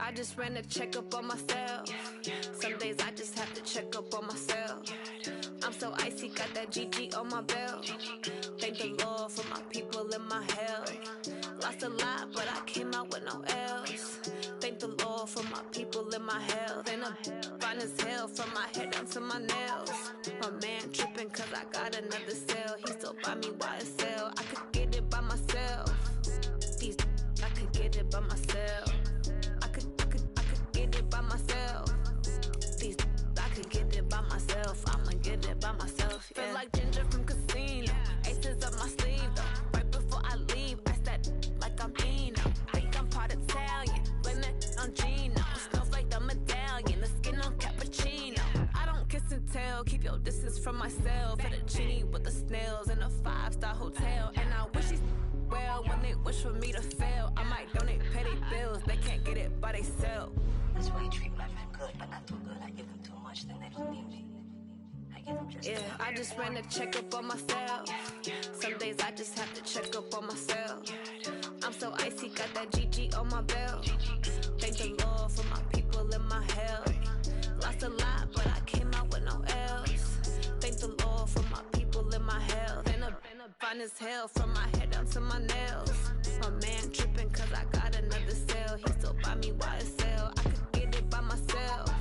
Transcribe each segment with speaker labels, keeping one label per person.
Speaker 1: I just ran a checkup on myself. Some days I just have to check up on myself. I'm so icy, got that GG on my belt. Thank the Lord for my people in my health. Lost a lot, but I came out with no L's. Thank the Lord for my people in my health. And I'm fine as hell from my head down to my nails. My man tripping cause I got another cell. He still buy me YSL. I could get it by myself. These I could get it by myself. I could get it by myself. These I could get it by myself. I'ma get it by myself. Yeah. Feel like Ginger from Casino. Aces up my sleeve though. Right before I leave, I start like I'm Eno. Think I'm part Italian. Blame it on Gino. Smells like the medallion. The skin on cappuccino. I don't kiss and tell. Keep your distance from myself. For the genie with the snails in a 5-star hotel. And I wish he's well when they wish for me to fail. I might donate petty bills. They can't get it by themselves.
Speaker 2: That's why you treat my friend good, but not too good. I give them too much, then they don't need me. I give them just
Speaker 1: I just ran a checkup on myself. Some days I just have to check up on myself. I'm so icy, got that GG on my belt. Thank the Lord for my people in my health. Lost a lot, but I came out with no L's. Thank the Lord for my people in my health. And I'm fine as hell from my head down to my nails. My man tripping cause I got another cell. He still buy me YSL. I could get it by myself.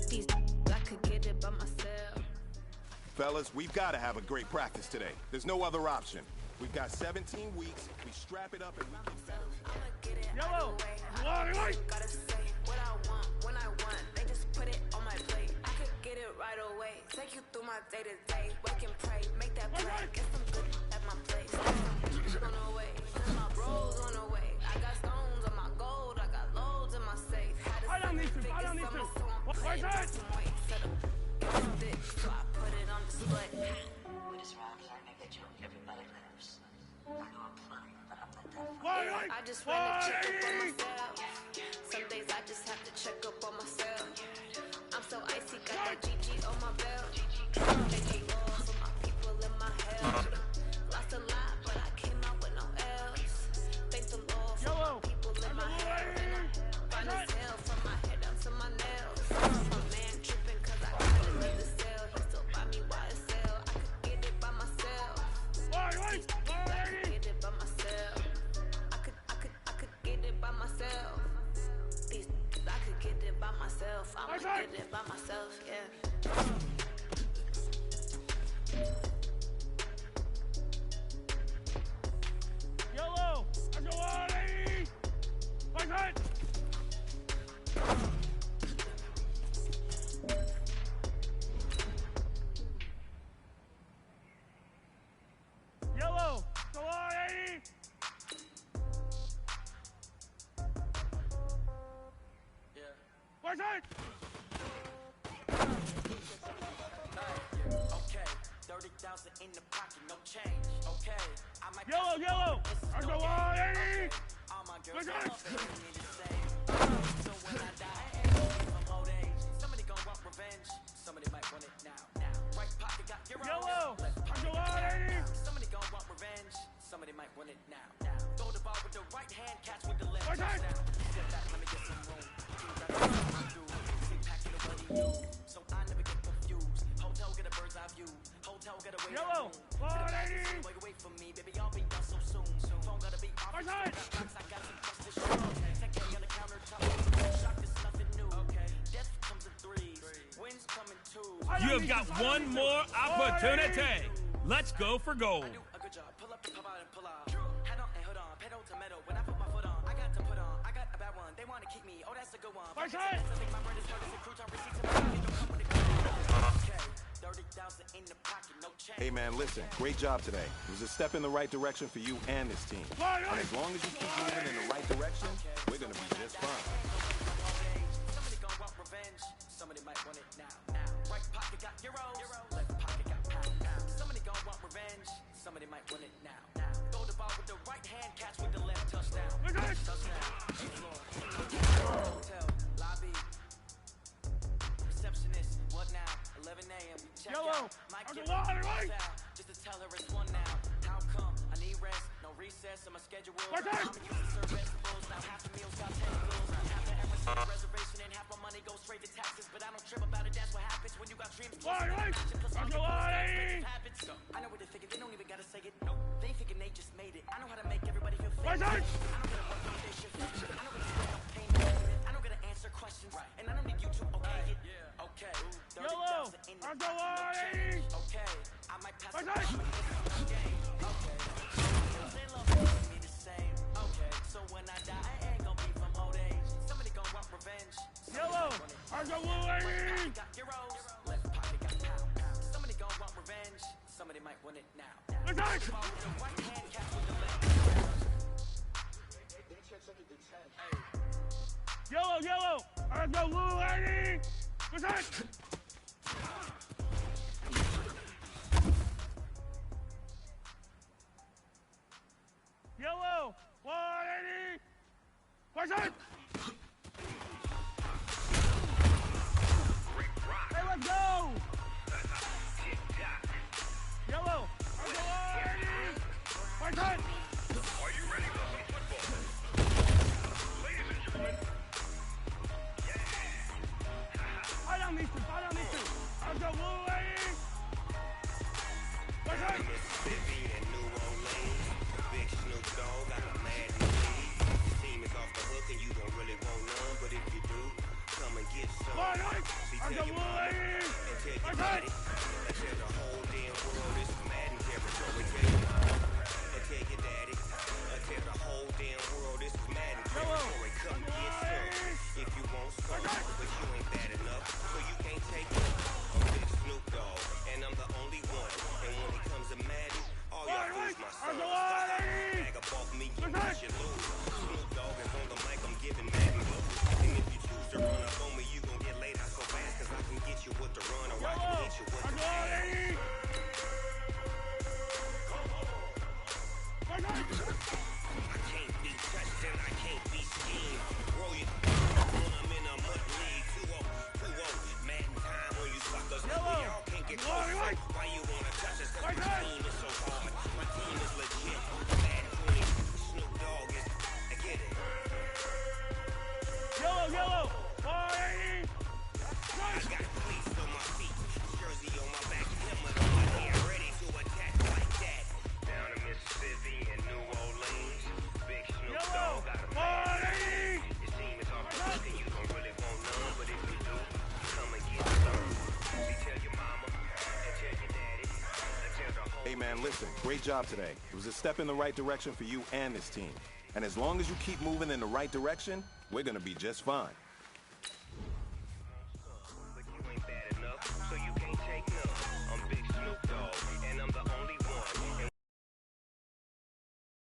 Speaker 1: These I could get it by myself.
Speaker 3: Fellas, we've got to have a great practice today. There's no other option. We've got 17 weeks. We strap it up and we get better.
Speaker 4: Yellow!
Speaker 1: Gotta say what I want when I want. They just put it on my plate. I could get it right away. Take you through my day to day. Wake and pray, make that play. Get some good at my place. On the way, my bros on the way. I got stones on my gold. I got loads in my safe.
Speaker 4: I don't need to. Where's that?
Speaker 1: Dick, so I put it on display.
Speaker 2: with his rhymes are make a joke everybody laughs. I know I'm funny, but I'm not that funny.
Speaker 1: I just ran a check up on myself. Some days I just have to check up on myself. I'm so icy, got that GG on my belt. Thank the Lord for my people in my health. Lost a lot, but I came out with no L's. Thank the Lord for my people in my health. Fine as hell from my head down to my nails. My man tripping cause I got another cell. He still buy me YSL. I could get it by myself. I could get it by myself. I could get it by myself. These I could get it by myself. I'ma get it by myself, yeah.
Speaker 4: Yellow! I'm the one, lady! Where's that? Yellow! Go on, lady!
Speaker 5: Yeah.
Speaker 4: Where's that?
Speaker 5: Okay, 30,000 in the pocket, no change. Okay, I might
Speaker 4: Yellow! I'm the one, lady!
Speaker 5: all my girls
Speaker 4: Where's
Speaker 5: are
Speaker 4: that?
Speaker 5: loving the same. So when I die, from old age, somebody gon' want revenge. Somebody might want it now. Right pocket got your own.
Speaker 4: Yellow!
Speaker 5: Left
Speaker 4: I'm
Speaker 5: pocket
Speaker 4: the
Speaker 5: got
Speaker 4: one, lady!
Speaker 5: somebody gon' want revenge. Somebody might want it now. Throw the ball with the right hand, catch with the left.
Speaker 4: Where's that?
Speaker 5: Touchdown. Step back, let me get some room. Teams I do. See packing the money new. So I never get confused. Hotel get a bird's eye view. Hotel get a way.
Speaker 4: Yellow! Go on, lady!
Speaker 5: Way away from me, baby, I'll be done so soon. Phone gotta be off.
Speaker 4: Where's that?
Speaker 5: I got some trust to show. 10K on the countertop. Shock is nothing new. Okay. Death comes in threes. Wins come in twos.
Speaker 4: You have got one more opportunity. Let's go for gold.
Speaker 5: I do a good job. Pull up, pop out, and pull out. Head on and hood on. Pedal to metal. When I put my foot on, I got to put on. I got a bad one. They wanna keep me. Oh, that's a good one.
Speaker 4: Where's that?
Speaker 5: I think my bread is hard as a cruise on receipts in my pocket. Don't come with it. Okay. 30,000 in the pocket, no change.
Speaker 3: Hey man, listen, great job today. It was a step in the right direction for you and this team. And as long as you keep moving in the right direction, we're gonna be just fine.
Speaker 5: Somebody gon' want revenge. Somebody might want it now. Right pocket got euros. Left pocket got pounds. Somebody gon' want revenge. Somebody might want it now. Throw the ball with the right hand, catch with the left. Touchdown. Touchdown. Hotel, lobby. Receptionist, what now? 11 a.m. Check
Speaker 4: Yellow,
Speaker 5: out. Might
Speaker 4: I'm
Speaker 5: give
Speaker 4: the
Speaker 5: her
Speaker 4: one,
Speaker 5: a
Speaker 4: right?
Speaker 5: out. Just to tell her it's one now. How come? I need rest, no recess on my schedule.
Speaker 4: Where's that?
Speaker 5: I'm used to serve vegetables, now half the meals got 10 bills. Half the Reservation and half my money goes straight to taxes, but I don't trip about it. That's what happens when you got dreams.
Speaker 4: Right.
Speaker 5: I know what they're thinking. They don't even gotta say it. No, they thinking they just made it. I know how to make everybody feel
Speaker 4: Right.
Speaker 5: famous. I don't gotta work on their shit. I know what to pay me. I don't gotta answer questions, and I don't need you to okay it. Okay.
Speaker 4: Yellow. I'm the line.
Speaker 5: Okay. I might pass
Speaker 4: Right.
Speaker 5: game. Okay. They love me the same. Okay. So when I die, I ain't gonna be from old age. Somebody gonna want revenge.
Speaker 4: Yellow. I'm the line.
Speaker 5: Got euros. Left pocket got pound. Somebody gonna want revenge. Somebody might want it now.
Speaker 4: Right.
Speaker 5: Right hand catch with the left.
Speaker 4: Yellow. I'm the line. Right. Yellow. 180. Right. Hey, let's go! Yellow! I'm the line! Right side!
Speaker 6: Are you ready for some football? Ladies and gentlemen.
Speaker 4: Fight on these two! I'm the line! Right side!
Speaker 7: Mississippi and New Orleans, Big Snoop Dogg got a mad lead. The team is off the hook and you don't really want none, but if you do, come and get some.
Speaker 4: Right!
Speaker 7: See,
Speaker 4: I'm
Speaker 7: tell
Speaker 4: the
Speaker 7: your mama
Speaker 4: line!
Speaker 7: and tell your
Speaker 4: Right side!
Speaker 7: daddy, and tell the whole damn world it's Madden territory. Tell your mama and tell your daddy, and tell the whole damn world it's Madden territory. Come get some if you want some, but you ain't bad enough, so you can't take it. I'm Big Snoop Dogg, and I'm the only one. And when it comes to Madden, all y'all lose my
Speaker 4: I'm the
Speaker 7: sons.
Speaker 4: line!
Speaker 7: Bag up off me, you watch you lose. Snoop Dogg is on the mic, I'm giving Madden blues. And if you choose to run up on me, you gon' get laid out so fast, cause I can get you with the run, or I can hit you with
Speaker 4: I'm
Speaker 7: the
Speaker 4: the
Speaker 7: pass.
Speaker 4: line! Right side!
Speaker 7: I can't be touched and I can't be schemed. Roll you when I'm in a mud league. 2-0, Madden time on you suckers.
Speaker 4: Yellow.
Speaker 7: Y'all can't get
Speaker 4: Right,
Speaker 7: close.
Speaker 4: right.
Speaker 7: Why you wanna touch us? Cause
Speaker 4: Right,
Speaker 7: my
Speaker 4: right.
Speaker 7: team is so hard. My team is legit. Madden 20, Snoop Dogg is, I get it.
Speaker 4: Yellow! 180!
Speaker 7: I got cleats on my feet, jersey on my back, helmet on my head, ready to attack like that. Down in Mississippi and New Orleans, Big Snoop
Speaker 4: Yellow!
Speaker 7: Dogg got a man.
Speaker 4: 180!
Speaker 7: Your team is off the hook and you don't really want none, but if you do, come and get some. See, tell your mama and tell your daddy and tell the whole.
Speaker 3: Hey man, listen, great job today. It was a step in the right direction for you and this team. And as long as you keep moving in the right direction, we're gonna be just fine.
Speaker 7: But you ain't bad enough, so you can't take none. I'm Big Snoop Dogg, and I'm the only one.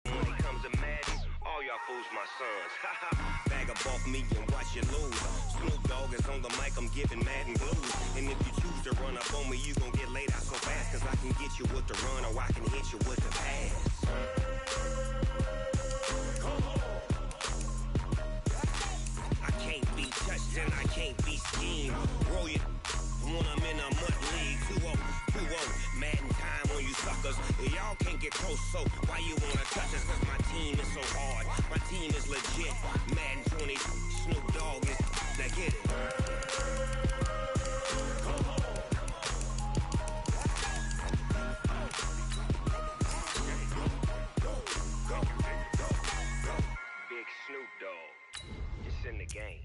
Speaker 7: And when it comes to Madden, all y'all fools my sons. Bag up off me and watch you lose. Snoop Dogg is on the mic, I'm giving Madden blues. And if you choose to run up on me, you gon' get laid out so fast, cause I can get you with the run, or I can hit you with the pass. I can't be touched and I can't be schemed. Roll you when I'm in a mud league. 2-0, Madden time on you suckers. Y'all can't get close, so why you wanna touch us? Cause my team is so hard. My team is legit. Madden 20, Snoop Dogg is, now get it. Big Snoop Dogg, just in the game.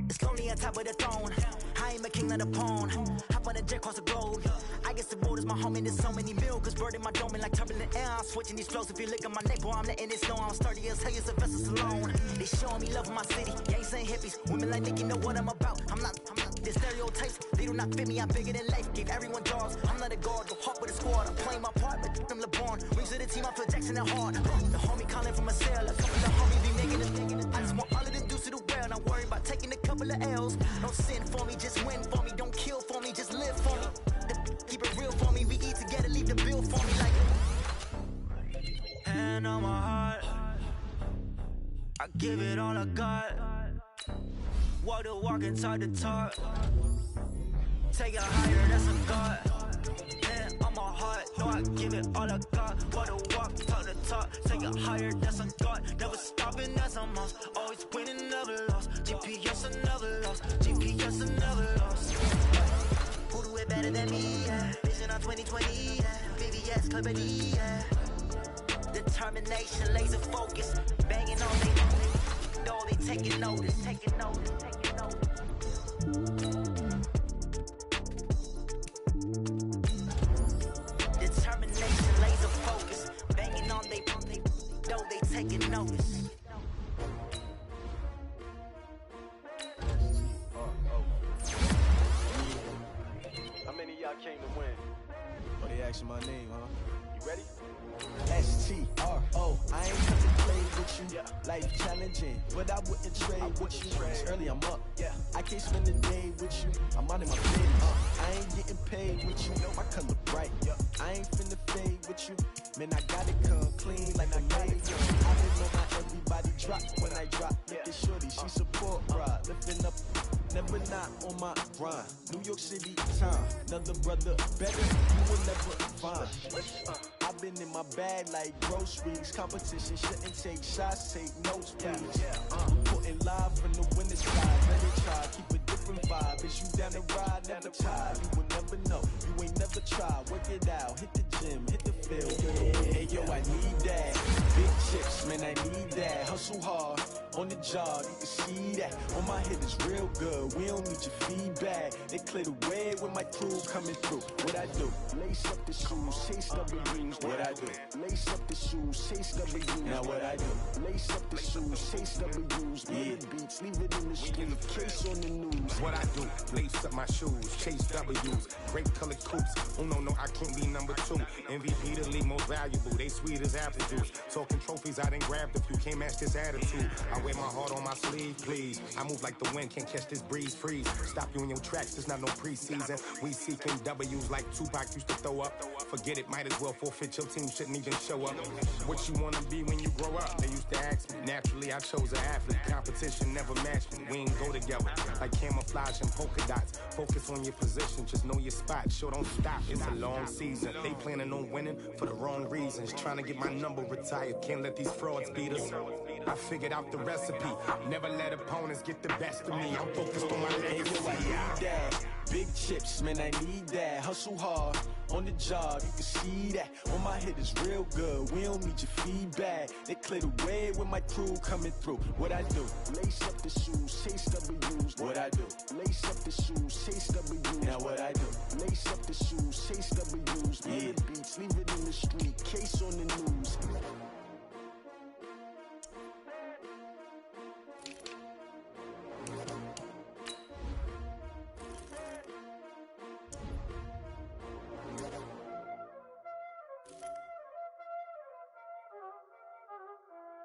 Speaker 5: It's lonely on top of the throne. I am a king of the pawn. Hop on a jet across the globe. I guess the road is my home and there's so many mills. Bird in my dome and like turbulent air. I'm switching these flows. If you look at my neck, boy, I'm letting it snow. I'm sturdy as hell, as Sylvester Stallone. They showing me love in my city. Gangs and hippies. Women like Nick, you know what I'm about. I'm not. The stereotypes, they do not fit me. I'm bigger than life. Gave everyone jobs. I'm not a guard. Go hard with the squad. I'm playing my part, but I'm LeBron. Wings of the team, I feel Jackson and hard. The homie calling from a cell. A couple of homies be making it. I just want all of the dudes to do well. Not worry about taking a couple of L's. Don't sin for me, just win for me. Don't kill for me, just live for me. Keep it real for me. We eat together, leave the bill for me like. Hand on my heart, I give it all I got. Walk the walk and talk the talk. Take it higher, that's a God. Man, on my heart, know I give it all I got. Walk the walk, talk the talk. Take it higher, that's a God. Never stopping, that's a must. Always winning, never lost. GPS, I never lost. GPS, I never lost. Who do it better than me? Yeah. Vision on 2020. Yeah. VVS, Clarity. Yeah. Determination, laser focus. Banging on they know they taking notice. Taking notice, taking notice. Determination, laser focus. Banging on they know they taking notice.
Speaker 8: How many of y'all came to win? Oh, they asking my name, huh? You ready? STRO, I ain't come to play with you. Life challenging, but I wouldn't trade with you. It's early, I'm up. I can't spend the day with you. I'm out in my business. I ain't getting paid with you. My color bright. I ain't finna fade with you. Man, I gotta come clean like I made it. I didn't know how everybody drop when I drop. Look at shorty, she support ride. Lifting up, never not on my grind. New York City time, another brother better. You will never find. I've been in my bag like groceries. Competition shouldn't take shots, take notes, please. Reporting live from the winter side. Let it try, keep a different vibe. Is you down the ride, never tired. You will never know, you ain't never tried. Work it out, hit the gym, hit the field. Hey yo, I need that. Big chips, man, I need that. Hustle hard, on the job, you can see that. On my head is real good, we don't need your feedback. They clear the way with my crew coming through. What I do? Lace up the shoes, chase W's. What I do? Lace up the shoes, chase W's. Now what I do? Lace up the shoes, chase W's. Yeah. Beats, leave it in the street, case on the news.
Speaker 3: What I do, lace up my shoes, chase W's, great colored coops. Oh no, I can't be number 2. MVP the league most valuable, they sweet as apple juice. Talking trophies, I done grabbed a few, can't match this attitude. I wear my heart on my sleeve, please. I move like the wind, can't catch this breeze, freeze. Stop you in your tracks, there's not no preseason. We seeking W's like Tupac used to throw up. Forget it, might as well forfeit, your team shouldn't even show up. What you wanna be when you grow up? They used to ask me, naturally I chose an athlete. Competition never matched me, we ain't go together. Like camouflage and polka dots. Focus on your position, just know your spot. Sure, don't stop, it's a long season. They planning on winning for the wrong reasons. Trying to get my number retired, can't let these frauds beat us. I figured out the recipe, never let opponents get the best of me. I'm focused on my legacy.
Speaker 8: I need that. Big chips, man, I need that. Hustle hard, on the job, you can see that. On my head is real good, we don't need your feedback. They clear the way with my crew coming through. What I do? Lace up the shoes, chase W's. What I do? Lace up the shoes, chase W's. Now what I do? Lace up the shoes, chase W's. Yeah. Beats, leave it in the street, case on the news.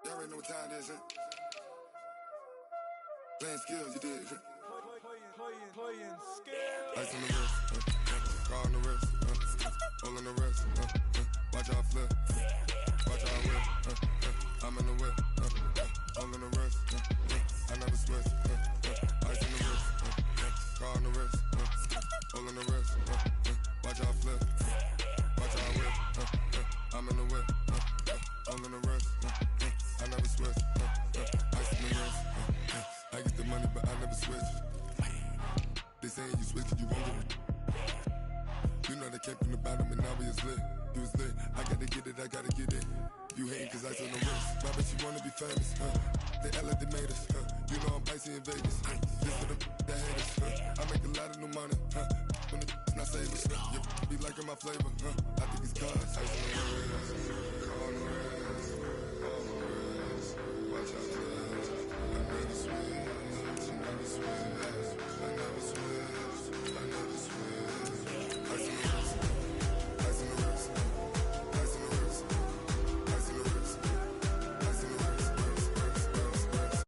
Speaker 9: Y'all already know what time it is, huh? Playing skills, you did.
Speaker 8: Playing skills.
Speaker 9: Ice on the wrist, car on the wrist, hole on the wrist, watch out flip, watch out whip, I'm in the whip, hole in the wrist, I never switch, ice on the wrist, car on the wrist, hole in the wrist, watch out flip, watch out whip, I'm in the whip, hole in the wrist, I never switch, ice on the wrist, I get the money but I never switch. They saying you switch, you won't get it. You know they came from the bottom and now we is lit. You was lit, I gotta get it, I gotta get it. You hating cause I on the wrist. My bitch, you wanna be famous, They Ella, they made us, You know I'm icy in Vegas, This for the that hate us, I make a lot of new money, When the not savers, You be liking my flavor, I think it's cause ice on the wrist, on the wrist, on the wrist. Watch out, I never switch, I never switch. I never switch, I never switch. Ice in the wrist, ice in the wrist, ice in the wrist, ice in the wrist, ice in the wrist.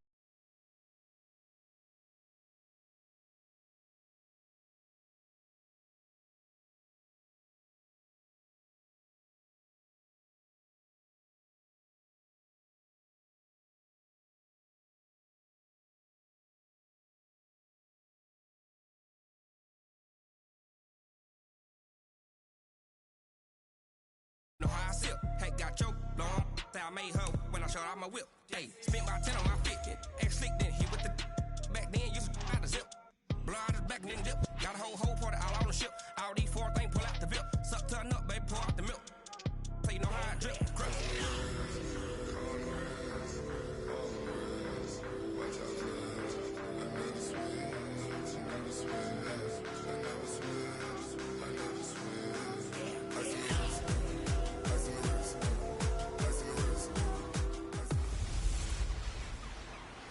Speaker 7: Hey, got your long. I made her when I showed out my whip. Hey, spent about 10 on my fit. Ex slick, then hit with the. Back then, used to out the zip. Blow out his back, then dip. Got a whole party all on the ship. All these 4 things pull out the VIP. Suck, turn up, baby, pour out the milk. So you know how I drip. Crush.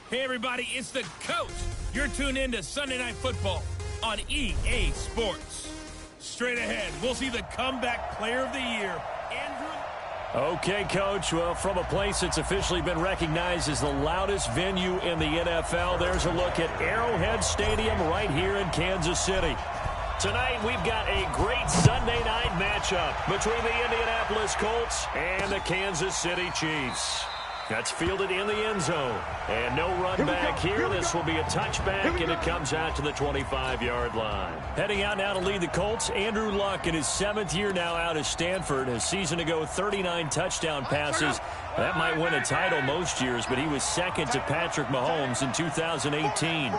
Speaker 4: Hey, everybody, it's the coach. You're tuned in to Sunday Night Football on EA Sports. Straight ahead, we'll see the comeback player of the year, Andrew.
Speaker 10: Okay, Coach. Well, from a place that's officially been recognized as the loudest venue in the NFL, there's a look at Arrowhead Stadium right here in Kansas City. Tonight, we've got a great Sunday night matchup between the Indianapolis Colts and the Kansas City Chiefs. That's fielded in the end zone. And no run back here. This will be a touchback, and it comes out to the 25-yard line. Heading out now to lead the Colts, Andrew Luck in his 7th year now out of Stanford. A season ago, 39 touchdown passes. That might win a title most years, but he was second to Patrick Mahomes in 2018.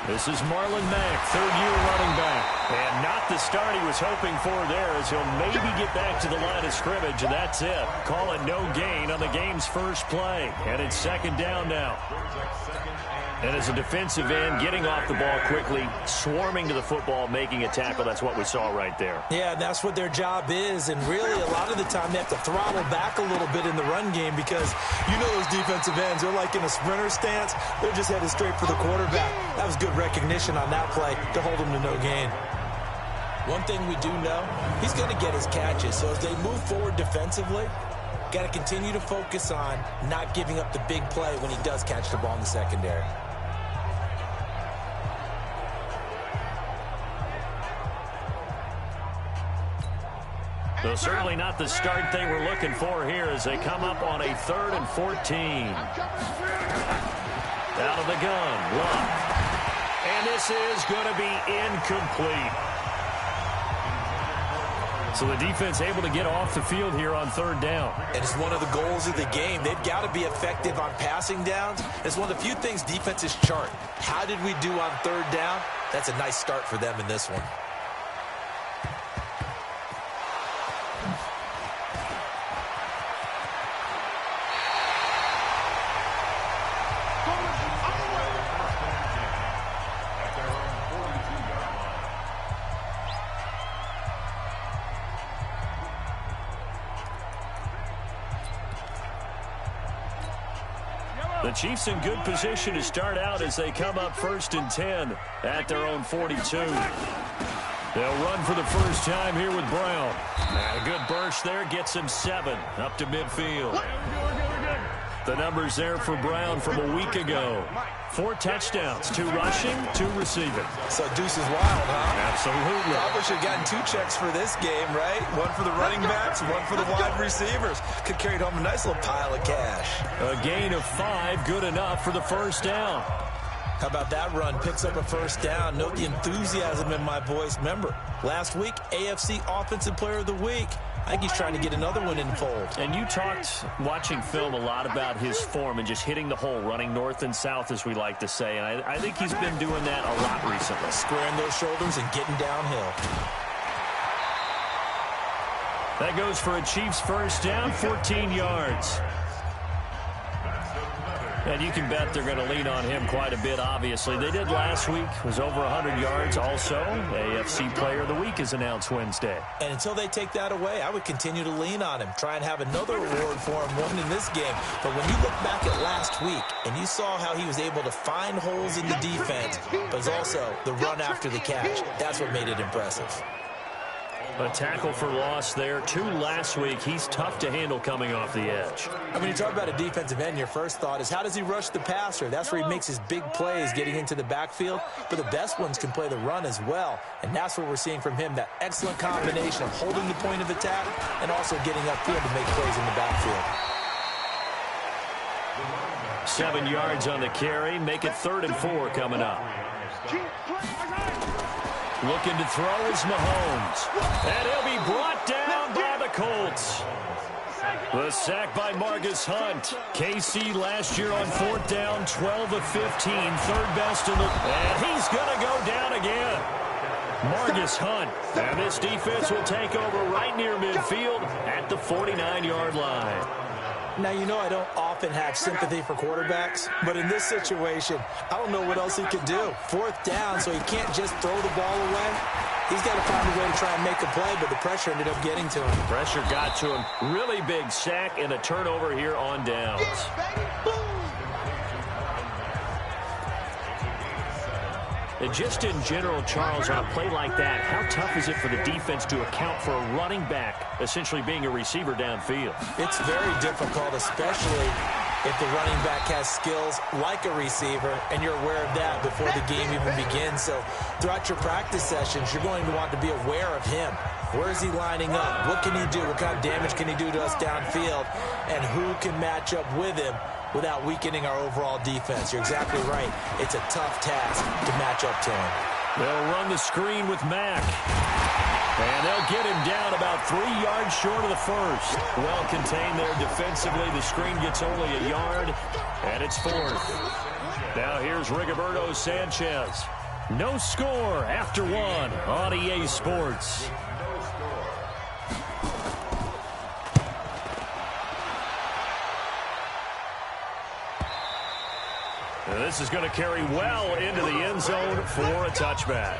Speaker 10: This is Marlon Mack, 3rd-year running back. And not the start he was hoping for there, as he'll maybe get back to the line of scrimmage, and that's it. Call it no gain on the game's first play. And it's 2nd down now. And as a defensive end, getting off the ball quickly, swarming to the football, making a tackle, that's what we saw right there.
Speaker 11: Yeah, that's what their job is. And really, a lot of the time, they have to throttle back a little bit in the run game because you know those defensive ends, they're like in a sprinter stance. They're just headed straight for the quarterback. That was good recognition on that play to hold him to no gain. One thing we do know, he's going to get his catches. So as they move forward defensively, got to continue to focus on not giving up the big play when he does catch the ball in the secondary.
Speaker 10: So certainly not the start they were looking for here as they come up on a 3rd and 14. Out of the gun, Luck. And this is going to be incomplete. So the defense able to get off the field here on 3rd down.
Speaker 11: And it's one of the goals of the game. They've got to be effective on passing downs. It's one of the few things defenses chart. How did we do on 3rd down? That's a nice start for them in this one.
Speaker 10: The Chiefs in good position to start out as they come up 1st and 10 at their own 42. They'll run for the first time here with Brown. And a good burst there gets him 7 up to midfield. The numbers there for Brown from a week ago. 4 touchdowns, 2 rushing, 2 receiving.
Speaker 11: So Deuce is wild, huh?
Speaker 10: Absolutely.
Speaker 11: Probably should have gotten 2 checks for this game, right? One for the running backs, one for the wide receivers. Could carry home a nice little pile of cash.
Speaker 10: A gain of 5, good enough for the first down.
Speaker 11: How about that run? Picks up a first down. Note the enthusiasm in my voice. Remember, last week, AFC Offensive Player of the Week. I think he's trying to get another one in the fold.
Speaker 10: And you talked, watching film, a lot about his form and just hitting the hole, running north and south, as we like to say. And I think he's been doing that a lot recently.
Speaker 11: Squaring those shoulders and getting downhill.
Speaker 10: That goes for a Chiefs first down, 14 yards. And you can bet they're going to lean on him quite a bit, obviously. They did last week. Was over 100 yards also. AFC Player of the Week is announced Wednesday.
Speaker 11: And until they take that away, I would continue to lean on him. Try and have another reward for him winning this game. But when you look back at last week and you saw how he was able to find holes in the defense, but was also the run after the catch, that's what made it impressive.
Speaker 10: A tackle for loss there. 2 last week. He's tough to handle coming off the edge.
Speaker 11: When you talk about a defensive end, your first thought is, how does he rush the passer? That's where he makes his big plays, getting into the backfield. But the best ones can play the run as well. And that's what we're seeing from him, that excellent combination of holding the point of attack and also getting upfield to make plays in the backfield.
Speaker 10: 7 yards on the carry. Make it 3rd and 4 coming up. Looking to throw is Mahomes. And he'll be brought down by the Colts. The sack by Marcus Hunt. KC last year on 4th down, 12 of 15, third best in the... And he's going to go down again. Marcus Hunt. And this defense will take over right near midfield at the 49-yard line.
Speaker 11: Now, you know I don't often have sympathy for quarterbacks, but in this situation, I don't know what else he can do. 4th down, so he can't just throw the ball away. He's got to find a way to try and make a play, but the pressure ended up getting to him.
Speaker 10: Pressure got to him. Really big sack and a turnover here on downs. And just in general, Charles, on a play like that, how tough is it for the defense to account for a running back essentially being a receiver downfield?
Speaker 11: It's very difficult, especially if the running back has skills like a receiver, and you're aware of that before the game even begins. So throughout your practice sessions, you're going to want to be aware of him. Where is he lining up? What can he do? What kind of damage can he do to us downfield? And who can match up with him without weakening our overall defense? You're exactly right. It's a tough task to match up to him.
Speaker 10: They'll run the screen with Mack. And they'll get him down about 3 yards short of the first. Well contained there defensively. The screen gets only a yard, and it's 4th. Now here's Rigoberto Sanchez. No score after 1 on EA Sports. And this is going to carry well into the end zone for a touchback.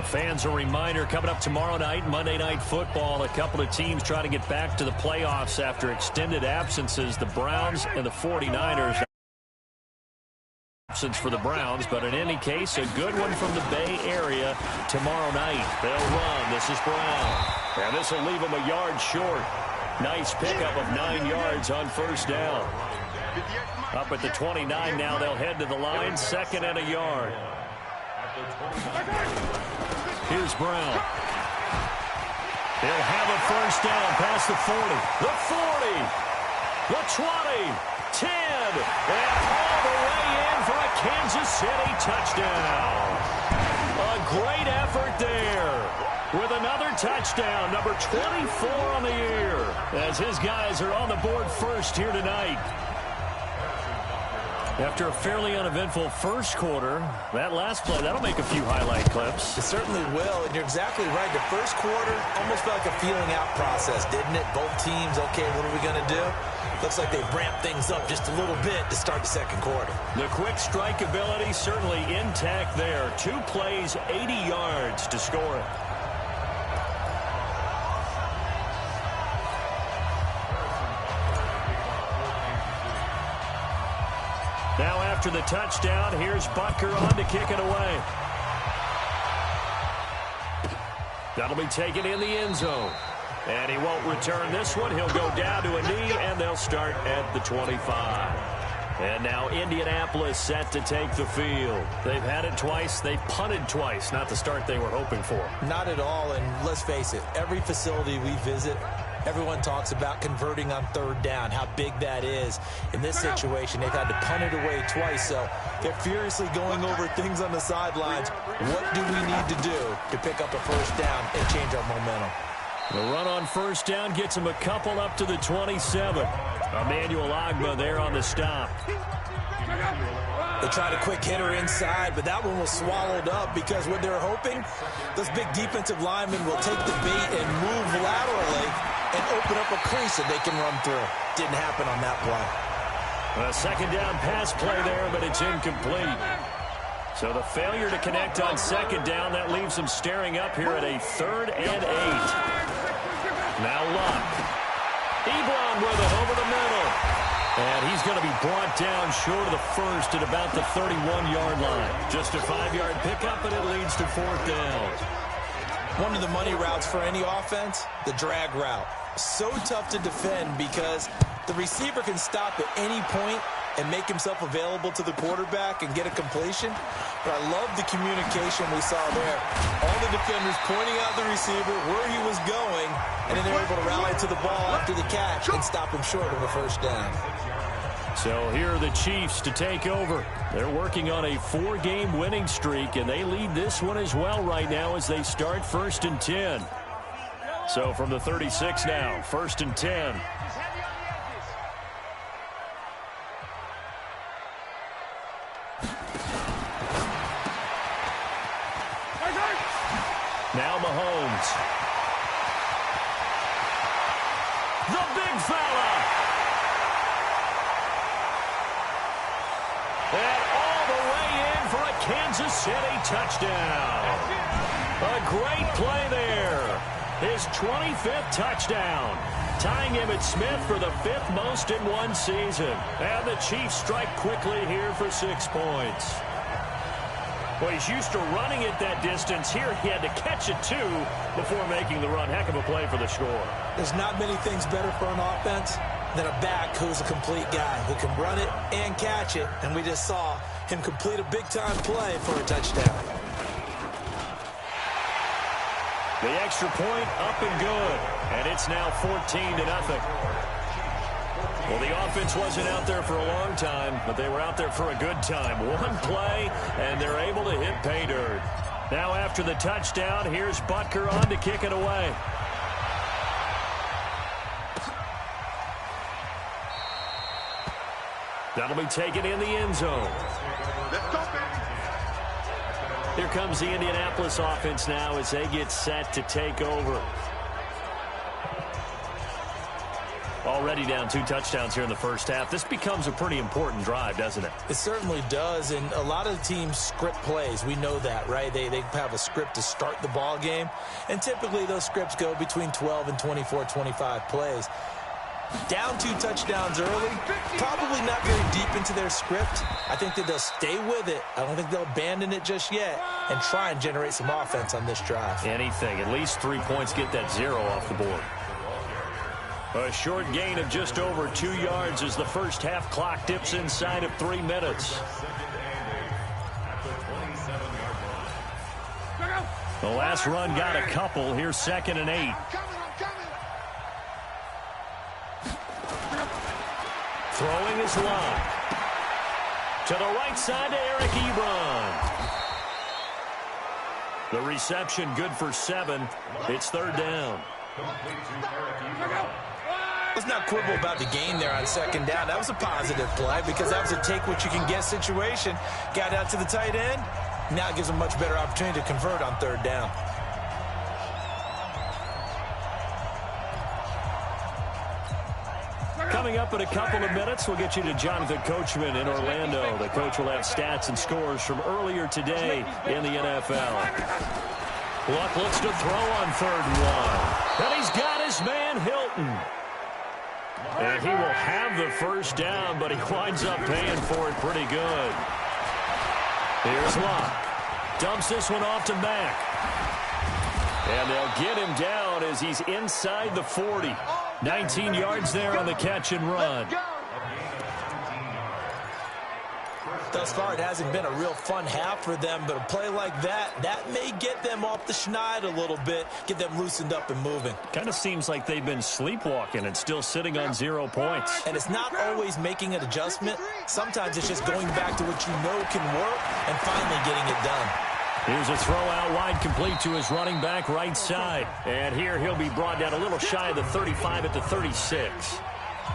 Speaker 10: Fans, a reminder, coming up tomorrow night, Monday Night Football, a couple of teams trying to get back to the playoffs after extended absences, the Browns and the 49ers. Absence for the Browns, but in any case, a good one from the Bay Area tomorrow night. They'll run. This is Brown. And this will leave them a yard short. Nice pickup of 9 yards on 1st down. Up at the 29 now, they'll head to the line, 2nd and a yard. Here's Brown. He'll have a 1st down past the 40. The 40. The 20. 10. And all the way in for a Kansas City touchdown. A great effort there. With another touchdown, number 24 on the year. As his guys are on the board first here tonight. After a fairly uneventful first quarter, that last play, that'll make a few highlight clips.
Speaker 11: It certainly will, and you're exactly right. The first quarter almost felt like a feeling out process, didn't it? Both teams, okay, what are we going to do? Looks like they've ramped things up just a little bit to start the second quarter. The quick strike ability certainly intact there. 2 plays, 80 yards to score it. Now after the touchdown, here's Butker on to kick it away. That'll be taken in the end zone. And he won't return this one. He'll go down to a knee, and they'll start at the 25. And now Indianapolis set to take the field. They've had it twice. They've punted twice. Not the start they were hoping for. Not at all, and let's face it, every facility we visit, everyone talks about converting on 3rd down, how big that is. In this situation, they've had to punt it away twice, so they're furiously going over things on the sidelines. What do we need to do to pick up a 1st down and change our momentum? The run on 1st down gets him a couple up to the 27. Emmanuel Ogbah there on the stop. They tried a quick hitter inside, but that one was swallowed up because what they're hoping, those big defensive linemen will take the bait and move laterally and open up a crease that they can run through. Didn't happen on that play. A 2nd down pass play there, but it's incomplete. So the failure to connect on 2nd down, that leaves them staring up here at a 3rd and 8. Now Luck. Ebron with it over the middle. And he's going to be brought down short of the first at about the 31-yard line. Just a 5-yard pickup, and it leads to 4th down. One of the money routes for any offense, the drag route. So tough to defend because the receiver can stop at any point and make himself available to the quarterback and get a completion. But I love the communication we saw there. All the defenders pointing out the receiver, where he was going, and then they're able to rally to the ball after the catch and stop him short of a 1st down.
Speaker 10: So here are the Chiefs to take over. They're working on a 4-game winning streak, and they lead this one as well right now as they start 1st and 10. So from the 36 now, 1st and 10. Now Mahomes. The big fella. And all the way in for a Kansas City touchdown. A great play there. His 25th touchdown. Tying him at Smith for the 5th most in one season. And the Chiefs strike quickly here for 6 points. Well, he's used to running it that distance. Here he had to catch it, too, before making the run. Heck of a play for the score.
Speaker 11: There's not many things better for an offense than a back who's a complete guy who can run it and catch it. And we just saw him complete a big-time play for a touchdown.
Speaker 10: The extra point up and good. And it's now 14-0. Well, the offense wasn't out there for a long time, but they were out there for a good time. One play, and they're able to hit pay dirt. Now after the touchdown, here's Butker on to kick it away. That'll be taken in the end zone. Here comes the Indianapolis offense now as they get set to take over. Already down 2 touchdowns here in the first half. This becomes a pretty important drive, doesn't it?
Speaker 11: It certainly does, and a lot of the teams script plays. We know that, right? They have a script to start the ball game, and typically those scripts go between 12 and 24, 25 plays. Down 2 touchdowns early, probably not very deep into their script. I think that they'll stay with it. I don't think they'll abandon it just yet and try and generate some offense on this drive.
Speaker 10: Anything, at least 3 points, get that 0 off the board. A short gain of just over 2 yards as the first half clock dips inside of 3 minutes. The last run got a couple. Here's 2nd and 8. Throwing his line. To the right side to Eric Ebron. The reception good for 7. It's 3rd down.
Speaker 11: Let's not quibble about the gain there on 2nd down. That was a positive play because that was a take-what-you-can-get situation. Got out to the tight end. Now it gives them a much better opportunity to convert on 3rd down.
Speaker 10: Coming up in a couple of minutes, we'll get you to Jonathan Coachman in Orlando. The coach will have stats and scores from earlier today in the NFL. Luck looks to throw on 3rd and 1. And he's got his man Hilton. And he will have the first down, but he winds up paying for it pretty good. Here's Luck. Dumps this one off to Mack. And they'll get him down as he's inside the 40. 19 yards there on the catch and run.
Speaker 11: Thus far, it hasn't been a real fun half for them, but a play like that may get them off the schneid a little bit, get them loosened up and moving.
Speaker 10: Kind of seems like they've been sleepwalking and still sitting on 0 points.
Speaker 11: And it's not always making an adjustment. Sometimes it's just going back to what you know can work and finally getting it done.
Speaker 10: Here's a throw out wide complete to his running back right side. And here he'll be brought down a little shy of the 35 at the 36.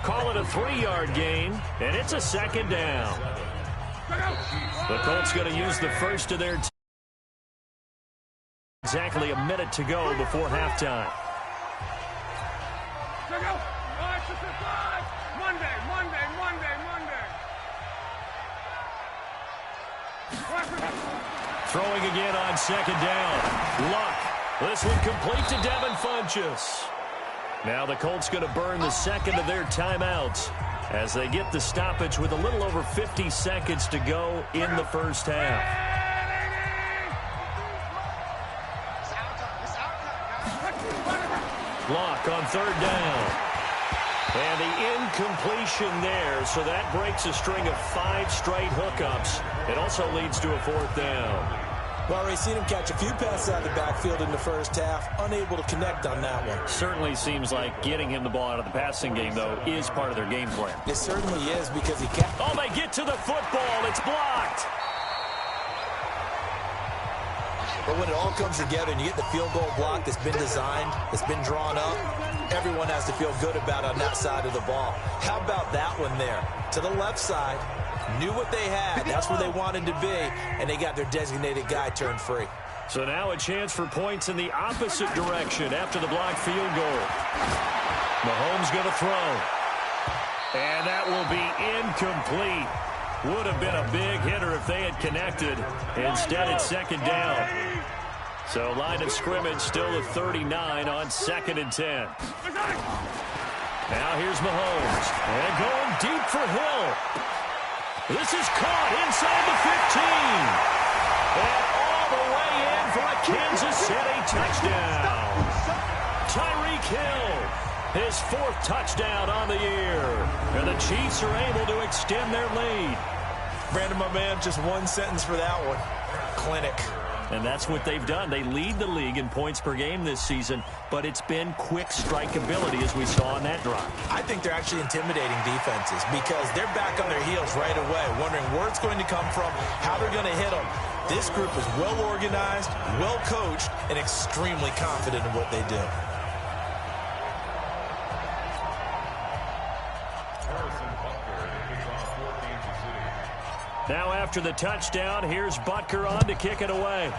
Speaker 10: Call it a 3-yard gain, and it's a 2nd down. The Colts going to use the first of their team. Exactly a minute to go before halftime. Throwing again on 2nd down. Luck. This one complete to Devin Funchess. Now the Colts going to burn the 2nd of their timeouts as they get the stoppage with a little over 50 seconds to go in the first half. Luck on 3rd down. And the incompletion there, so that breaks a string of 5 straight hookups. It also leads to a 4th down.
Speaker 11: Well, already seen him catch a few passes out of the backfield in the first half, unable to connect on that one.
Speaker 10: Certainly seems like getting him the ball out of the passing game, though, is part of their game plan.
Speaker 11: It certainly is because he can't.
Speaker 10: Oh, they get to the football. It's blocked.
Speaker 11: But when it all comes together and you get the field goal block that's been designed, that's been drawn up, everyone has to feel good about on that side of the ball. How about that one there? To the left side, knew what they had. That's where they wanted to be, and they got their designated guy turned free.
Speaker 10: So now a chance for points in the opposite direction after the blocked field goal. Mahomes going to throw. And that will be incomplete. Would have been a big hitter if they had connected. Instead, it's second down. So line of scrimmage still at 39 on 2nd and 10. Now here's Mahomes. And going deep for Hill. This is caught inside the 15. And all the way in for a Kansas City touchdown. Tyreek Hill, his 4th touchdown on the year. And the Chiefs are able to extend their lead.
Speaker 11: Brandon, my man, just one sentence for that one. Clinic.
Speaker 10: And that's what they've done. They lead the league in points per game this season, but it's been quick strikeability as we saw in that drive.
Speaker 11: I think they're actually intimidating defenses because they're back on their heels right away, wondering where it's going to come from, how they're going to hit them. This group is well organized, well coached, and extremely confident in what they do.
Speaker 10: Now after the touchdown, here's Butker on to kick it away.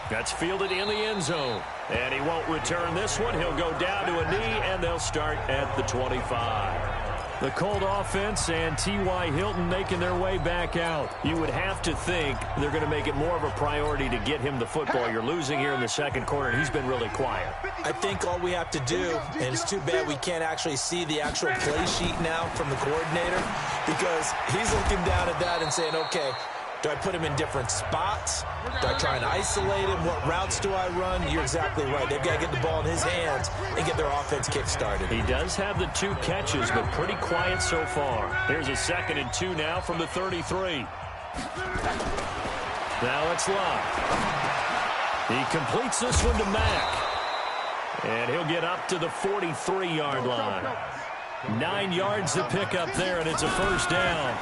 Speaker 10: That's fielded in the end zone. And he won't return this one. He'll go down to a knee, and they'll start at the 25. The Colt offense and T.Y. Hilton making their way back out. You would have to think they're going to make it more of a priority to get him the football. You're losing here in the second quarter, and he's been really quiet.
Speaker 11: I think all we have to do, and it's too bad we can't actually see the actual play sheet now from the coordinator, because he's looking down at that and saying, okay, do I put him in different spots? Do I try and isolate him? What routes do I run? You're exactly right. They've got to get the ball in his hands and get their offense kick-started.
Speaker 10: He does have the 2 catches, but pretty quiet so far. Here's a 2nd and 2 now from the 33. Now it's Love. He completes this one to Mack. And he'll get up to the 43-yard line. 9 yards to pick up there, and it's a first down.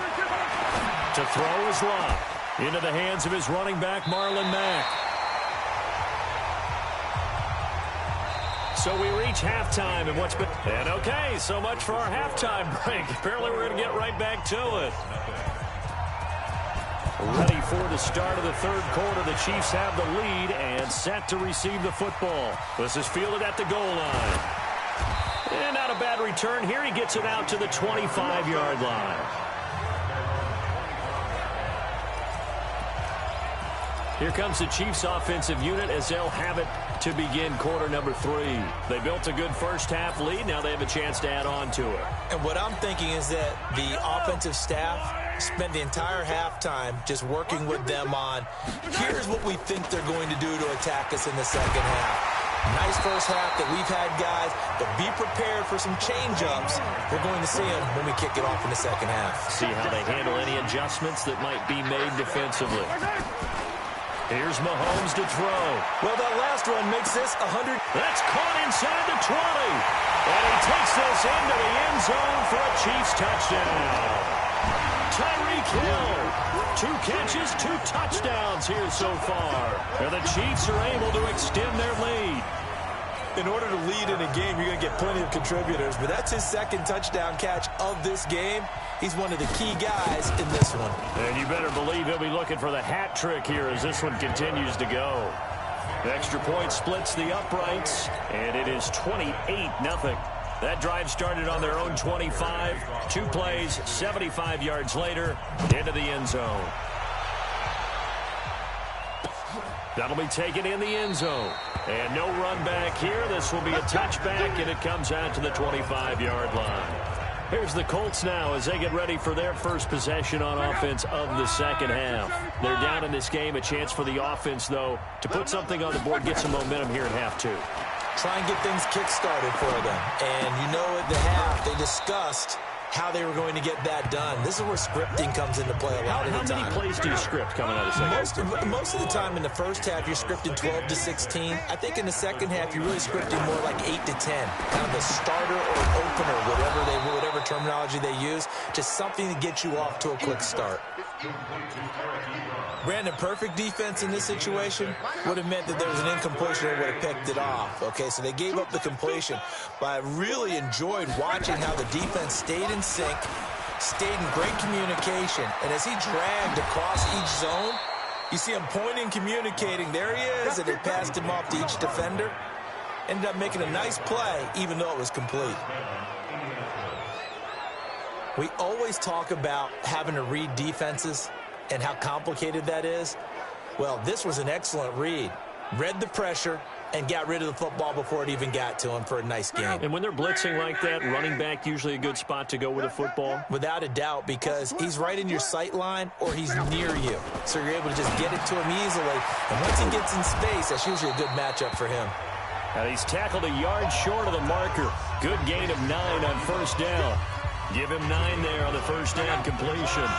Speaker 10: To throw is Love. Into the hands of his running back, Marlon Mack. So we reach halftime, and what's been... And okay, so much for our halftime break. Apparently we're going to get right back to it. Ready for the start of the third quarter. The Chiefs have the lead and set to receive the football. This is fielded at the goal line. And not a bad return here. He gets it out to the 25-yard line. Here comes the Chiefs offensive unit as they'll have it to begin quarter number 3. They built a good first half lead. Now they have a chance to add on to it.
Speaker 11: And what I'm thinking is that the offensive staff spent the entire halftime just working with them on, here's what we think they're going to do to attack us in the second half. Nice first half that we've had, guys, but be prepared for some change-ups. We're going to see them when we kick it off in the second half.
Speaker 10: See how they handle any adjustments that might be made defensively. Here's Mahomes to throw.
Speaker 11: Well, that last run makes this 100.
Speaker 10: That's caught inside the 20. And he takes this into the end zone for a Chiefs touchdown. Tyreek Hill. 2 catches, 2 touchdowns here so far. And the Chiefs are able to extend their lead.
Speaker 11: In order to lead in a game, you're going to get plenty of contributors, but that's his 2nd touchdown catch of this game. He's one of the key guys in this one.
Speaker 10: And you better believe he'll be looking for the hat trick here as this one continues to go. The extra point splits the uprights, and it is 28-0. That drive started on their own 25. 2 plays, 75 yards later, into the end zone. That'll be taken in the end zone. And no run back here. This will be a touchback, and it comes out to the 25-yard line. Here's the Colts now as they get ready for their first possession on offense of the second half. They're down in this game. A chance for the offense, though, to put something on the board, get some momentum here in half 2.
Speaker 11: Try and get things kick-started for them. And you know at the half, they discussed how they were going to get that done. This is where scripting comes into play a lot of the time.
Speaker 10: How many plays do you script coming out of second?
Speaker 11: Most of the time in the first half, you're scripting 12 to 16. I think in the second half, you're really scripting more like 8 to 10. Kind of a starter or an opener, whatever terminology they use. Just something to get you off to a quick start. Brandon, perfect defense in this situation would have meant that there was an incompletion and would have picked it off. Okay, so they gave up the completion. But I really enjoyed watching how the defense stayed in sync, stayed in great communication. And as he dragged across each zone, you see him pointing, communicating. There he is, and they passed him off to each defender. Ended up making a nice play, even though it was complete. We always talk about having to read defenses and how complicated that is. Well, this was an excellent read. Read the pressure and got rid of the football before it even got to him for a nice game.
Speaker 10: And when they're blitzing like that, running back usually a good spot to go with a football?
Speaker 11: Without a doubt, because he's right in your sight line or he's near you. So you're able to just get it to him easily. And once he gets in space, that's usually a good matchup for him.
Speaker 10: And he's tackled a yard short of the marker. Good gain of 9 on first down. Give him 9 there on the first down completion.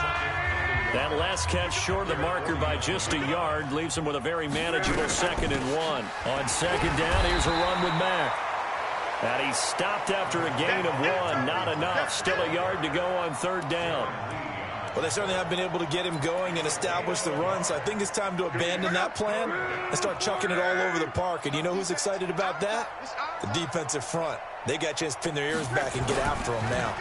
Speaker 10: That last catch short of the marker by just a yard leaves him with a very manageable 2nd and 1. On second down, here's a run with Mack. And he's stopped after a gain of 1. Not enough. Still a yard to go on third down.
Speaker 11: Well, they certainly have been able to get him going and establish the run, so I think it's time to abandon that plan and start chucking it all over the park. And you know who's excited about that? The defensive front. They got a chance to pin their ears back and get after him now.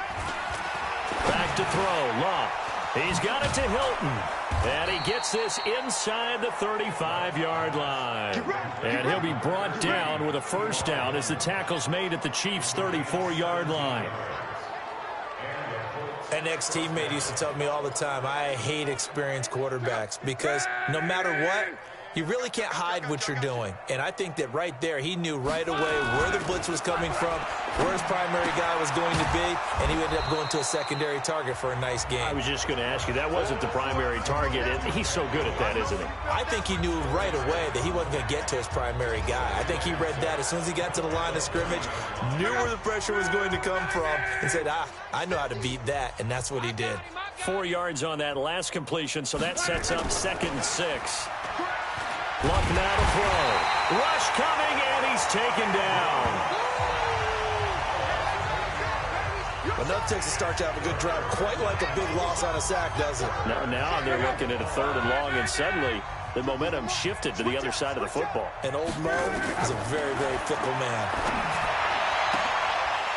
Speaker 10: Back to throw. Love. He's got it to Hilton. And he gets this inside the 35-yard line. And he'll be brought down with a first down as the tackle's made at the Chiefs' 34-yard line.
Speaker 11: An ex-teammate used to tell me all the time, I hate experienced quarterbacks because no matter what, you really can't hide what you're doing. And I think that right there, he knew right away where the blitz was coming from, where his primary guy was going to be, and he ended up going to a secondary target for a nice game.
Speaker 10: I was just going to ask you, that wasn't the primary target. He's so good at that, isn't he?
Speaker 11: I think he knew right away that he wasn't going to get to his primary guy. I think he read that as soon as he got to the line of scrimmage, knew where the pressure was going to come from, and said, I know how to beat that, and that's what he did.
Speaker 10: 4 yards on that last completion, so that sets up 2nd and 6. Luck now to throw. Rush coming, and he's taken down.
Speaker 11: But that takes a start to have a good drive. Quite like a big loss on a sack, does it?
Speaker 10: Now they're looking at a 3rd and long, and suddenly the momentum shifted to the other side of the football.
Speaker 11: And old Mo is a very, very fickle man.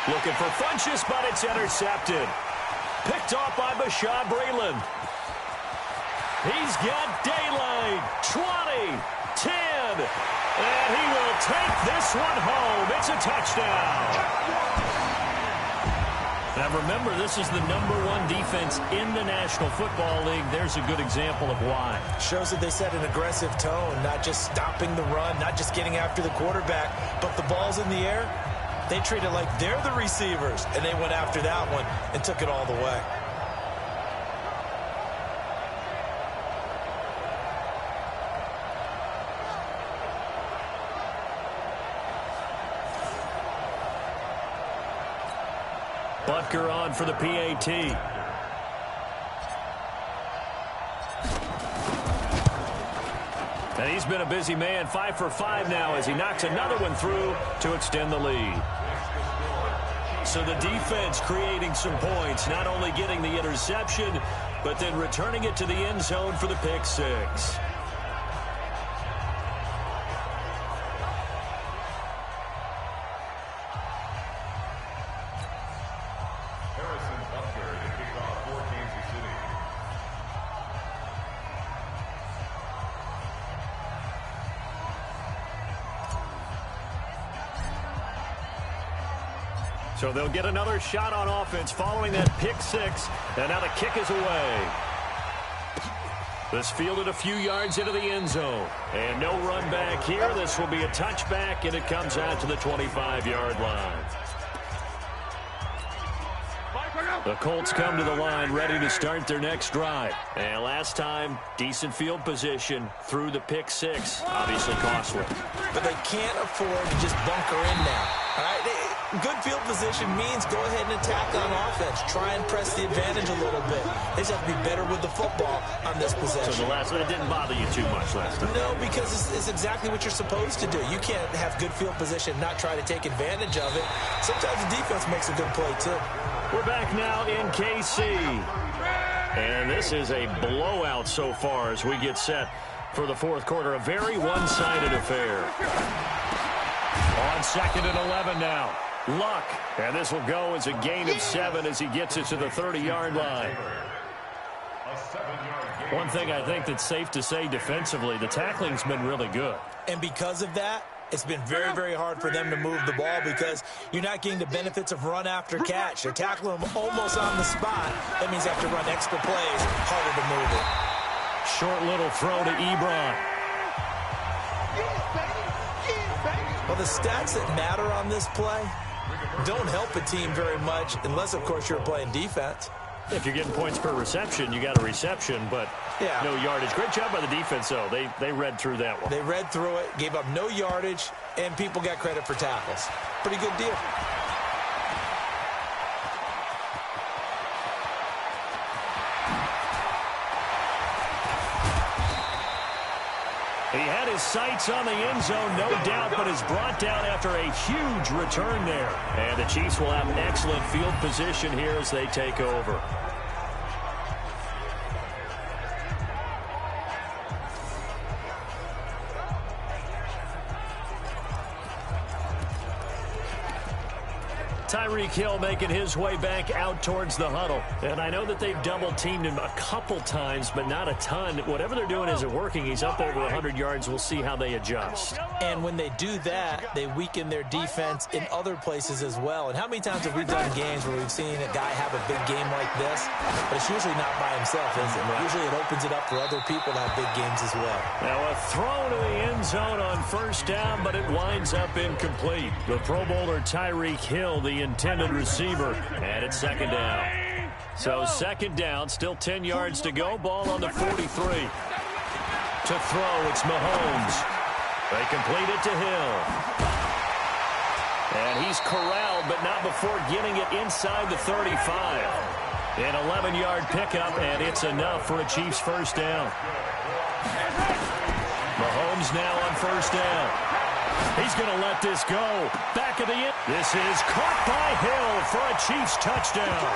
Speaker 10: Looking for Funchess, but it's intercepted. Picked off by Bashaud Breeland. He's got daylight. 20, 10, and he will take this one home. It's a touchdown. Now remember, this is the #1 defense in the National Football League. There's a good example of why.
Speaker 11: Shows that they set an aggressive tone, not just stopping the run, not just getting after the quarterback, but the ball's in the air. They treat it like they're the receivers, and they went after that one and took it all the way.
Speaker 10: Butker on for the PAT. And he's been a busy man, 5 for 5 now as he knocks another one through to extend the lead. So the defense creating some points, not only getting the interception, but then returning it to the end zone for the pick 6. So they'll get another shot on offense following that pick 6. And now the kick is away. This fielded a few yards into the end zone. And no run back here. This will be a touchback, and it comes out to the 25-yard line. The Colts come to the line ready to start their next drive. And last time, decent field position through the pick 6. Obviously costly.
Speaker 11: But they can't afford to just bunker in now. All right? good field position means go ahead and attack on offense. Try and press the advantage a little bit. They just have to be better with the football on this possession.
Speaker 10: So the last one, it didn't bother you too much last time?
Speaker 11: No, because it's exactly what you're supposed to do. You can't have good field position and not try to take advantage of it. Sometimes the defense makes a good play, too.
Speaker 10: We're back now in KC. And this is a blowout so far as we get set for the fourth quarter. A very one-sided affair. On 2nd and 11 now. Luck. And this will go as a gain of 7 as he gets it to the 30-yard line. One thing I think that's safe to say defensively, the tackling's been really good.
Speaker 11: And because of that, it's been very, very hard for them to move the ball because you're not getting the benefits of run after catch. They're tackling them almost on the spot. That means they have to run extra plays, harder to move it.
Speaker 10: Short little throw to Ebron.
Speaker 11: Well, the stats that matter on this play don't help a team very much unless, of course, you're playing defense.
Speaker 10: If you're getting points per reception, you got a reception, but no yardage. Great job by the defense, though. They read through that one.
Speaker 11: They read through it, gave up no yardage, and people got credit for tackles. Pretty good deal.
Speaker 10: He had his sights on the end zone, no doubt, but is brought down after a huge return there. And the Chiefs will have excellent field position here as they take over. Tyreek Hill making his way back out towards the huddle. And I know that they've double-teamed him a couple times, but not a ton. Whatever they're doing isn't working. He's up over 100 yards. We'll see how they adjust.
Speaker 11: And when they do that, they weaken their defense in other places as well. And how many times have we done games where we've seen a guy have a big game like this? But it's usually not by himself, is it? Right. Usually it opens it up for other people to have big games as well.
Speaker 10: Now a throw to the end zone on first down, but it winds up incomplete. The Pro Bowler Tyreek Hill, the intended receiver, and it's 2nd down. So 2nd down, still 10 yards to go. Ball on the 43. To throw, it's Mahomes. They complete it to Hill. And he's corralled, but not before getting it inside the 35. An 11-yard pickup, and it's enough for a Chiefs first down. Mahomes now on first down. He's going to let this go. Back of the end. This is caught by Hill for a Chiefs touchdown.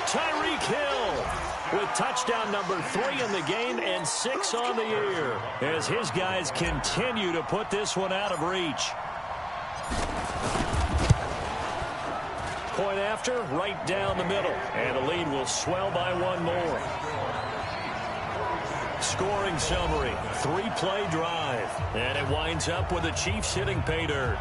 Speaker 10: Tyreek Hill with touchdown number 3 in the game and 6 on the year as his guys continue to put this one out of reach. Point after, right down the middle. And the lead will swell by 1 more. Scoring summary, 3-play drive. And it winds up with the Chiefs hitting pay dirt.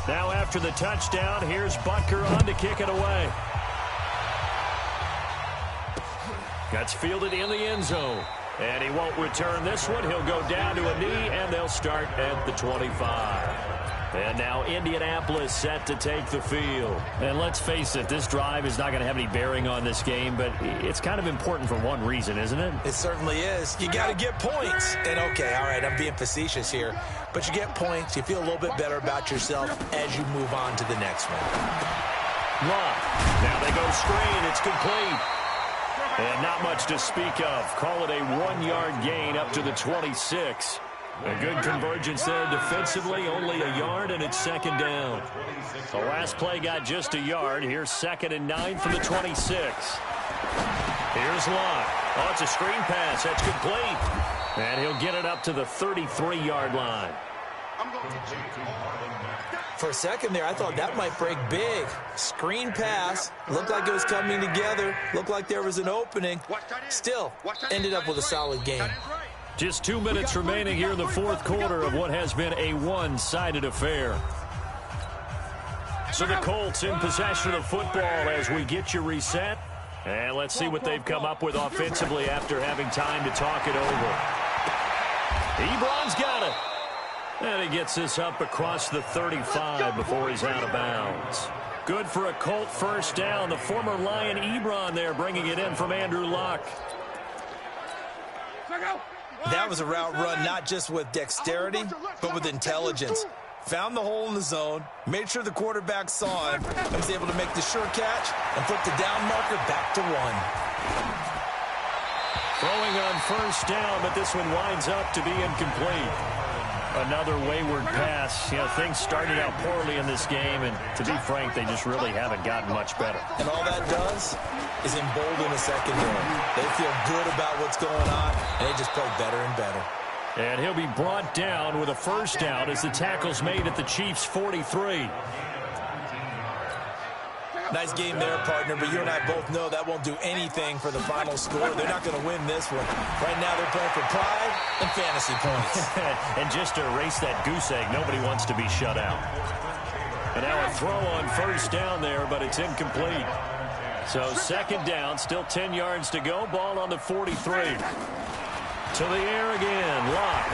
Speaker 10: Now after the touchdown, here's Butker on to kick it away. That's fielded in the end zone. And he won't return this one. He'll go down to a knee, and they'll start at the 25. And now Indianapolis set to take the field. And let's face it, this drive is not going to have any bearing on this game, but it's kind of important for one reason, isn't it?
Speaker 11: It certainly is. You got to get points. And okay, all right, I'm being facetious here, but you get points, you feel a little bit better about yourself as you move on to the next one.
Speaker 10: Luck. Now they go screen. It's complete. And not much to speak of. Call it a 1-yard gain up to the 26. A good convergence there defensively, only a yard, and it's 2nd down. The last play got just a yard. Here's 2nd and 9 from the 26. Here's Luck. Oh, it's a screen pass. That's complete. And he'll get it up to the 33-yard line.
Speaker 11: For a second there, I thought that might break big. Screen pass. Looked like it was coming together. Looked like there was an opening. Still, ended up with a solid game.
Speaker 10: Just 2 minutes remaining here in the fourth quarter of what has been a one-sided affair. So the Colts in possession of the football as we get you reset. And let's see what they've come up with offensively after having time to talk it over. Ebron's got it. And he gets this up across the 35 before he's out of bounds. Good for a Colt first down. The former Lion Ebron there bringing it in from Andrew Luck.
Speaker 11: That was a route run not just with dexterity, but with intelligence. Found the hole in the zone, made sure the quarterback saw him, and was able to make the sure catch and flip the down marker back to 1.
Speaker 10: Throwing on first down, but this one winds up to be incomplete. Another wayward pass. You know, things started out poorly in this game, and to be frank, they just really haven't gotten much better.
Speaker 11: And all that does is embolden the secondary. They feel good about what's going on, and they just play better and better.
Speaker 10: And he'll be brought down with a first down as the tackle's made at the Chiefs' 43.
Speaker 11: Nice game there, partner, but you and I both know that won't do anything for the final score. They're not going to win this one. Right now they're playing for pride and fantasy points.
Speaker 10: And just to erase that goose egg, nobody wants to be shut out. And now a throw on first down there, but it's incomplete. So second down, still 10 yards to go. Ball on the 43. To the air again, Locke.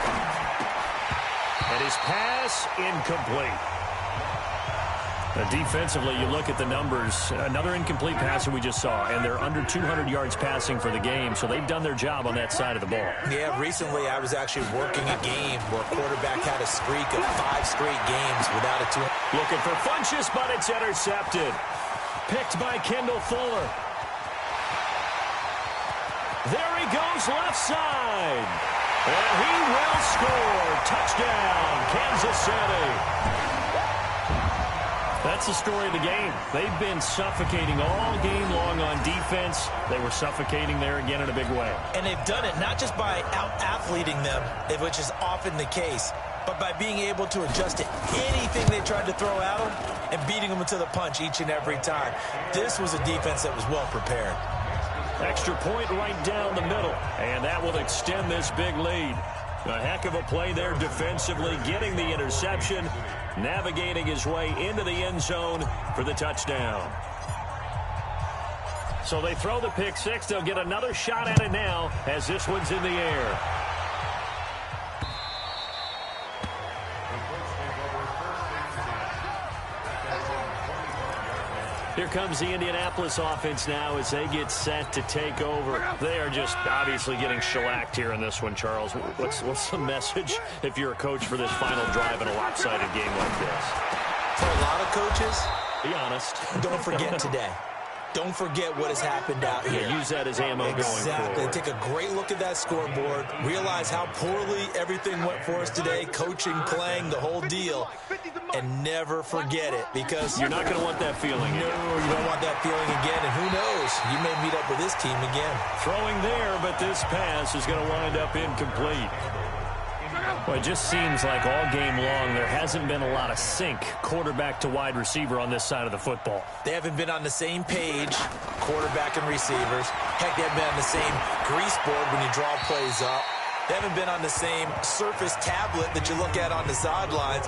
Speaker 10: And his pass incomplete. Defensively, you look at the numbers. Another incomplete pass that we just saw, and they're under 200 yards passing for the game, so they've done their job on that side of the ball.
Speaker 11: Yeah, recently I was actually working a game where a quarterback had a streak of 5 straight games without a 2.
Speaker 10: Looking for Funchess, but it's intercepted. Picked by Kendall Fuller. There he goes left side. And he will score. Touchdown, Kansas City. That's the story of the game. They've been suffocating all game long on defense. They were suffocating there again in a big way.
Speaker 11: And they've done it not just by out-athleting them, which is often the case, but by being able to adjust to anything they tried to throw at them and beating them to the punch each and every time. This was a defense that was well prepared.
Speaker 10: Extra point right down the middle, and that will extend this big lead. A heck of a play there defensively, getting the interception, navigating his way into the end zone for the touchdown. So they throw the pick six. They'll get another shot at it now as this one's in the air. Here comes the Indianapolis offense now as they get set to take over. They are just obviously getting shellacked here in this one, Charles. What's the message if you're a coach for this final drive in a lopsided game like this?
Speaker 11: For a lot of coaches,
Speaker 10: be honest.
Speaker 11: Don't forget today. Don't forget what has happened out here.
Speaker 10: Yeah, use that as ammo going forward.
Speaker 11: Take a great look at that scoreboard. Realize how poorly everything went for us today. Coaching, playing, the whole deal. And never forget it, because
Speaker 10: you're not going to want that feeling again.
Speaker 11: No, you don't want that feeling again. And who knows? You may meet up with this team again.
Speaker 10: Throwing there, but this pass is going to wind up incomplete. Well, it just seems like all game long there hasn't been a lot of sync quarterback to wide receiver on this side of the football.
Speaker 11: They haven't been on the same page, quarterback and receivers. Heck, they haven't been on the same grease board when you draw plays up. They haven't been on the same surface tablet that you look at on the sidelines.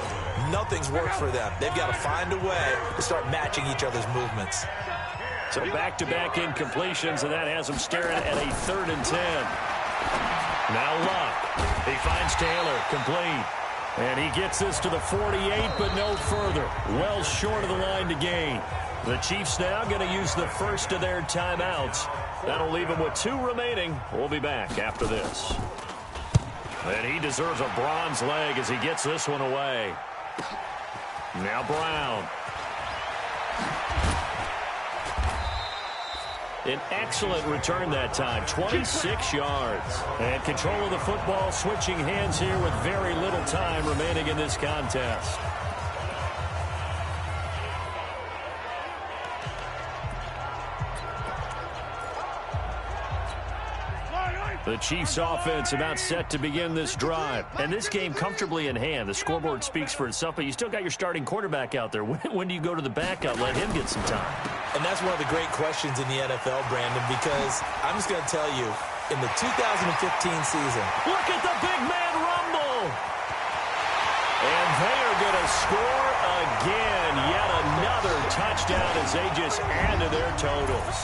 Speaker 11: Nothing's worked for them. They've got to find a way to start matching each other's movements.
Speaker 10: So back-to-back incompletions, and that has them staring at a 3rd and 10. Now Luck. He finds Taylor, complete. And he gets this to the 48, but no further. Well short of the line to gain. The Chiefs now going to use the first of their timeouts. That'll leave them with 2 remaining. We'll be back after this. And he deserves a bronze leg as he gets this one away. Now Brown. An excellent return that time, 26 yards. And control of the football, switching hands here with very little time remaining in this contest. The Chiefs offense about set to begin this drive. And this game comfortably in hand. The scoreboard speaks for itself, but you still got your starting quarterback out there. When do you go to the backup? Let him get some time.
Speaker 11: And that's one of the great questions in the NFL, Brandon, because I'm just going to tell you, in the 2015 season.
Speaker 10: Look at the big man rumble. And they are going to score again. Yet another touchdown as they just add to their totals.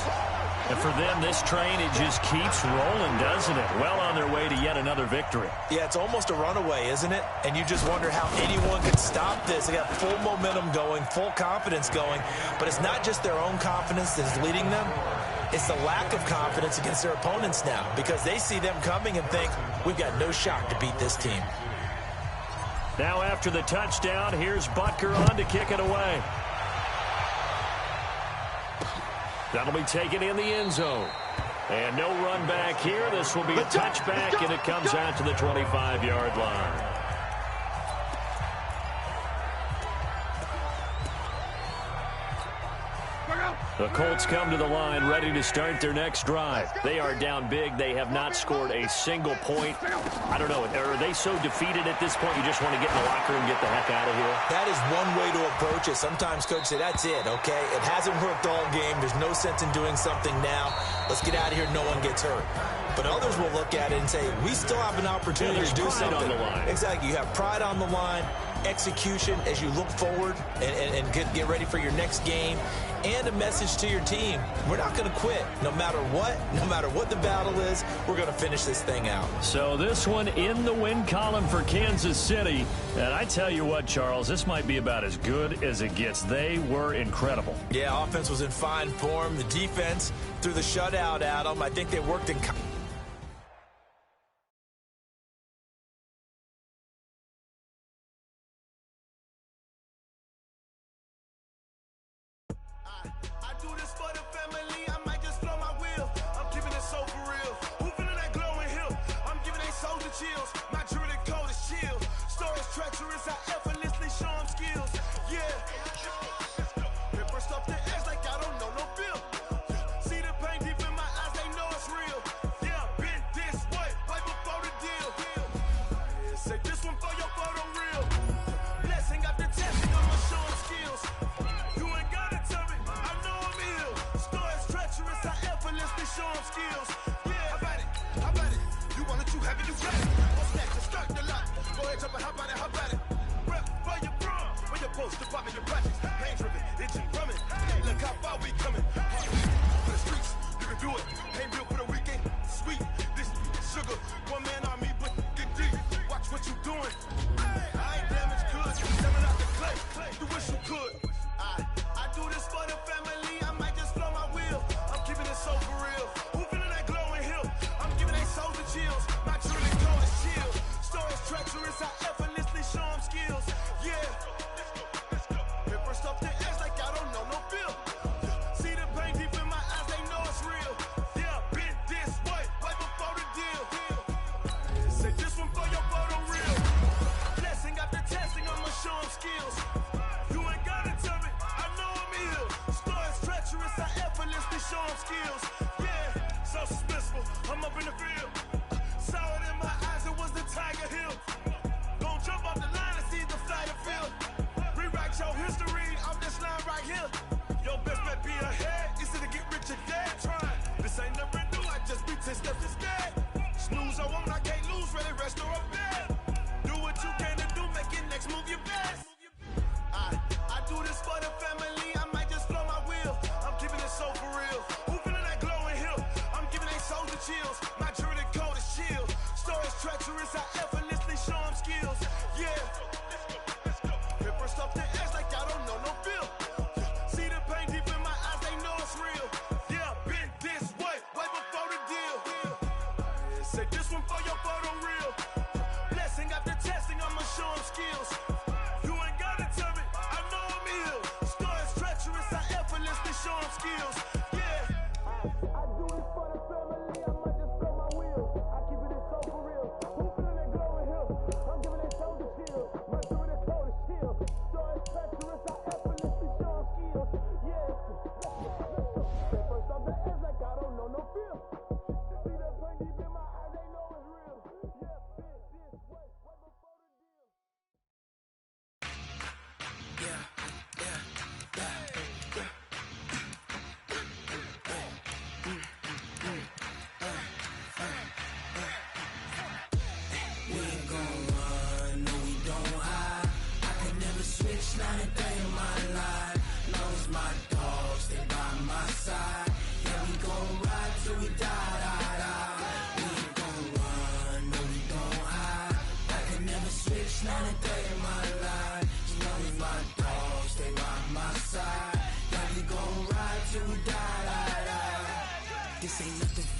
Speaker 10: And for them, this train, it just keeps rolling, doesn't it? Well on their way to yet another victory.
Speaker 11: Yeah, it's almost a runaway, isn't it? And you just wonder how anyone could stop this. They got full momentum going, full confidence going. But it's not just their own confidence that is leading them. It's the lack of confidence against their opponents now because they see them coming and think, we've got no shot to beat this team.
Speaker 10: Now after the touchdown, here's Butker on to kick it away. That'll be taken in the end zone. And no run back here. This will be a touchback, and it comes out to the 25-yard line. The Colts come to the line ready to start their next drive. They are down big. They have not scored a single point. I don't know. Are they so defeated at this point you just want to get in the locker room and get the heck out of here?
Speaker 11: That is one way to approach it. Sometimes coaches say, that's it, okay? It hasn't worked all game. There's no sense in doing something now. Let's get out of here. No one gets hurt. But others will look at it and say, we still have an opportunity to do something.
Speaker 10: On the line.
Speaker 11: Exactly. You have pride on the line, execution as you look forward and get ready for your next game, and a message to your team. We're not going to quit. No matter what the battle is, we're going to finish this thing out.
Speaker 10: So this one in the win column for Kansas City. And I tell you what, Charles, this might be about as good as it gets. They were incredible.
Speaker 11: Yeah, offense was in fine form. The defense threw the shutout at them. I think they worked in...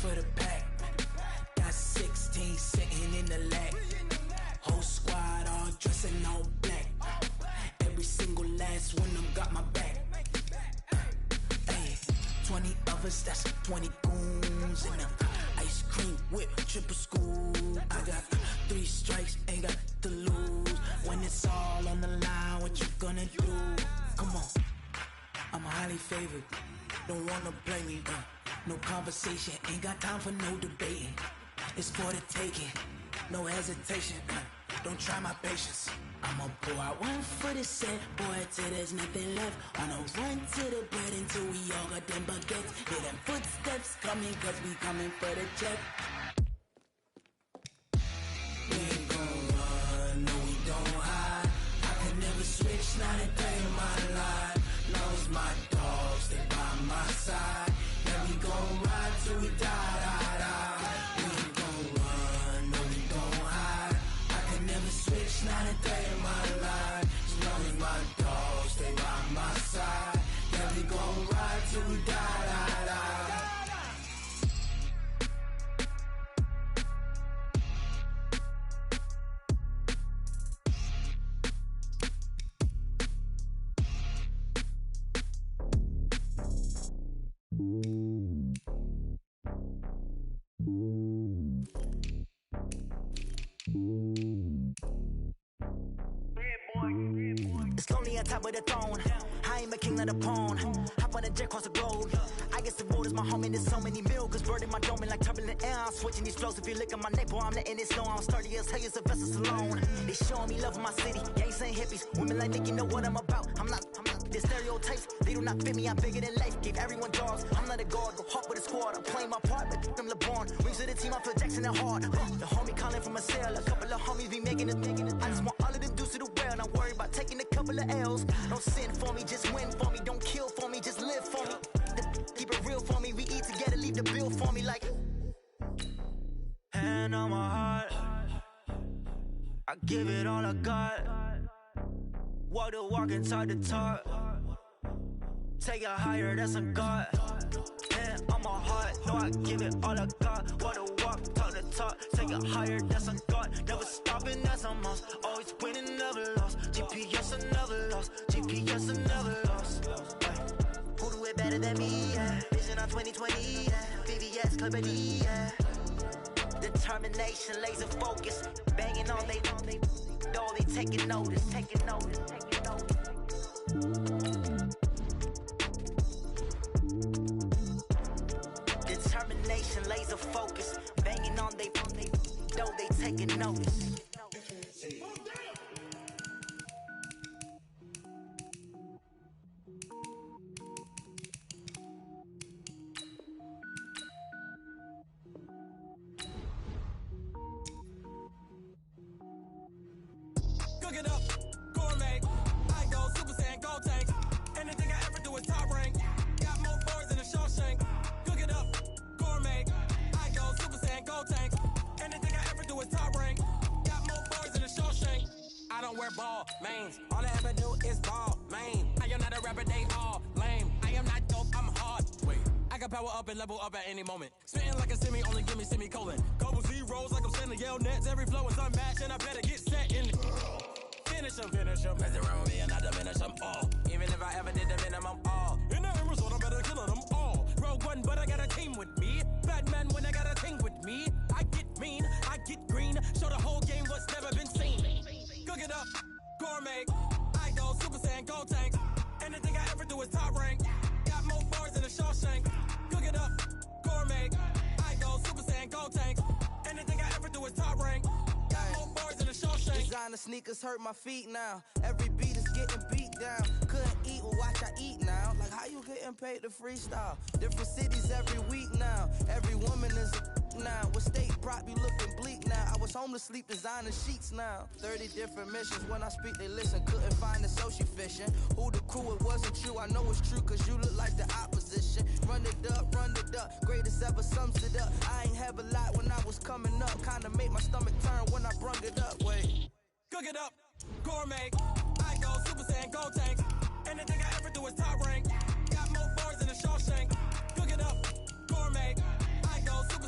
Speaker 12: for the pack. Got 16 sitting in the lap. Whole squad all dressing all black. Every single last one of them got my back. 20 of us, that's 20 goons in them. Ice cream whip, triple school. I got 3 strikes, ain't got to lose. When it's all on the line, what you gonna do? Come on, I'm highly favored. Don't wanna blame me, no conversation, ain't got time for no debating. It's for the taking, no hesitation, don't try my patience. I'ma pour out one for the set, boy, till there's nothing left. On a run to the bread until we all got them baguettes. Hear them footsteps coming, cause we coming for the check. We ain't gon' run, no we don't hide. I can never switch, not a day in my life. Knows my dogs, they by my side. Yeah, we gon' ride till we die, die, die. We ain't gon' run, no we don't hide. I can never switch, not a day in my life. As long as my dogs, they by my side. Yeah, we gon' ride till we die, die, die.
Speaker 13: It's lonely on top of the throne. I am a king of the pawn. Hop on a jet across the globe. I guess the road is my home and there's so many mills. Bird in my dome and like turbulent air. I'm switching these flows. If you look at my neck, boy, I'm letting it snow. I'm sturdy as hell, as a vessel alone. They showing me love in my city. Gangs ain't hippies. Women like Nicky know what I'm about. I'm not. The stereotypes, they do not fit me. I'm bigger than life. Gave everyone dogs. I'm not a guard. Go hard with a squad. I'm playing my part, but them LeBron. Rings to the team, I feel Jackson and hard. The homie calling from a cell. A couple of homies be making it. I just want all of them dudes to do well. Not worry about taking a couple of L's. Don't sin for me, just win for me. Don't kill for me, just live for me. Keep it real for me. We eat together, leave the bill for me like.
Speaker 12: Hand on my heart, I give it all I got. Walk the walk and talk the talk. Take it higher, that's a God. Hand on my heart, no, I give it all I got. Walk the walk, talk the talk. Take it higher, that's a God. Never stopping, that's a must. Always winning, never lost. GPS, I never lost. GPS, I never lost.
Speaker 13: Who do it better than me? Yeah. Vision on 2020. Yeah. VVS, Clippity. Yeah. Determination, laser focus. Banging on they door, they taking notice. Taking notice. Taking notice. Determination, laser focus. Banging on they door, they taking notice.
Speaker 5: Cook it up, gourmet. I go Super Saiyan, gold tanks. Anything I ever do is top rank. Got more boards than a Shawshank. Cook it up, gourmet. I go Super Saiyan, gold tanks. Anything I ever do is top rank. Got more boards than a Shawshank. I don't wear ball mains. All I ever do is ball main. I am not a rapper, they all lame. I am not dope, I'm hard. Wait, I can power up and level up at any moment. Spitting like a semi, only give me semicolon. Couple zeros like I'm sending yell nets. Every flow is unmatched and I better get set in. Finish them. Mess around with me and I diminish them all. Even if I ever did the minimum all. In the end result, I better kill them all. Rogue One, but I got a team with me. Batman when I got a thing with me. I get mean, I get green. Show the whole game what's never been seen. Cook it up, gourmet. I go Super Saiyan, gold tanks. Anything I ever do is top rank. Got more bars than a Shawshank. Cook it up, gourmet. I go Super Saiyan, gold tanks. Anything I ever do is top rank. Got more bars than a Shawshank.
Speaker 14: Designer sneakers hurt my feet now. Every beat is getting beat down. Couldn't eat, well watch I eat now. Like how you getting paid to freestyle? Different cities every week now. Every woman is a now. What state prop you looking bleak now? I was home to sleep designer sheets now. 30 different missions. When I speak they listen. Couldn't find the social fishing. Who the crew, it wasn't true. I know it's true cause you look like the opposition. Run it up. Greatest ever sums it up. I ain't have a lot when I was coming up. Kinda made my stomach turn when I brung it up. Wait.
Speaker 5: Cook it up, gourmet. I go Super Saiyan, gold tanks. Anything I ever do is top rank. Got more bars than a Shawshank. Cook it up, gourmet. I go Super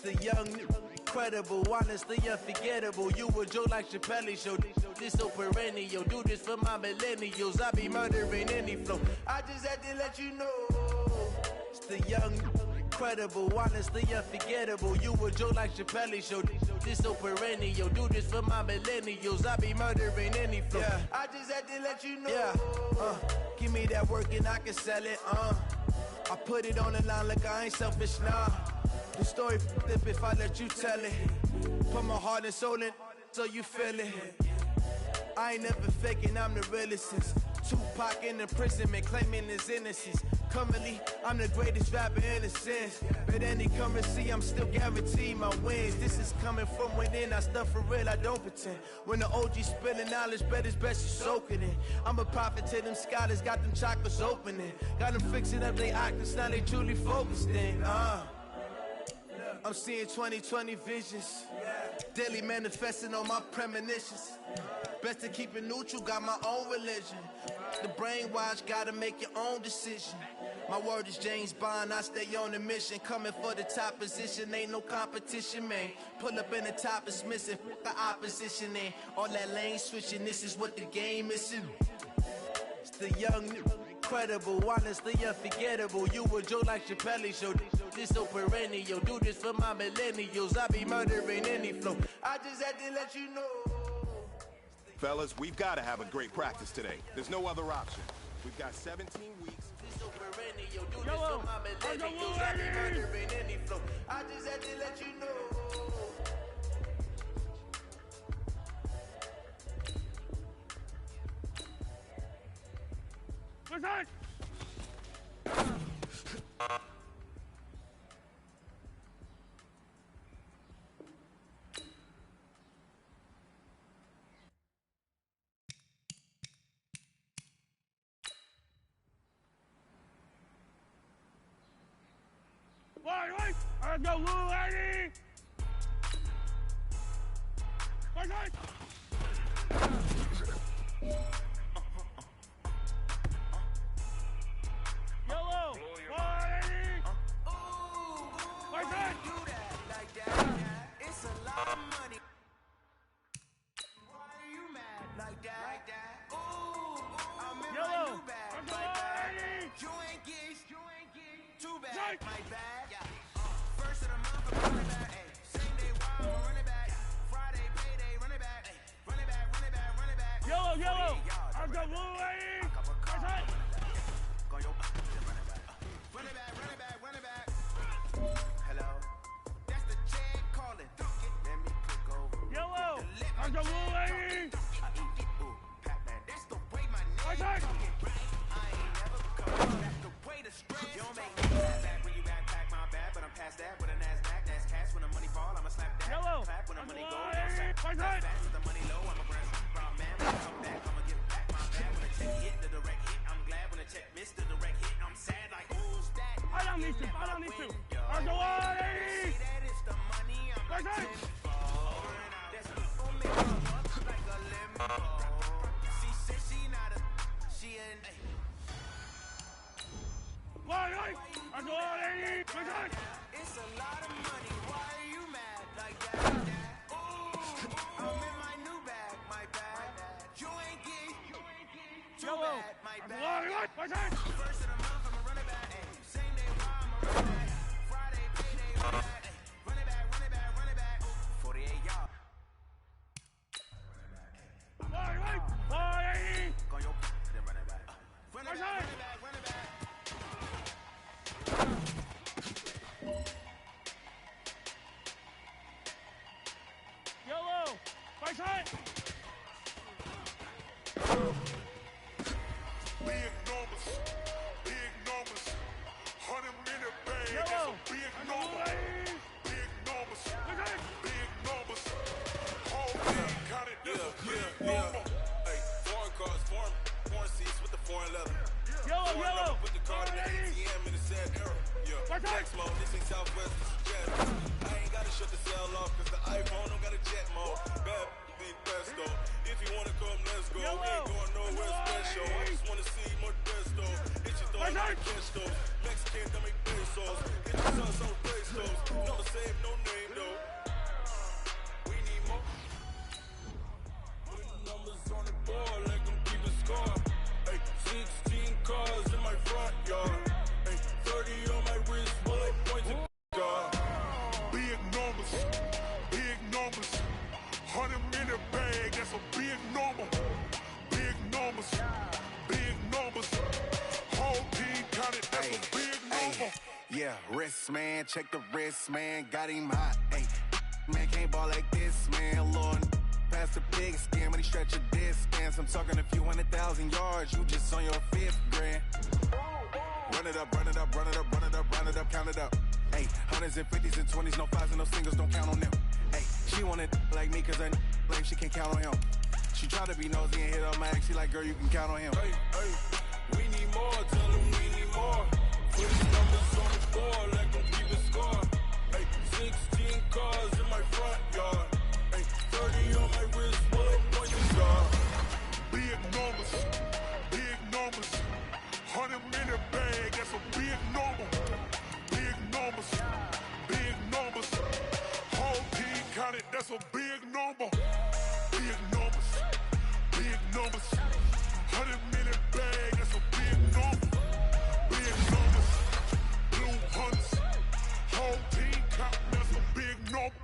Speaker 8: the young, incredible, honestly unforgettable. You a joke like Chappelle show. This so perennial. Do this for my millennials. I be murdering any flow. I just had to let you know. It's the young, incredible, honestly unforgettable. You a joke like Chappelle show. This so perennial. Do this for my millennials. I be murdering any flow. Yeah. I just had to let you know. Yeah. Give me that work and I can sell it. I put it on the line like I ain't selfish, nah. The story flip if I let you tell it. Put my heart and soul in so you feel it. I ain't never faking, I'm the realest since Tupac in imprisonment, claiming his innocence. Currently, I'm the greatest rapper in a sense. But any currency, I'm still guaranteed my wins. This is coming from within, I stuff for real, I don't pretend. When the OG spilling knowledge, bet it's best you soak it in. I'm a prophet to them scholars, got them chakras opening. Got them fixing up they octaves, now they truly focused in. I'm seeing 2020 visions. Daily manifesting on my premonitions. Best to keep it neutral, got my own religion. The brainwash, gotta make your own decision. My word is James Bond, I stay on a mission. Coming for the top position, ain't no competition, man. Pull up in the top, it's missing, the opposition ain't. All that lane switching, this is what the game is. It's the young, incredible, honestly unforgettable. You a joke like Chappelle show. This so perennial. Do this for my millennials. I be murdering any flow. I just had to let you know.
Speaker 15: Fellas, we've got to have a great practice today. There's no other option. We've got 17 weeks.
Speaker 8: This so perennial. Do this for my millennials. I be murdering any flow. I just had to let you know.
Speaker 4: What's that? Wait! Let's go, Lou Lady! Wait! Yellow! Lady! Wait!
Speaker 14: Do that like that? It's a lot of money. Why are you mad like that? Ooh, I'm in my new bag like that. You ain't geese. Too bad, my bad. Yeah. First of the month, I'm running back. Same day, wild, I'm running back. Friday, payday, running back. Running back.
Speaker 4: Yellow! I've got Blue Lady! What's that?
Speaker 14: Running back. Hello? That's the check calling. Let me click over.
Speaker 4: Yellow! I've got Blue Lady!
Speaker 14: Pac-Man, that's the way my name.
Speaker 4: What's that?
Speaker 14: I ain't never come up. That's the way to stress. You don't make me back when you backpack my bad, but I'm past that with a NASDAQ. That's cash when the money fall, I'ma slap that.
Speaker 4: Yellow!
Speaker 14: Clap when the money go.
Speaker 4: What's that?
Speaker 14: Fast with the money low, I'm a grand proud man. When I come back, I'ma give back my bad. When the check hit, the direct hit, I'm glad. When the check missed, the direct hit, I'm sad. Like who's that?
Speaker 4: I don't need to. I've got Lady!
Speaker 14: See that it's the money, I'm
Speaker 4: What's that?
Speaker 14: that's people make her up like a limbo. She said she not a, she an.
Speaker 4: Wait! I've got Lady! What's that?
Speaker 14: It's a lot of money. Why are you mad like that? Ooh, I'm in my new bag, my bad. You ain't geek. Too bad, my bad.
Speaker 4: What's that?
Speaker 14: First of the month, I'ma run it back. Same day, wild, I'ma run it back. Friday, payday, run it back. Run it back. 48 yards.
Speaker 4: Wait!
Speaker 14: Go your then run it back. Run it back.
Speaker 4: Yellow! What's that?
Speaker 9: Big numbers. 100 minute bag.
Speaker 4: Yellow!
Speaker 9: That's a big number. Big numbers. Big numbers. Whole thing counted. That's a big number.
Speaker 16: Hey, foreign cars, foreign seats with the foreign leather.
Speaker 4: Yellow!
Speaker 16: Put the card in the ATM in the sad era. Yeah, Black Smoke, this ain't Southwest, this is Jazz. I ain't gotta shut the cell off, cause the iPhone don't got a jet mode. Bad be best though. If you wanna come, let's go. We ain't going nowhere special. I just wanna see more dress though. Hit your throw, not catch those. Mexican, dummy pesos. Hit your son, some pesos. Never save no name. wrist, man, check the wrist, man, got him hot, ayy. Man, can't ball like this, man, Lord. Past the big skin, but he stretch a distance. I'm talking a few 100,000 yards, you just on your 5th grand. Run it up, run it up, run it up, run it up, run it up, count it up. Ayy, hundreds and 50s and 20s, no 5s and no singles, don't count on them. Ayy, she want it like me, cause I like she can't count on him. She try to be nosy and hit on my ex, she like, girl, you can count on him.
Speaker 6: Hey, hey, we need more, tell them we need more. Put the numbers on the board, like them keep it score. Hey, 16 cars in my front yard. Hey, 30 on my wrist, bullet point to guard.
Speaker 9: Big numbers, 100-minute bag, that's a big number. Big numbers, whole team counted, that's a big number. Big numbers, 100-minute bag, that's a big number. Big numbers, blue hunters, whole team count, that's a big number.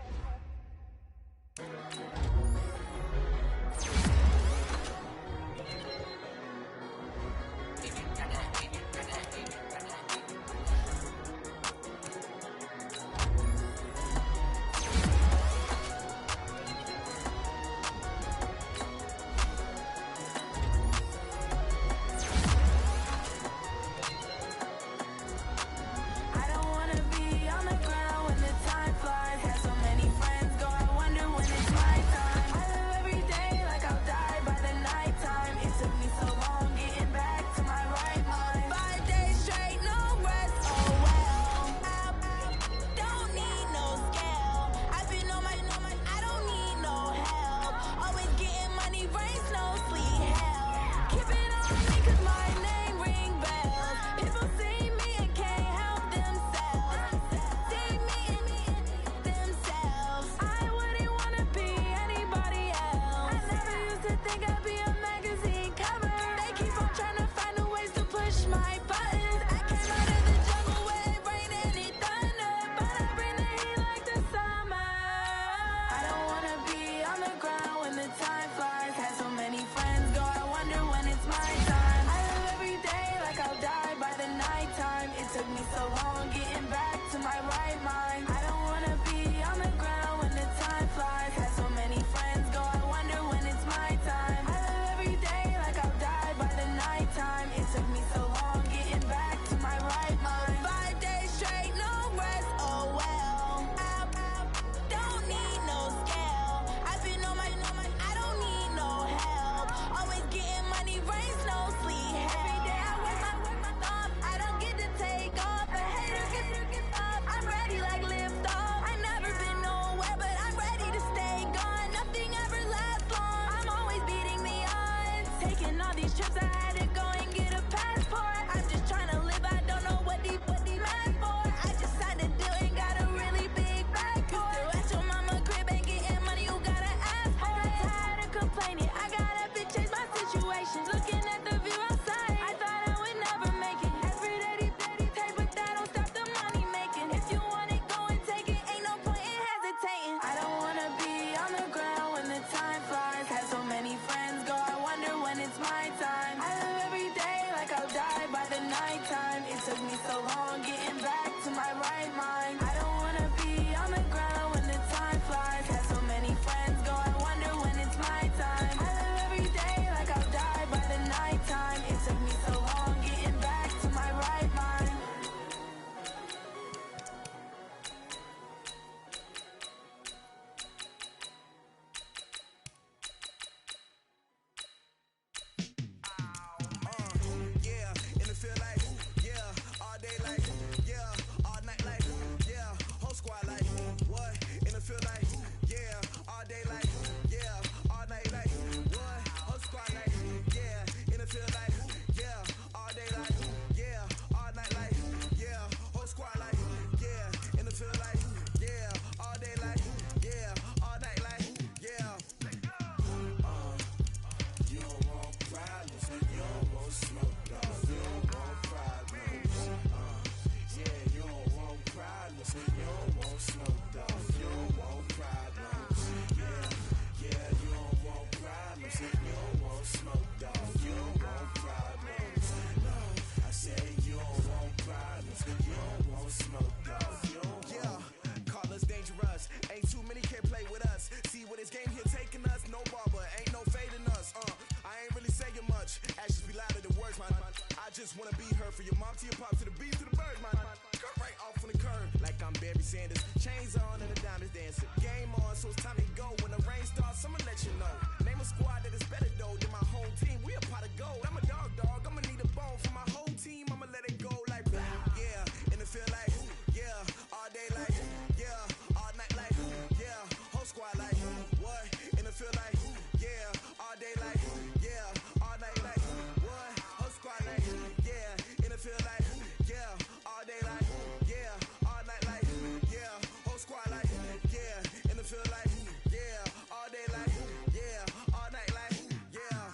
Speaker 6: just wanna be heard. For your mom to your pop to the beat to the bird, man. Cut right off on the curb, like I'm Barry Sanders. Chains on and the diamonds dancing. Game on, so it's time to go. When the rain starts, I'ma let you know. Name a squad that is better though than my home team. We a pot of gold. I'm a dog. I'ma need a bone for my whole team. I'ma let it go like yeah, and it feel like yeah, all day like yeah, all night like yeah, whole squad like what, and it feel like yeah, all day like yeah, all night like what, whole squad like yeah, and it feel like yeah, all day like yeah, all night like yeah, whole squad like yeah, and it feel like yeah, all day like yeah, all night like yeah.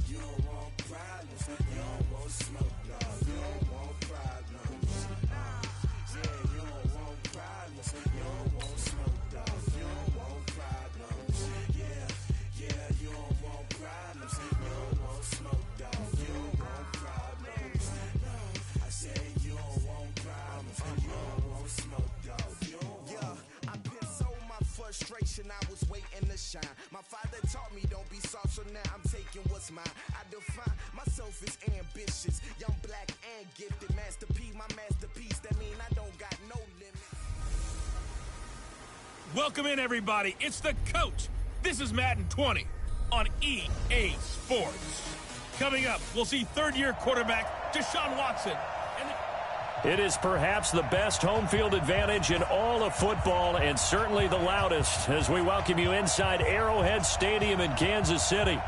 Speaker 6: You don't want problems, you don't want smoke, no, you don't want problems. Yeah, you don't want problems, you don't want smoke, no, you don't want problems. Yeah, you don't want problems, you don't want smoke, no, you don't want problems. No, I said you don't want problems, you don't want smoke, no, you don't want. Yeah, I put so my frustration, I was waiting to shine. My father taught me don't be soft, so now I'm taking what's mine. I define myself as ambitious, young, black, and gifted. Master P, my masterpiece. That mean I don't got no limit.
Speaker 4: Welcome in, everybody. It's the coach. This is Madden 20 on EA Sports. Coming up, we'll see third-year quarterback Deshaun Watson.
Speaker 10: It is perhaps the best home field advantage in all of football, and certainly the loudest, as we welcome you inside Arrowhead Stadium in Kansas City.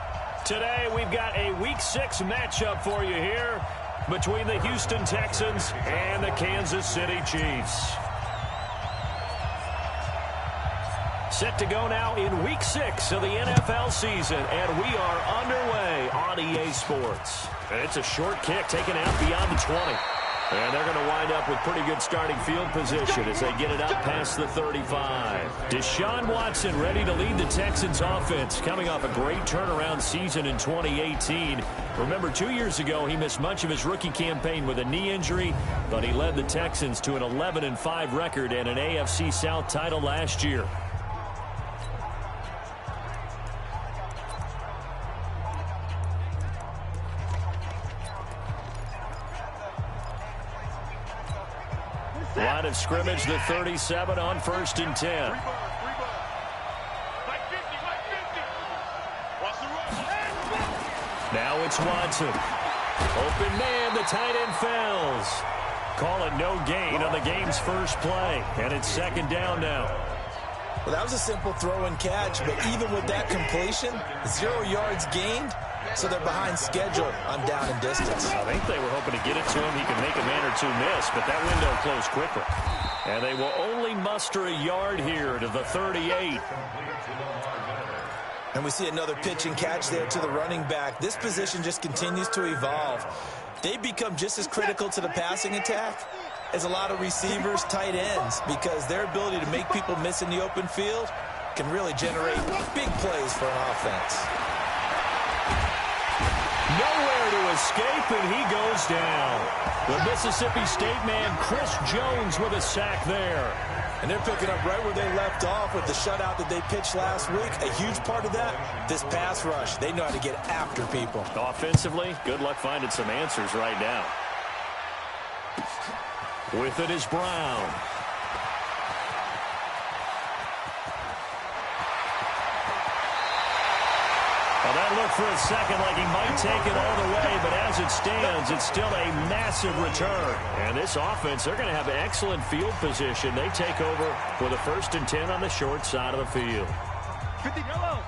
Speaker 10: Today, we've got a Week 6 matchup for you here between the Houston Texans and the Kansas City Chiefs. Set to go now in Week 6 of the NFL season, and we are underway on EA Sports. It's a short kick taken out beyond the 20. And they're going to wind up with pretty good starting field position as they get it up past the 35. Deshaun Watson ready to lead the Texans offense, coming off a great turnaround season in 2018. Remember, 2 years ago, he missed much of his rookie campaign with a knee injury, but he led the Texans to an 11-5 record and an AFC South title last year. Line of scrimmage, the 37 on 1st and 10. Now it's Watson. Open man, the tight end fails. Call it no gain on the game's first play. And it's 2nd down now.
Speaker 11: Well, that was a simple throw and catch, but even with that completion, 0 yards gained. So they're behind schedule on down and distance.
Speaker 10: I think they were hoping to get it to him. He could make a man or two miss, but that window closed quickly. And they will only muster a yard here to the 38.
Speaker 11: And we see another pitch and catch there to the running back. This position just continues to evolve. They become just as critical to the passing attack as a lot of receivers, tight ends, because their ability to make people miss in the open field can really generate big plays for an offense.
Speaker 10: Nowhere to escape, and he goes down. The Mississippi State man, Chris Jones, with a sack there.
Speaker 11: And they're picking up right where they left off with the shutout that they pitched last week. A huge part of that, this pass rush. They know how to get after people.
Speaker 10: Offensively, good luck finding some answers right now. With it is Brown. Well, that looked for a second like he might take it all the way, but as it stands, it's still a massive return. And this offense, they're going to have excellent field position. They take over with a 1st and 10 on the short side of the field.
Speaker 4: 50 yellow.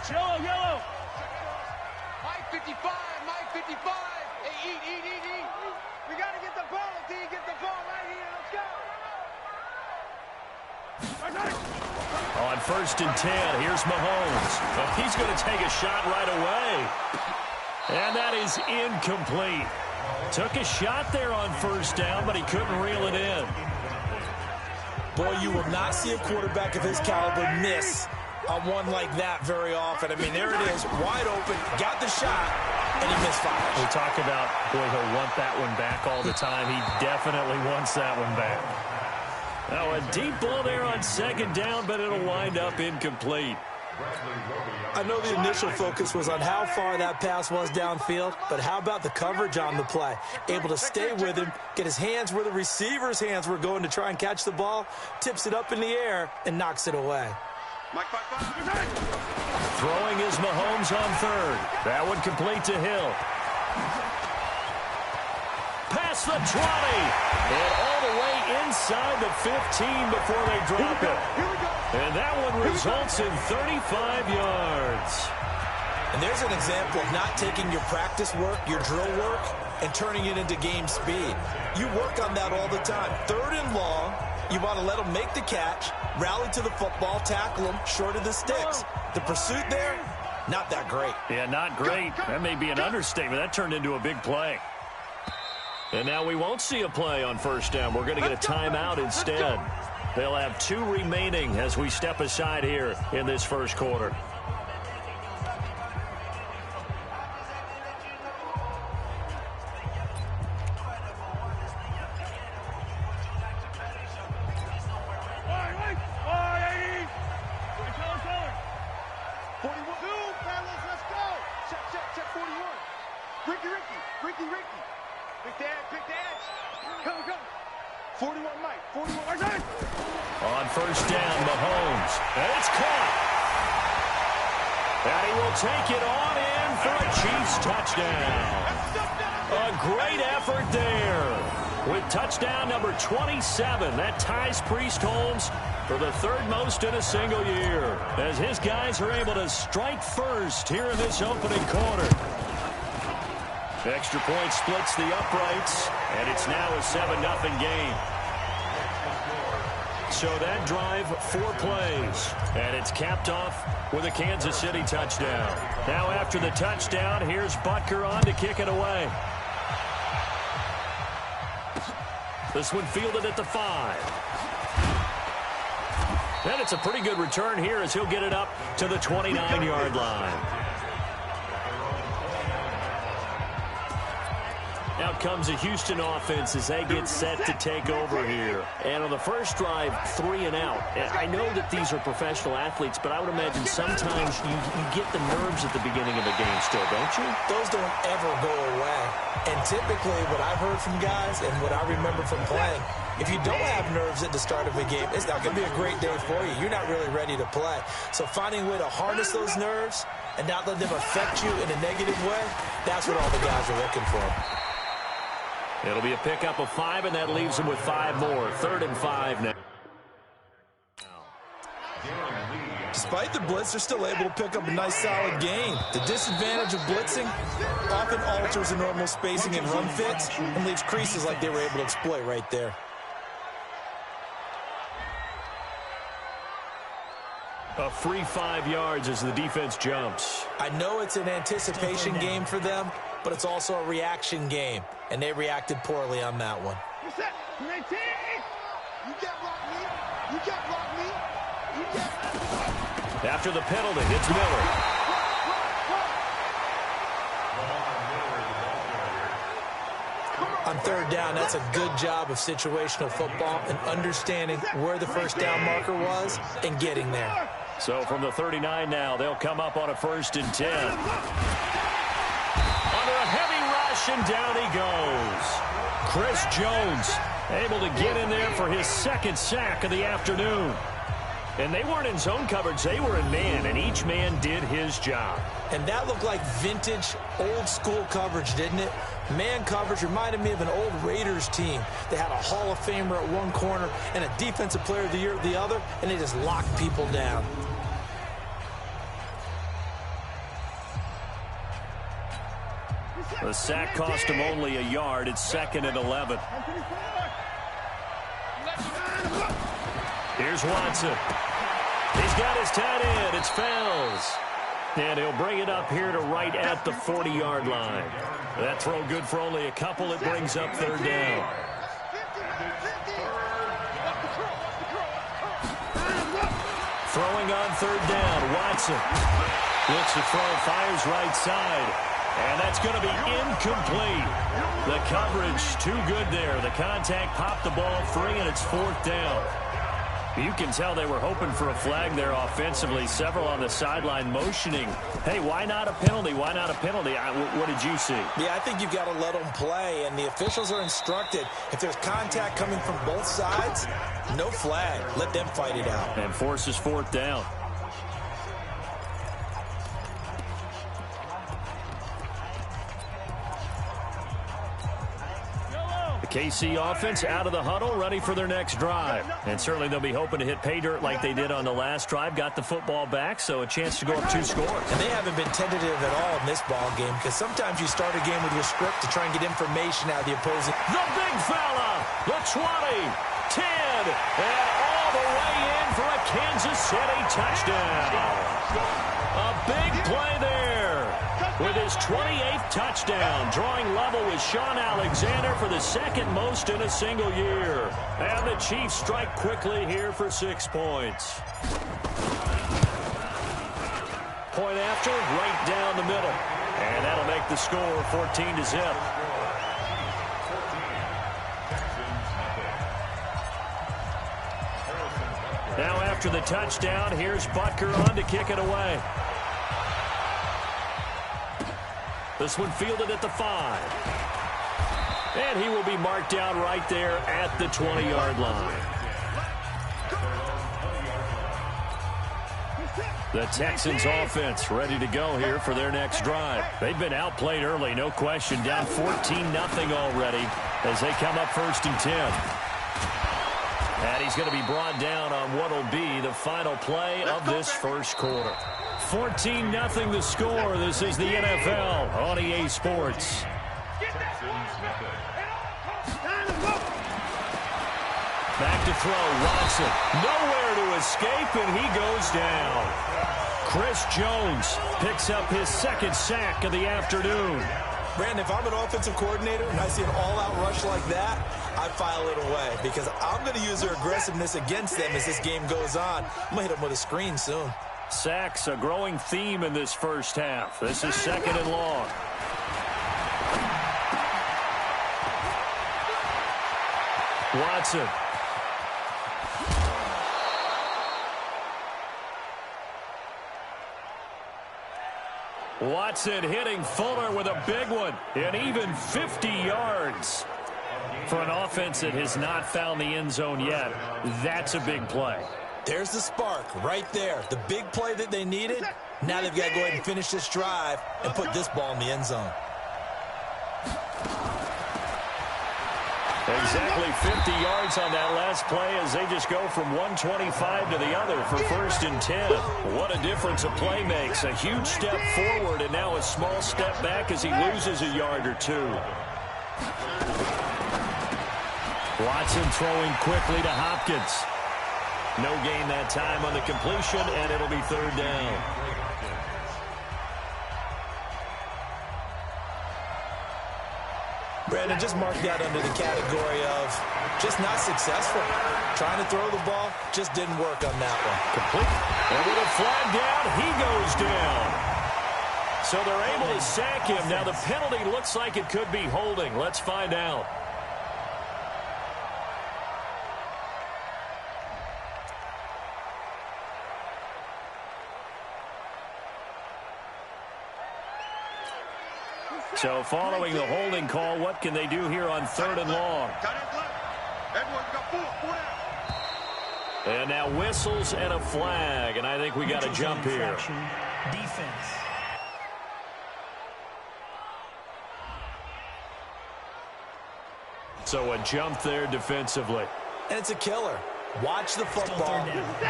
Speaker 4: Yellow.
Speaker 17: Mike 55, Mike 55. Hey, eat. We got to get the ball, D. Get the ball right here. Let's go.
Speaker 10: On 1st and 10, here's Mahomes. Well, he's going to take a shot right away. And that is incomplete. Took a shot there on 1st down, but he couldn't reel it in.
Speaker 11: Boy, you will not see a quarterback of his caliber miss on one like that very often. I mean, there it is, wide open, got the shot, and he misfired.
Speaker 10: We talk about, boy, he'll want that one back all the time. He definitely wants that one back. Now, a deep ball there on 2nd down, but it'll wind up incomplete.
Speaker 11: I know the initial focus was on how far that pass was downfield, but how about the coverage on the play? Able to stay with him, get his hands where the receiver's hands were going to try and catch the ball, tips it up in the air, and knocks it away.
Speaker 10: Throwing is Mahomes on third. That one complete to Hill. Past the 20. And all the way inside the 15 before they drop it. And that one results in 35 yards.
Speaker 11: And there's an example of not taking your practice work, your drill work, and turning it into game speed. You work on that all the time. Third and long, you want to let them make the catch, rally to the football, tackle them short of the sticks. The pursuit there, not that great.
Speaker 10: Yeah, not great. That may be an understatement. That turned into a big play. And now we won't see a play on first down. We're going to get a timeout instead. They'll have 2 remaining as we step aside here in this first quarter. On first down, Mahomes. And it's caught. And he will take it on in for a Chiefs touchdown. A great effort there. With touchdown number 27, that ties Priest Holmes for the 3rd most in a single year, as his guys are able to strike first here in this opening quarter. Extra point splits the uprights, and it's now a 7-0 game. So that drive, 4 plays, and it's capped off with a Kansas City touchdown. Now after the touchdown, here's Butker on to kick it away. This one fielded at the 5. And it's a pretty good return here as he'll get it up to the 29-yard line. Out comes a Houston offense as they get set to take over here. And on the first drive, 3 and out. I know that these are professional athletes, but I would imagine sometimes you get the nerves at the beginning of the game still, don't you?
Speaker 11: Those don't ever go away. And typically what I've heard from guys and what I remember from playing, if you don't have nerves at the start of a game, it's not going to be a great day for you. You're not really ready to play. So finding a way to harness those nerves and not let them affect you in a negative way, that's what all the guys are looking for.
Speaker 10: It'll be a pickup of 5, and that leaves them with 5 more. 3rd and 5 now.
Speaker 11: Despite the blitz, they're still able to pick up a nice solid gain. The disadvantage of blitzing often alters the normal spacing and run fits and leaves creases like they were able to exploit right there.
Speaker 10: A free 5 yards as the defense jumps.
Speaker 11: I know it's an anticipation game for them, but it's also a reaction game, and they reacted poorly on that one.
Speaker 17: You can't block me. You can't block me. You can't.
Speaker 10: After the penalty, it's Miller.
Speaker 11: On 3rd down, that's a good job of situational football and understanding where the first down marker was and getting there.
Speaker 10: So from the 39 now, they'll come up on a 1st and 10. Under a heavy rush, and down he goes. Chris Jones able to get in there for his 2nd sack of the afternoon. And they weren't in zone coverage, they were in man, and each man did his job.
Speaker 11: And that looked like vintage, old-school coverage, didn't it? Man coverage reminded me of an old Raiders team. They had a Hall of Famer at one corner and a Defensive Player of the Year at the other, and they just locked people down.
Speaker 10: The sack cost him only a yard. It's 2nd and 11. Here's Watson. He's got his tight end. It's Fells. And he'll bring it up here to right at the 40-yard line. That throw good for only a couple. It brings up 3rd down. Throwing on 3rd down. Watson looks to throw, fires right side. And that's going to be incomplete. The coverage too good there. The contact popped the ball free, and it's 4th down. You can tell they were hoping for a flag there offensively. Several on the sideline motioning, hey, why not a penalty? Why not a penalty? What did you see?
Speaker 11: Yeah, I think you've got to let them play, and the officials are instructed, if there's contact coming from both sides, no flag. Let them fight it out.
Speaker 10: And forces fourth down. KC offense out of the huddle, ready for their next drive. And certainly they'll be hoping to hit pay dirt like they did on the last drive. Got the football back, so a chance to go up 2 scores.
Speaker 11: And they haven't been tentative at all in this ball game, because sometimes you start a game with your script to try and get information out of the opposing.
Speaker 10: The big fella, the 20, 10, and all the way in for a Kansas City touchdown. A big play there. With his 28th touchdown, drawing level with Sean Alexander for the second most in a single year. And the Chiefs strike quickly here for 6 points. Point after, right down the middle. And that'll make the score 14-0. Now after the touchdown, here's Butker on to kick it away. This one fielded at the 5. And he will be marked down right there at the 20-yard line. The Texans offense ready to go here for their next drive. They've been outplayed early, no question. Down 14-0 already as they come up 1st and 10. And he's going to be brought down on what will be the final play of this first quarter. 14-0 the score. This is the NFL on EA Sports. Back to throw, Watson. Nowhere to escape, and he goes down. Chris Jones picks up his 2nd sack of the afternoon.
Speaker 11: Brandon, if I'm an offensive coordinator and I see an all-out rush like that, I file it away because I'm going to use their aggressiveness against them as this game goes on. I'm going to hit them with a screen soon.
Speaker 10: Sacks, a growing theme in this first half. This is 2nd and long. Watson. Watson hitting Fuller with a big one, and even 50 yards. For an offense that has not found the end zone yet, that's a big play.
Speaker 11: There's the spark right there. The big play that they needed. Now they've got to go ahead and finish this drive and put this ball in the end zone.
Speaker 10: Exactly 50 yards on that last play as they just go from 125 to the other for 1st and 10. What a difference a play makes. A huge step forward and now a small step back as he loses a yard or 2. Watson throwing quickly to Hopkins. No gain that time on the completion, and it'll be 3rd down.
Speaker 11: Brandon, just mark that under the category of just not successful. Trying to throw the ball, just didn't work on that one.
Speaker 10: Complete. And with a flag down, he goes down. So they're able to sack him. Now the penalty looks like it could be holding. Let's find out. So following the holding call, what can they do here on 3rd and long? And now whistles and a flag, and I think we got to jump here.
Speaker 18: Defense.
Speaker 10: So a jump there defensively.
Speaker 11: And it's a killer. Watch the football.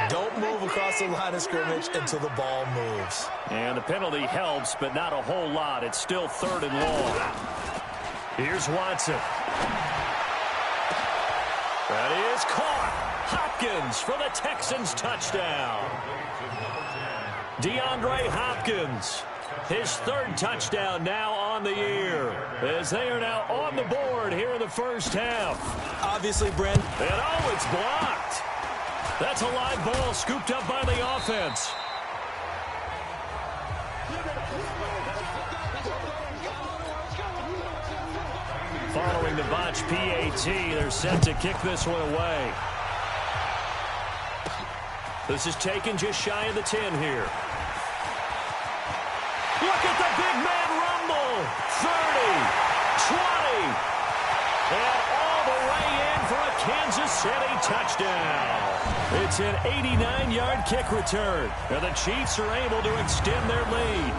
Speaker 11: Don't move across the line of scrimmage until the ball moves.
Speaker 10: And the penalty helps, but not a whole lot. It's still 3rd and long. Here's Watson. That is caught. Hopkins for the Texans touchdown. DeAndre Hopkins. His 3rd touchdown now on the year as they are now on the board here in the first half.
Speaker 11: Obviously, Brent.
Speaker 10: And oh, it's blocked. That's a live ball scooped up by the offense. Following the botch PAT, they're set to kick this one away. This is taken just shy of the 10 here. Look at the big man rumble. 30, 20, and all the way in for a Kansas City touchdown. It's an 89-yard kick return, and the Chiefs are able to extend their lead.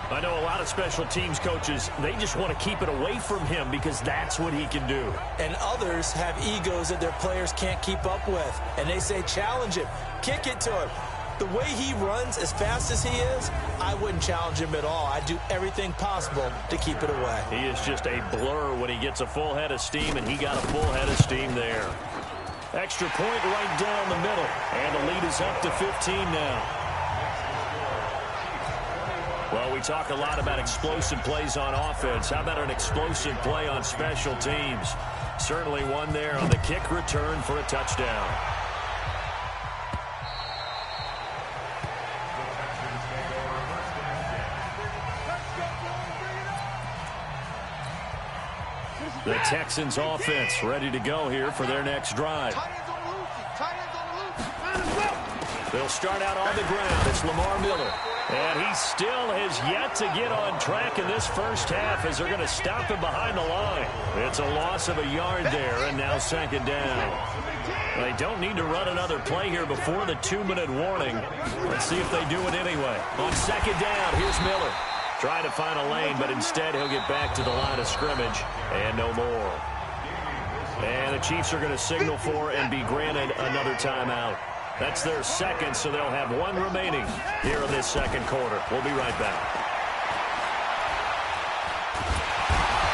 Speaker 10: I know a lot of special teams coaches, they just want to keep it away from him because that's what he can do.
Speaker 11: And others have egos that their players can't keep up with. And they say, challenge him, kick it to him. The way he runs as fast as he is, I wouldn't challenge him at all. I'd do everything possible to keep it away.
Speaker 10: He is just a blur when he gets a full head of steam, and he got a full head of steam there. Extra point right down the middle, and the lead is up to 15 now. Well, we talk a lot about explosive plays on offense. How about an explosive play on special teams? Certainly one there on the kick return for a touchdown. The Texans offense ready to go here for their next drive. They'll start out on the ground. It's Lamar Miller. And he still has yet to get on track in this first half as they're going to stop him behind the line. It's a loss of a yard there, and now second down. They don't need to run another play here before the 2-minute warning. Let's see if they do it anyway. On second down, here's Miller. Trying to find a lane, but instead he'll get back to the line of scrimmage, and no more. And the Chiefs are going to signal for and be granted another timeout. That's their second, so they'll have one remaining here in this second quarter. We'll be right back.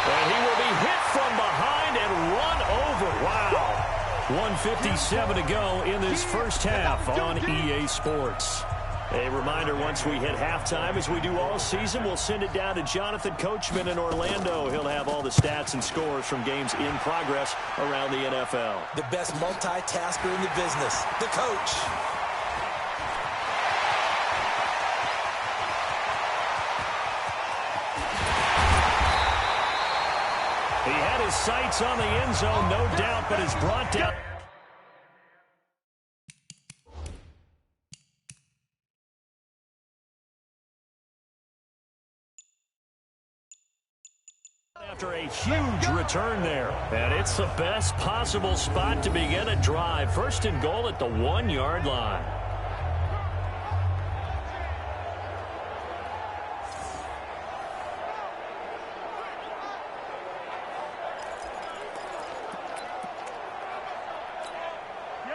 Speaker 10: And he will be hit from behind and run over. Wow. 1:57 to go in this first half on EA Sports. A reminder, once we hit halftime, as we do all season, we'll send it down to Jonathan Coachman in Orlando. He'll have all the stats and scores from games in progress around the NFL.
Speaker 11: The best multitasker in the business, the coach.
Speaker 10: He had his sights on the end zone, no doubt, but is brought down. After a huge return there. And it's the best possible spot to begin a drive. First and goal at the 1-yard line.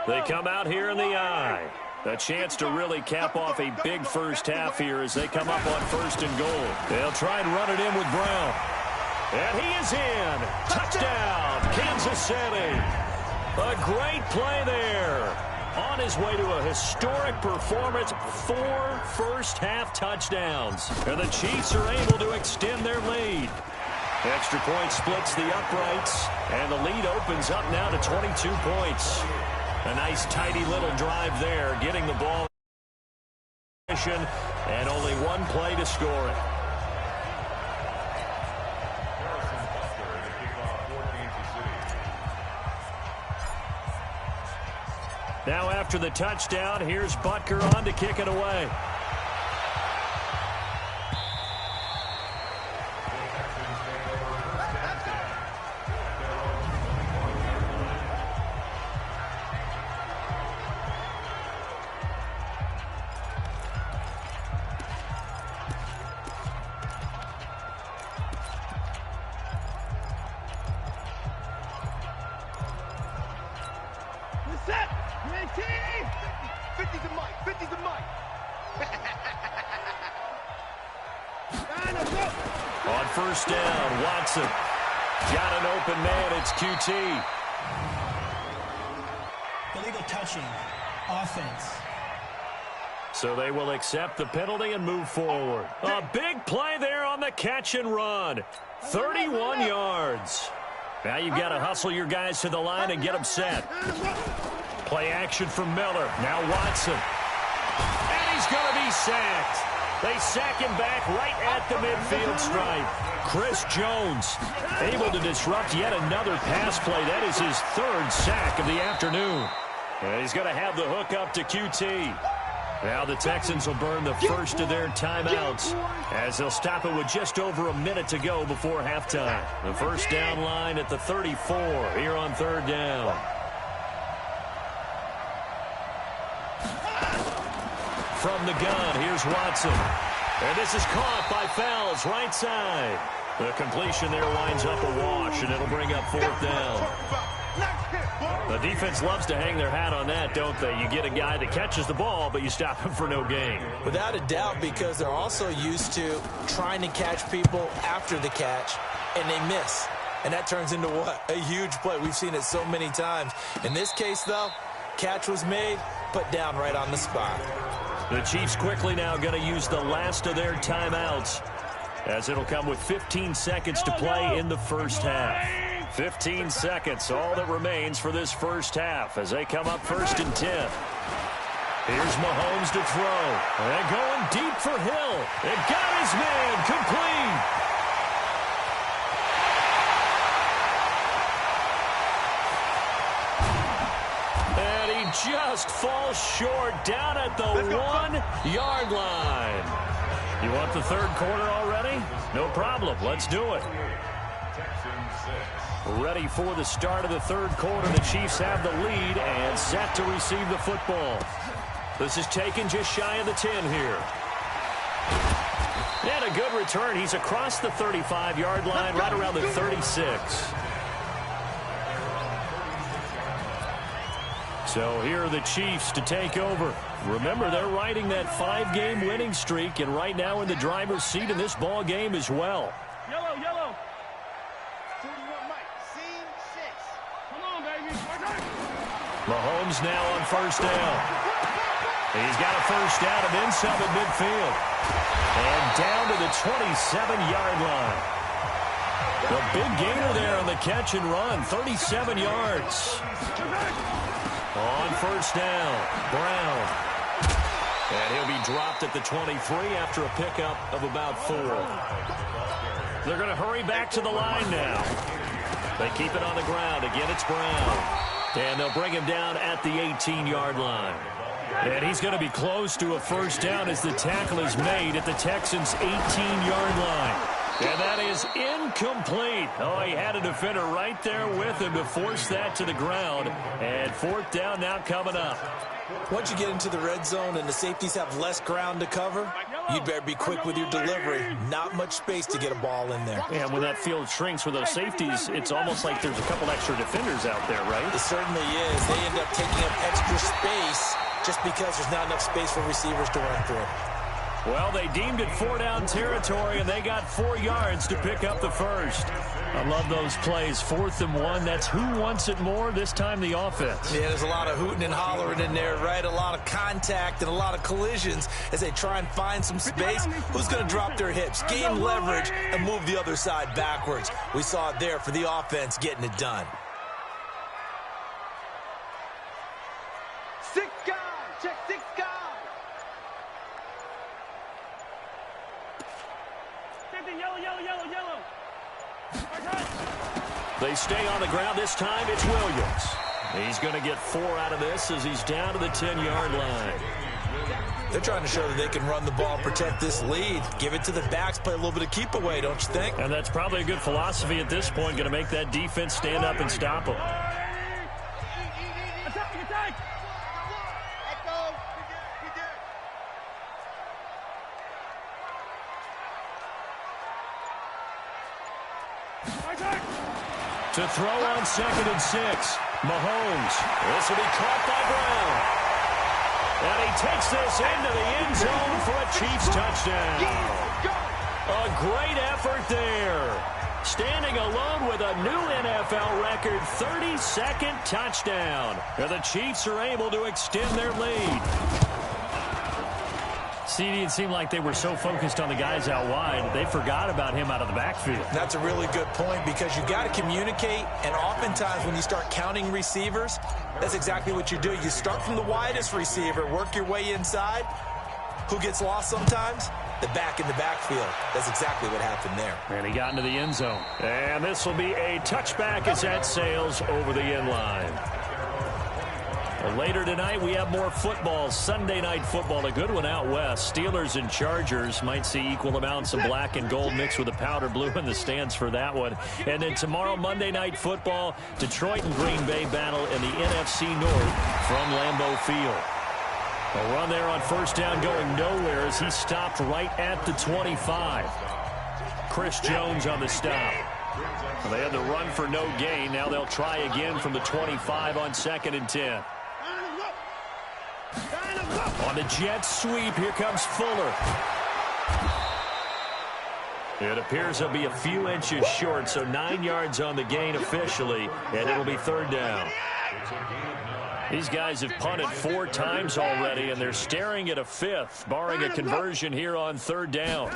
Speaker 10: They come out here in the eye. A chance to really cap off a big first half here as they come up on first and goal. They'll try and run it in with Brown. And he is in. Touchdown, Kansas City. A great play there. On his way to a historic performance, 4 first-half touchdowns. And the Chiefs are able to extend their lead. Extra point splits the uprights, and the lead opens up now to 22 points. A nice, tidy little drive there, getting the ball in position, and only one play to score it. Now after the touchdown, here's Butker on to kick it away.
Speaker 17: Set! 50's a mic, 50's a mic.
Speaker 10: On first down, Watson got an open man. It's QT.
Speaker 18: Illegal touching, offense.
Speaker 10: So they will accept the penalty and move forward. A big play there on the catch and run. 31 yards. Now you've got to hustle your guys to the line and get them set. Play action from Miller. Now Watson. And he's going to be sacked. They sack him back right at the midfield stripe. Chris Jones able to disrupt yet another pass play. That is his 3rd sack of the afternoon. And he's going to have the hook up to QT. Now the Texans will burn the first of their timeouts as they'll stop it with just over a minute to go before halftime. The first down line at the 34 here on third down. From the gun, here's Watson. And this is caught by Fells, right side. The completion there winds up a wash, and it'll bring up fourth down. The defense loves to hang their hat on that, don't they? You get a guy that catches the ball, but you stop him for no gain.
Speaker 11: Without a doubt, because they're also used to trying to catch people after the catch, and they miss. And that turns into what? A huge play. We've seen it so many times. In this case, though, catch was made, put down right on the spot.
Speaker 10: The Chiefs quickly now going to use the last of their timeouts, as it'll come with 15 seconds to play in the first half. 15 seconds, all that remains for this first half as they come up first and 10. Here's Mahomes to throw. And going deep for Hill. It got his man complete. And he just falls short down at the 1-yard line. You want the third quarter already? No problem. Let's do it. Ready for the start of the third quarter. The Chiefs have the lead and set to receive the football. This is taken just shy of the 10 here. And a good return. He's across the 35-yard line, right around the 36. So here are the Chiefs to take over. Remember, they're riding that 5-game winning streak, and right now in the driver's seat in this ball game as well.
Speaker 17: Yellow, yellow. 41 Mike, scene 6. Come on, baby.
Speaker 10: Mahomes now on first down. He's got a first down and then some at midfield. And down to the 27-yard line. The big gainer there on the catch and run, 37 yards. On first down, Brown. And he'll be dropped at the 23 after a pickup of about 4. They're going to hurry back to the line now. They keep it on the ground. Again, it's Brown. And they'll bring him down at the 18-yard line. And he's going to be close to a first down as the tackle is made at the Texans' 18-yard line. And that is incomplete. Oh, he had a defender right there with him to force that to the ground. And fourth down now coming up.
Speaker 11: Once you get into the red zone and the safeties have less ground to cover, you'd better be quick with your delivery. Not much space to get a ball in there.
Speaker 10: And when that field shrinks with those safeties, it's almost like there's a couple extra defenders out there, right?
Speaker 11: It certainly is. They end up taking up extra space just because there's not enough space for receivers to run through.
Speaker 10: Well, they deemed it 4-down territory, and they got 4 yards to pick up the first. I love those plays. 4th and 1. That's who wants it more, this time the offense.
Speaker 11: Yeah, there's a lot of hooting and hollering in there, right? A lot of contact and a lot of collisions as they try and find some space. Who's going to drop their hips, gain leverage, and move the other side backwards? We saw it there for the offense getting it done.
Speaker 17: 6 guys. Check 6 guys. Yellow.
Speaker 10: They stay on the ground. This time it's Williams. He's going to get 4 out of this as he's down to the 10-yard line.
Speaker 11: They're trying to show that they can run the ball and protect this lead. Give it to the backs, play a little bit of keep away, don't you think?
Speaker 10: And that's probably a good philosophy at this point, going to make that defense stand up and stop them.
Speaker 17: Attack.
Speaker 10: To throw on 2nd and 6. Mahomes. This will be caught by Brown. And he takes this into the end zone for a Chiefs touchdown. A great effort there. Standing alone with a new NFL record 32nd touchdown. And the Chiefs are able to extend their lead. CD, it seemed like they were so focused on the guys out wide, they forgot about him out of the backfield.
Speaker 11: That's a really good point because you got to communicate, and oftentimes when you start counting receivers, that's exactly what you do. You start from the widest receiver, work your way inside. Who gets lost sometimes? The back in the backfield. That's exactly what happened there.
Speaker 10: And he got into the end zone. And this will be a touchback as that sails over the end line. Later tonight, we have more football. Sunday night football, a good one out west. Steelers and Chargers might see equal amounts of black and gold mixed with a powder blue in the stands for that one. And then tomorrow, Monday night football, Detroit and Green Bay battle in the NFC North from Lambeau Field. A run there on first down going nowhere as he stopped right at the 25. Chris Jones on the stop. Well, they had the run for no gain. Now they'll try again from the 25 on 2nd and 10. On the jet sweep, here comes Fuller. It appears he'll be a few inches short, so 9 yards on the gain officially, and it'll be 3rd down. These guys have punted 4 times already, and they're staring at a 5th, barring a conversion here on 3rd down.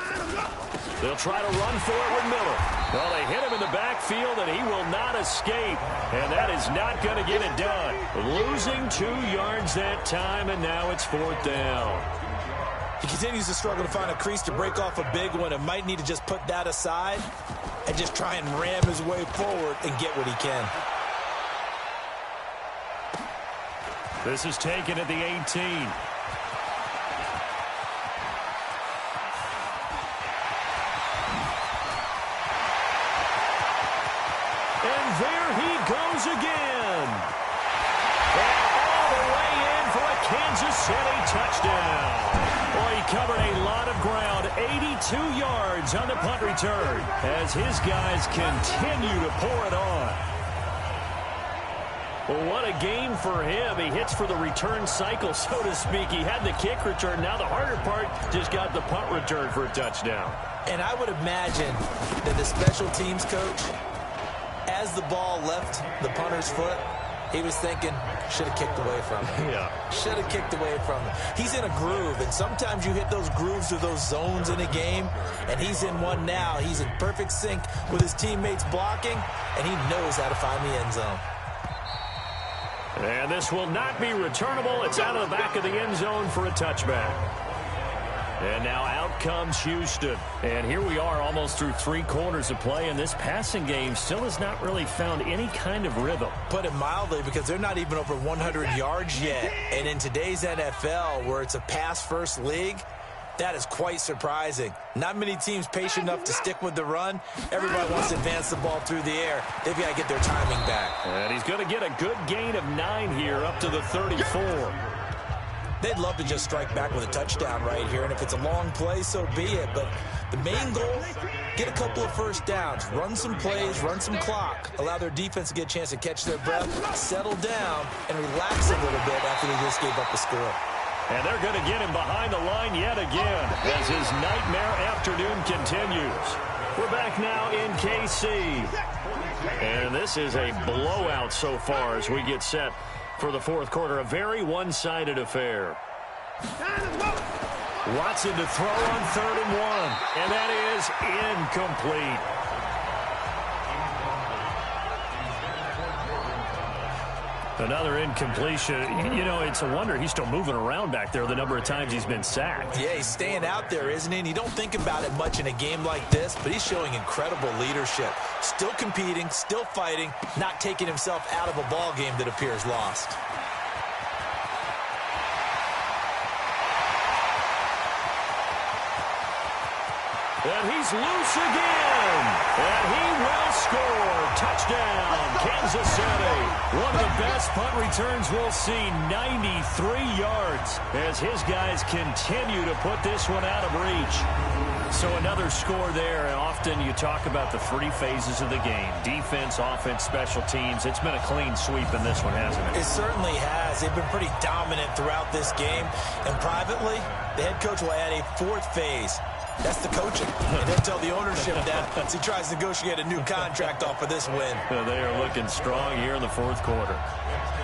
Speaker 10: They'll try to run for it with Miller. Well, they hit him in the backfield, and he will not escape. And that is not going to get it done. Losing 2 yards that time, and now it's 4th down.
Speaker 11: He continues to struggle to find a crease to break off a big one and might need to just put that aside and just try and ram his way forward and get what he can.
Speaker 10: This is taken at the 18. And there he goes again. And all the way in for a Kansas City touchdown. Boy, he covered a lot of ground, 82 yards on the punt return, as his guys continue to pour it on. Well, what a game for him. He hits for the return cycle, so to speak. He had the kick return. Now the harder part just got the punt return for a touchdown.
Speaker 11: And I would imagine that the special teams coach, as the ball left the punter's foot, he was thinking, should have kicked away from him.
Speaker 10: Yeah.
Speaker 11: Should have kicked away from him. He's in a groove, and sometimes you hit those grooves or those zones in a game, and he's in one now. He's in perfect sync with his teammates blocking, and he knows how to find the end zone.
Speaker 10: And this will not be returnable. It's out of the back of the end zone for a touchback. And now out comes Houston. And here we are almost through 3 quarters of play, and this passing game still has not really found any kind of rhythm.
Speaker 11: Put it mildly, because they're not even over 100 yards yet. And in today's NFL, where it's a pass-first league, that is quite surprising. Not many teams patient enough to stick with the run. Everybody wants to advance the ball through the air. They've got to get their timing back.
Speaker 10: And he's going to get a good gain of 9 here up to the 34.
Speaker 11: They'd love to just strike back with a touchdown right here, and if it's a long play, so be it. But the main goal, get a couple of first downs, run some plays, run some clock, allow their defense to get a chance to catch their breath, settle down, and relax a little bit after they just gave up a score.
Speaker 10: And they're going to get him behind the line yet again as his nightmare afternoon continues. We're back now in KC. And this is a blowout so far as we get set for the 4th quarter. A very one-sided affair. Watson to throw on 3rd and 1. And that is incomplete. Another incompletion. You know, it's a wonder he's still moving around back there the number of times he's been sacked.
Speaker 11: Yeah, he's staying out there, isn't he? And you don't think about it much in a game like this, but he's showing incredible leadership. Still competing, still fighting, not taking himself out of a ball game that appears lost.
Speaker 10: And he's loose again. And he will score. Touchdown, Kansas City. One of the best punt returns we'll see, 93 yards, as his guys continue to put this one out of reach. So another score there, and often you talk about the 3 phases of the game. Defense, offense, special teams. It's been a clean sweep in this one, hasn't it?
Speaker 11: It certainly has. They've been pretty dominant throughout this game. And privately, the head coach will add a 4th phase. That's the coaching. And he'll tell the ownership that as he tries to negotiate a new contract off of this win.
Speaker 10: They are looking strong here in the 4th quarter.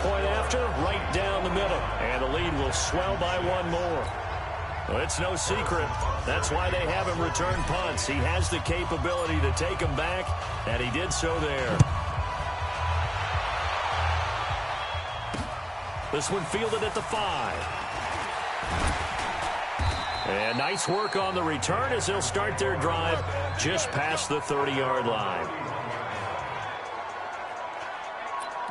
Speaker 10: Point after, right down the middle. And the lead will swell by 1 more. Well, it's no secret. That's why they have him return punts. He has the capability to take them back, and he did so there. This one fielded at the 5. And nice work on the return as they'll start their drive just past the 30-yard line.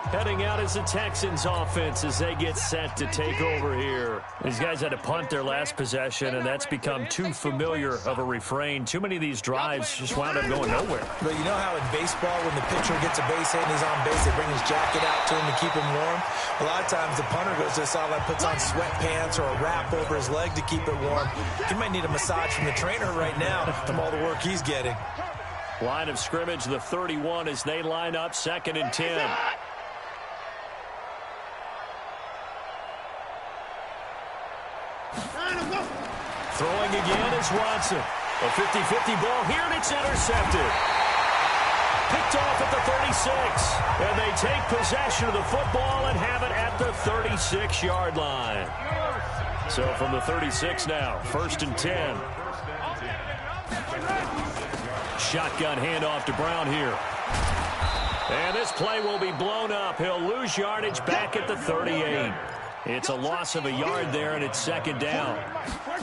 Speaker 10: Heading out is the Texans offense as they get set to take over here. These guys had to punt their last possession, and that's become too familiar of a refrain. Too many of these drives just wound up going nowhere.
Speaker 11: But you know how in baseball, when the pitcher gets a base hit and he's on base, they bring his jacket out to him to keep him warm? A lot of times the punter goes to the sideline, puts on sweatpants or a wrap over his leg to keep it warm. He might need a massage from the trainer right now from all the work he's getting.
Speaker 10: Line of scrimmage, the 31 as they line up, 2nd and 10. Throwing again is Watson. A 50-50 ball here, and it's intercepted. Picked off at the 36. And they take possession of the football and have it at the 36-yard line. So from the 36 now, 1st and 10. Shotgun handoff to Brown here. And this play will be blown up. He'll lose yardage back at the 38. It's a loss of a yard there, and it's 2nd down.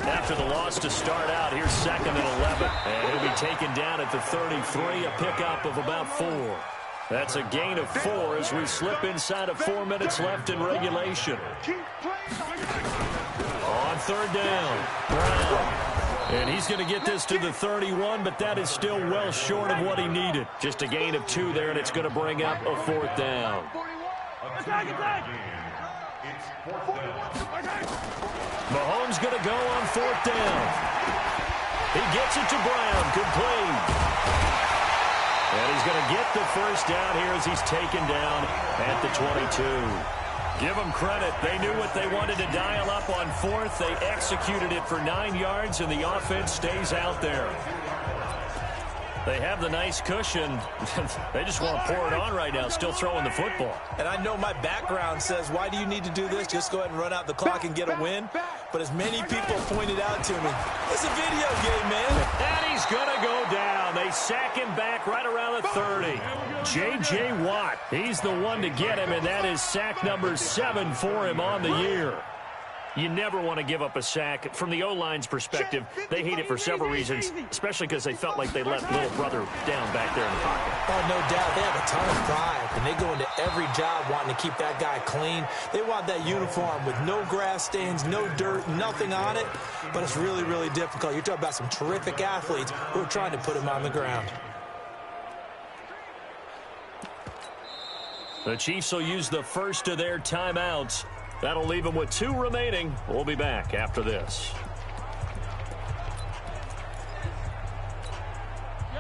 Speaker 10: After the loss to start out, here's 2nd and 11. And he'll be taken down at the 33, a pickup of about 4. That's a gain of 4 as we slip inside of 4 minutes left in regulation. On 3rd down, Brown. And he's going to get this to the 31, but that is still well short of what he needed. Just a gain of 2 there, and it's going to bring up a 4th down. Mahomes going to go on 4th down. He gets it to Brown, complete. And he's going to get the 1st down here as he's taken down at the 22. Give them credit. They knew what they wanted to dial up on 4th. They executed it for 9 yards, and the offense stays out there. They have the nice cushion. They just want to pour it on right now, still throwing the football.
Speaker 11: And I know my background says, why do you need to do this? Just go ahead and run out the clock and get a win. But as many people pointed out to me, it's a video game, man.
Speaker 10: And he's going to go down. They sack him back right around the 30. J.J. Watt, he's the one to get him, and that is sack number 7 for him on the year. You never want to give up a sack. From the O-line's perspective, they hate it for several reasons, especially because they felt like they let little brother down back there in the pocket.
Speaker 11: Oh, no doubt. They have a ton of pride, and they go into every job wanting to keep that guy clean. They want that uniform with no grass stains, no dirt, nothing on it, but it's really, really difficult. You're talking about some terrific athletes who are trying to put him on the ground.
Speaker 10: The Chiefs will use the first of their timeouts. That'll leave them with 2 remaining. We'll be back after this.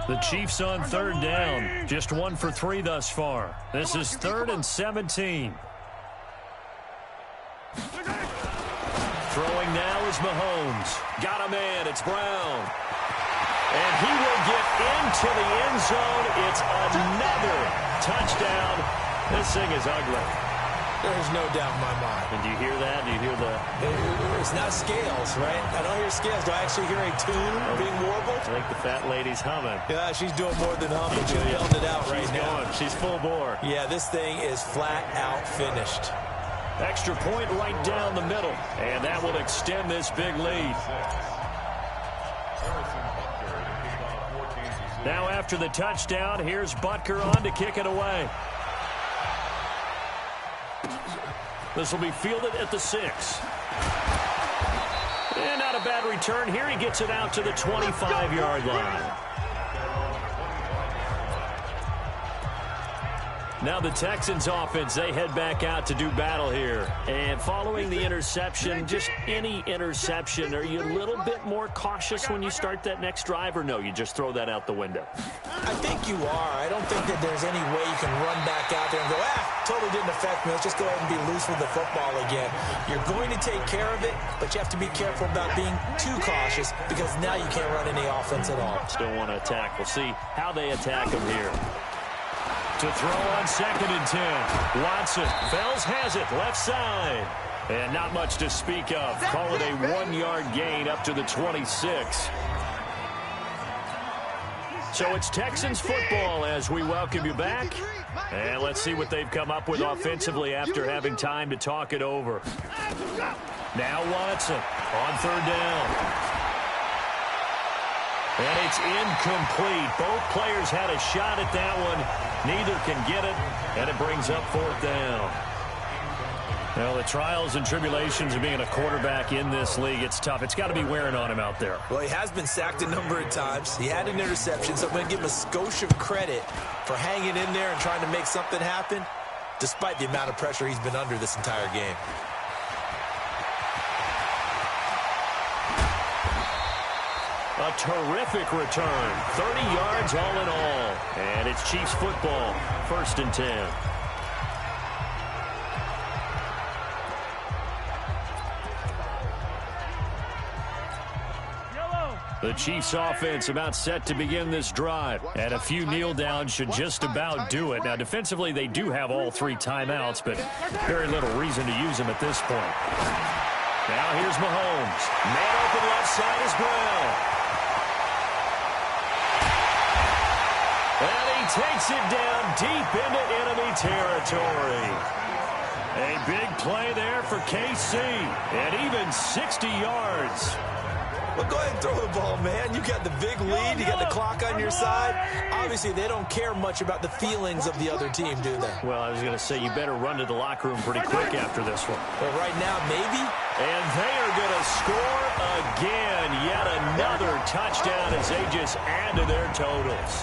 Speaker 10: The Chiefs on 3rd down. Just 1 for 3 thus far. This is 3rd and 17. Throwing now is Mahomes. Got a man. It's Brown. And he will get into the end zone. It's another touchdown. This thing is ugly.
Speaker 11: There's no doubt in my mind.
Speaker 10: And do you hear that? Do you hear the...
Speaker 11: It's not scales, right? I don't hear scales. Do I actually hear a tune being warbled?
Speaker 10: I think the fat lady's humming.
Speaker 11: Yeah, she's doing more than humming. She yelled it out right now.
Speaker 10: Going. She's full bore.
Speaker 11: Yeah, this thing is flat out finished.
Speaker 10: Extra point right down the middle. And that will extend this big lead. Now after the touchdown, here's Butker on to kick it away. This will be fielded at the 6. And not a bad return here. He gets it out to the 25-yard line. Now the Texans offense, they head back out to do battle here. And following the interception, just any interception, are you a little bit more cautious when you start that next drive, or no, you just throw that out the window?
Speaker 11: I think you are. I don't think that there's any way you can run back out there and go, totally didn't affect me. Let's just go ahead and be loose with the football again. You're going to take care of it, but you have to be careful about being too cautious because now you can't run any offense at all.
Speaker 10: Still want to attack. We'll see how they attack him here. To throw on 2nd and 10. Watson. Fells has it. Left side. And not much to speak of. Call it a 1-yard gain up to the 26. So it's Texans football as we welcome you back. And let's see what they've come up with offensively after having time to talk it over. Now Watson on 3rd down. And it's incomplete. Both players had a shot at that one. Neither can get it, and it brings up fourth down. Well, the trials and tribulations of being a quarterback in this league, it's tough. It's got to be wearing on him out there.
Speaker 11: Well, he has been sacked a number of times. He had an interception, so I'm going to give him a skosh of credit for hanging in there and trying to make something happen, despite the amount of pressure he's been under this entire game.
Speaker 10: A terrific return. 30 yards all in all. And it's Chiefs football. 1st and 10. The Chiefs offense about set to begin this drive. And a few kneel downs should just about do it. Now, defensively, they do have all 3 timeouts, but very little reason to use them at this point. Now here's Mahomes. Man open left side is Brown. And he takes it down deep into enemy territory. A big play there for KC. And even 60 yards.
Speaker 11: Well, go ahead and throw the ball, man. You got the big lead. You got the clock on your side. Obviously, they don't care much about the feelings of the other team, do they?
Speaker 10: Well, I was going to say, you better run to the locker room pretty quick after this one.
Speaker 11: Well, right now, maybe.
Speaker 10: And they are going to score again. Yet another touchdown as they just add to their totals.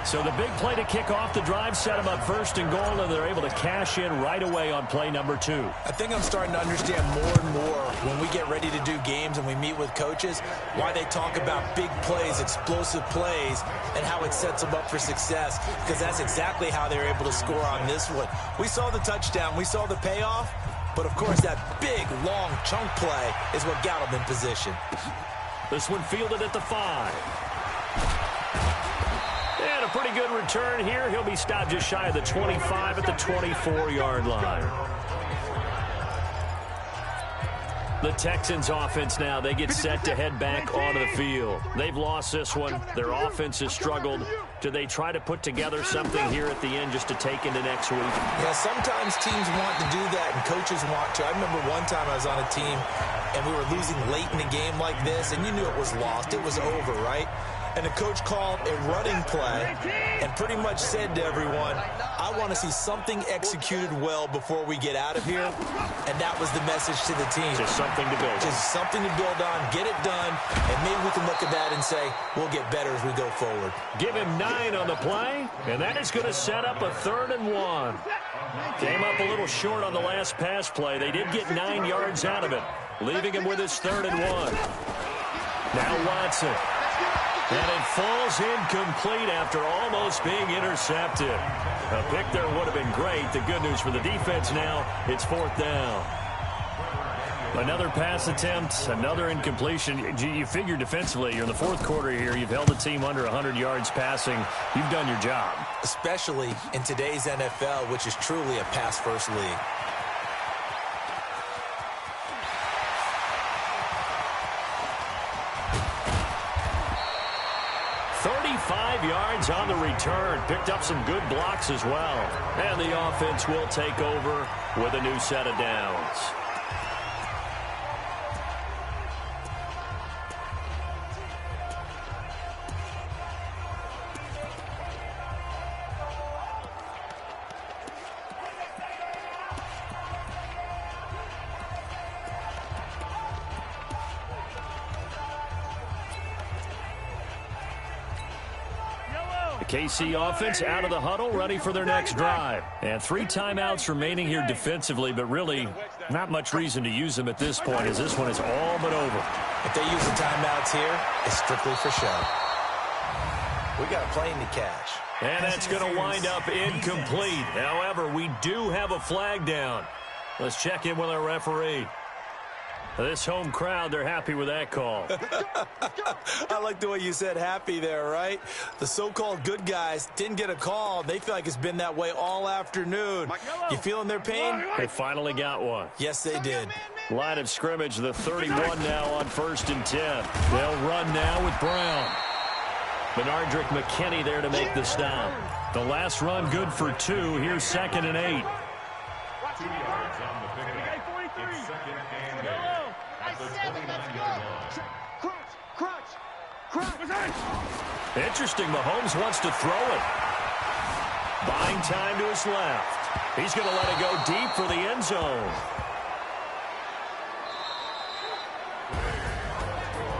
Speaker 10: So the big play to kick off the drive set them up 1st and goal, and they're able to cash in right away on play number 2.
Speaker 11: I think I'm starting to understand more and more when we get ready to do games and we meet with coaches why they talk about big plays, explosive plays, and how it sets them up for success, because that's exactly how they're able to score on this one. We saw the touchdown. We saw the payoff. But, of course, that big, long chunk play is what got them in position.
Speaker 10: This one fielded at the 5. And a pretty good return here. He'll be stopped just shy of the 25 at the 24-yard line. The Texans offense now, they get set to head back onto the field. They've lost this one. Their offense has struggled. Do they try to put together something here at the end just to take into next week?
Speaker 11: Yeah, sometimes teams want to do that and coaches want to. I remember one time I was on a team and we were losing late in a game like this, and you knew it was lost. It was over, right? And the coach called a running play and pretty much said to everyone, I want to see something executed well before we get out of here. And that was the message to the team.
Speaker 10: Just something to build on.
Speaker 11: Just something to build on, get it done, and maybe we can look at that and say, we'll get better as we go forward.
Speaker 10: Give him 9 on the play, and that is going to set up a 3rd and 1. Came up a little short on the last pass play. They did get 9 yards out of it, leaving him with his 3rd and 1. Now Watson. And it falls incomplete after almost being intercepted. A pick there would have been great. The good news for the defense now, it's 4th down. Another pass attempt, another incompletion. You figure defensively, you're in the 4th quarter here. You've held the team under 100 yards passing. You've done your job.
Speaker 11: Especially in today's NFL, which is truly a pass-first league.
Speaker 10: Yards on the return. Picked up some good blocks as well. And the offense will take over with a new set of downs. KC offense out of the huddle, ready for their next drive. And 3 timeouts remaining here defensively, but really not much reason to use them at this point, as this one is all but over.
Speaker 11: If they use the timeouts here, it's strictly for show. We got a plane to catch.
Speaker 10: And that's going to wind up incomplete. However, we do have a flag down. Let's check in with our referee. This home crowd, they're happy with that call.
Speaker 11: I like the way you said happy there, right? The so-called good guys didn't get a call. They feel like it's been that way all afternoon. You feeling their pain?
Speaker 10: They finally got one.
Speaker 11: Yes, they did.
Speaker 10: Line of scrimmage, the 31 now on 1st and 10. They'll run now with Brown. Benardrick McKinney there to make the stop. The last run good for 2. Here's 2nd and 8.
Speaker 6: 2 yards on the pickup. It's 2nd and 8. At the 29-yard line.
Speaker 10: Interesting, Mahomes wants to throw it. Buying time to his left. He's going to let it go deep for the end zone.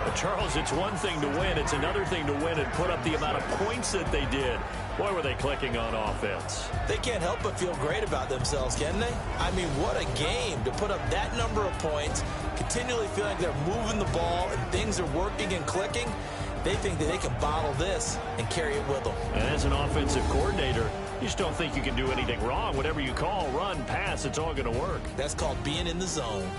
Speaker 10: But Charles, it's one thing to win. It's another thing to win and put up the amount of points that they did. Boy, were they clicking on offense.
Speaker 11: They can't help but feel great about themselves, can they? I mean, what a game to put up that number of points, continually feel like they're moving the ball and things are working and clicking. They think that they can bottle this and carry it with them.
Speaker 10: And as an offensive coordinator, you just don't think you can do anything wrong. Whatever you call, run, pass, it's all going to work.
Speaker 11: That's called being in the zone.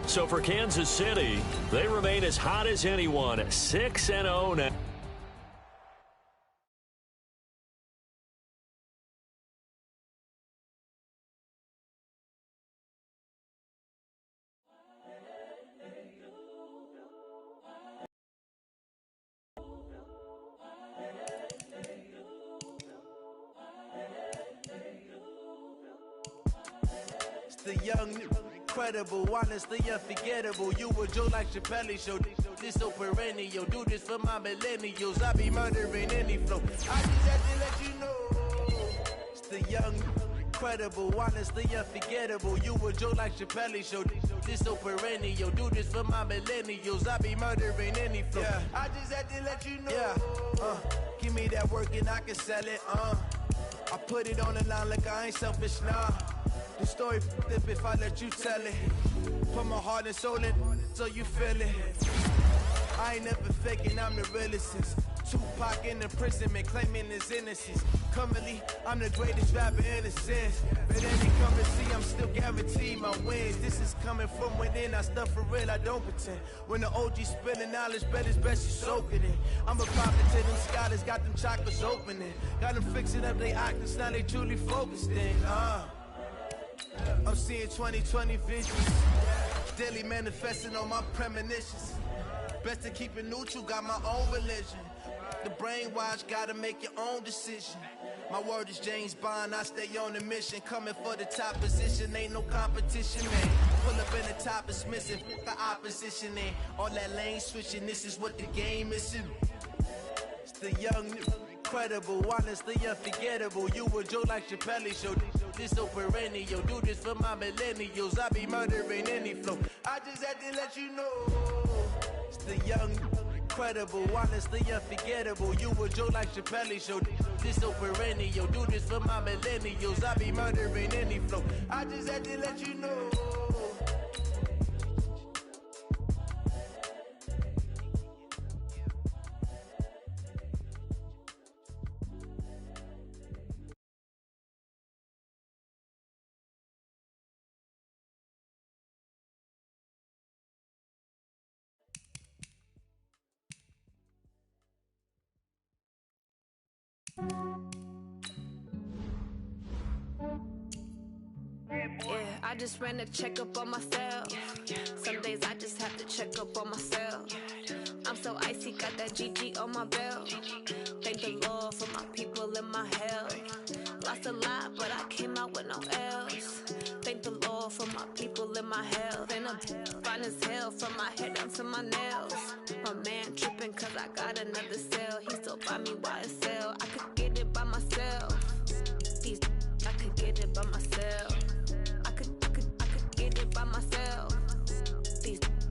Speaker 10: So for Kansas City, they remain as hot as anyone, 6-0 now.
Speaker 8: The young, incredible, honestly unforgettable. You a Joe like Chappelle show. This so perennial. Do this for my millennials. I be murdering any flow. I just had to let you know. It's the young, incredible, honestly unforgettable. You a Joe like Chappelle show. This so perennial. Do this for my millennials. I be murdering any flow. Yeah. I just had to let you know. Yeah. Give me that work and I can sell it. I put it on the line like I ain't selfish, nah. The story flip if I let you tell it. Put my heart and soul in so you feel it. I ain't never faking, I'm the realest since Tupac in imprisonment, claiming his innocence. Currently, I'm the greatest rapper in a sense. But any currency, I'm still guaranteed my wins. This is coming from within, I stuff for real, I don't pretend. When the OG spilling knowledge, bet it's best you soak it in. I'm a prophet to them scholars, got them chakras opening. Got them fixing up they octaves, now they truly focused in. I'm seeing 2020 visions, daily manifesting on my premonitions. Best to keep it neutral, got my own religion. The brainwash, gotta make your own decision. My word is James Bond, I stay on the mission. Coming for the top position, ain't no competition, man. Pull up in the top, it's missing, the opposition ain't. All that lane switching, this is what the game is. It's the young, incredible, honestly unforgettable. You a Joe like Chappelle show. This so perennial. Do this for my millennials. I be murdering any flow. I just had to let you know. It's the young, incredible, honestly unforgettable. You a Joe like Chappelle show. This so perennial. Do this for my millennials. I be murdering any flow. I just had to let you know.
Speaker 1: Yeah, I just ran a checkup on myself. Some days I just have to check up on myself. I'm so icy, got that GG on my belt. Thank the Lord for my people and my health. Lost a lot, but I came out with no L's. Thank the Lord for my people and my health. And I'm fine as hell from my head down to my nails. My man tripping cause I got another cell. He still buy me YSL. I could get it by myself. I could get it by myself. I could get it by myself.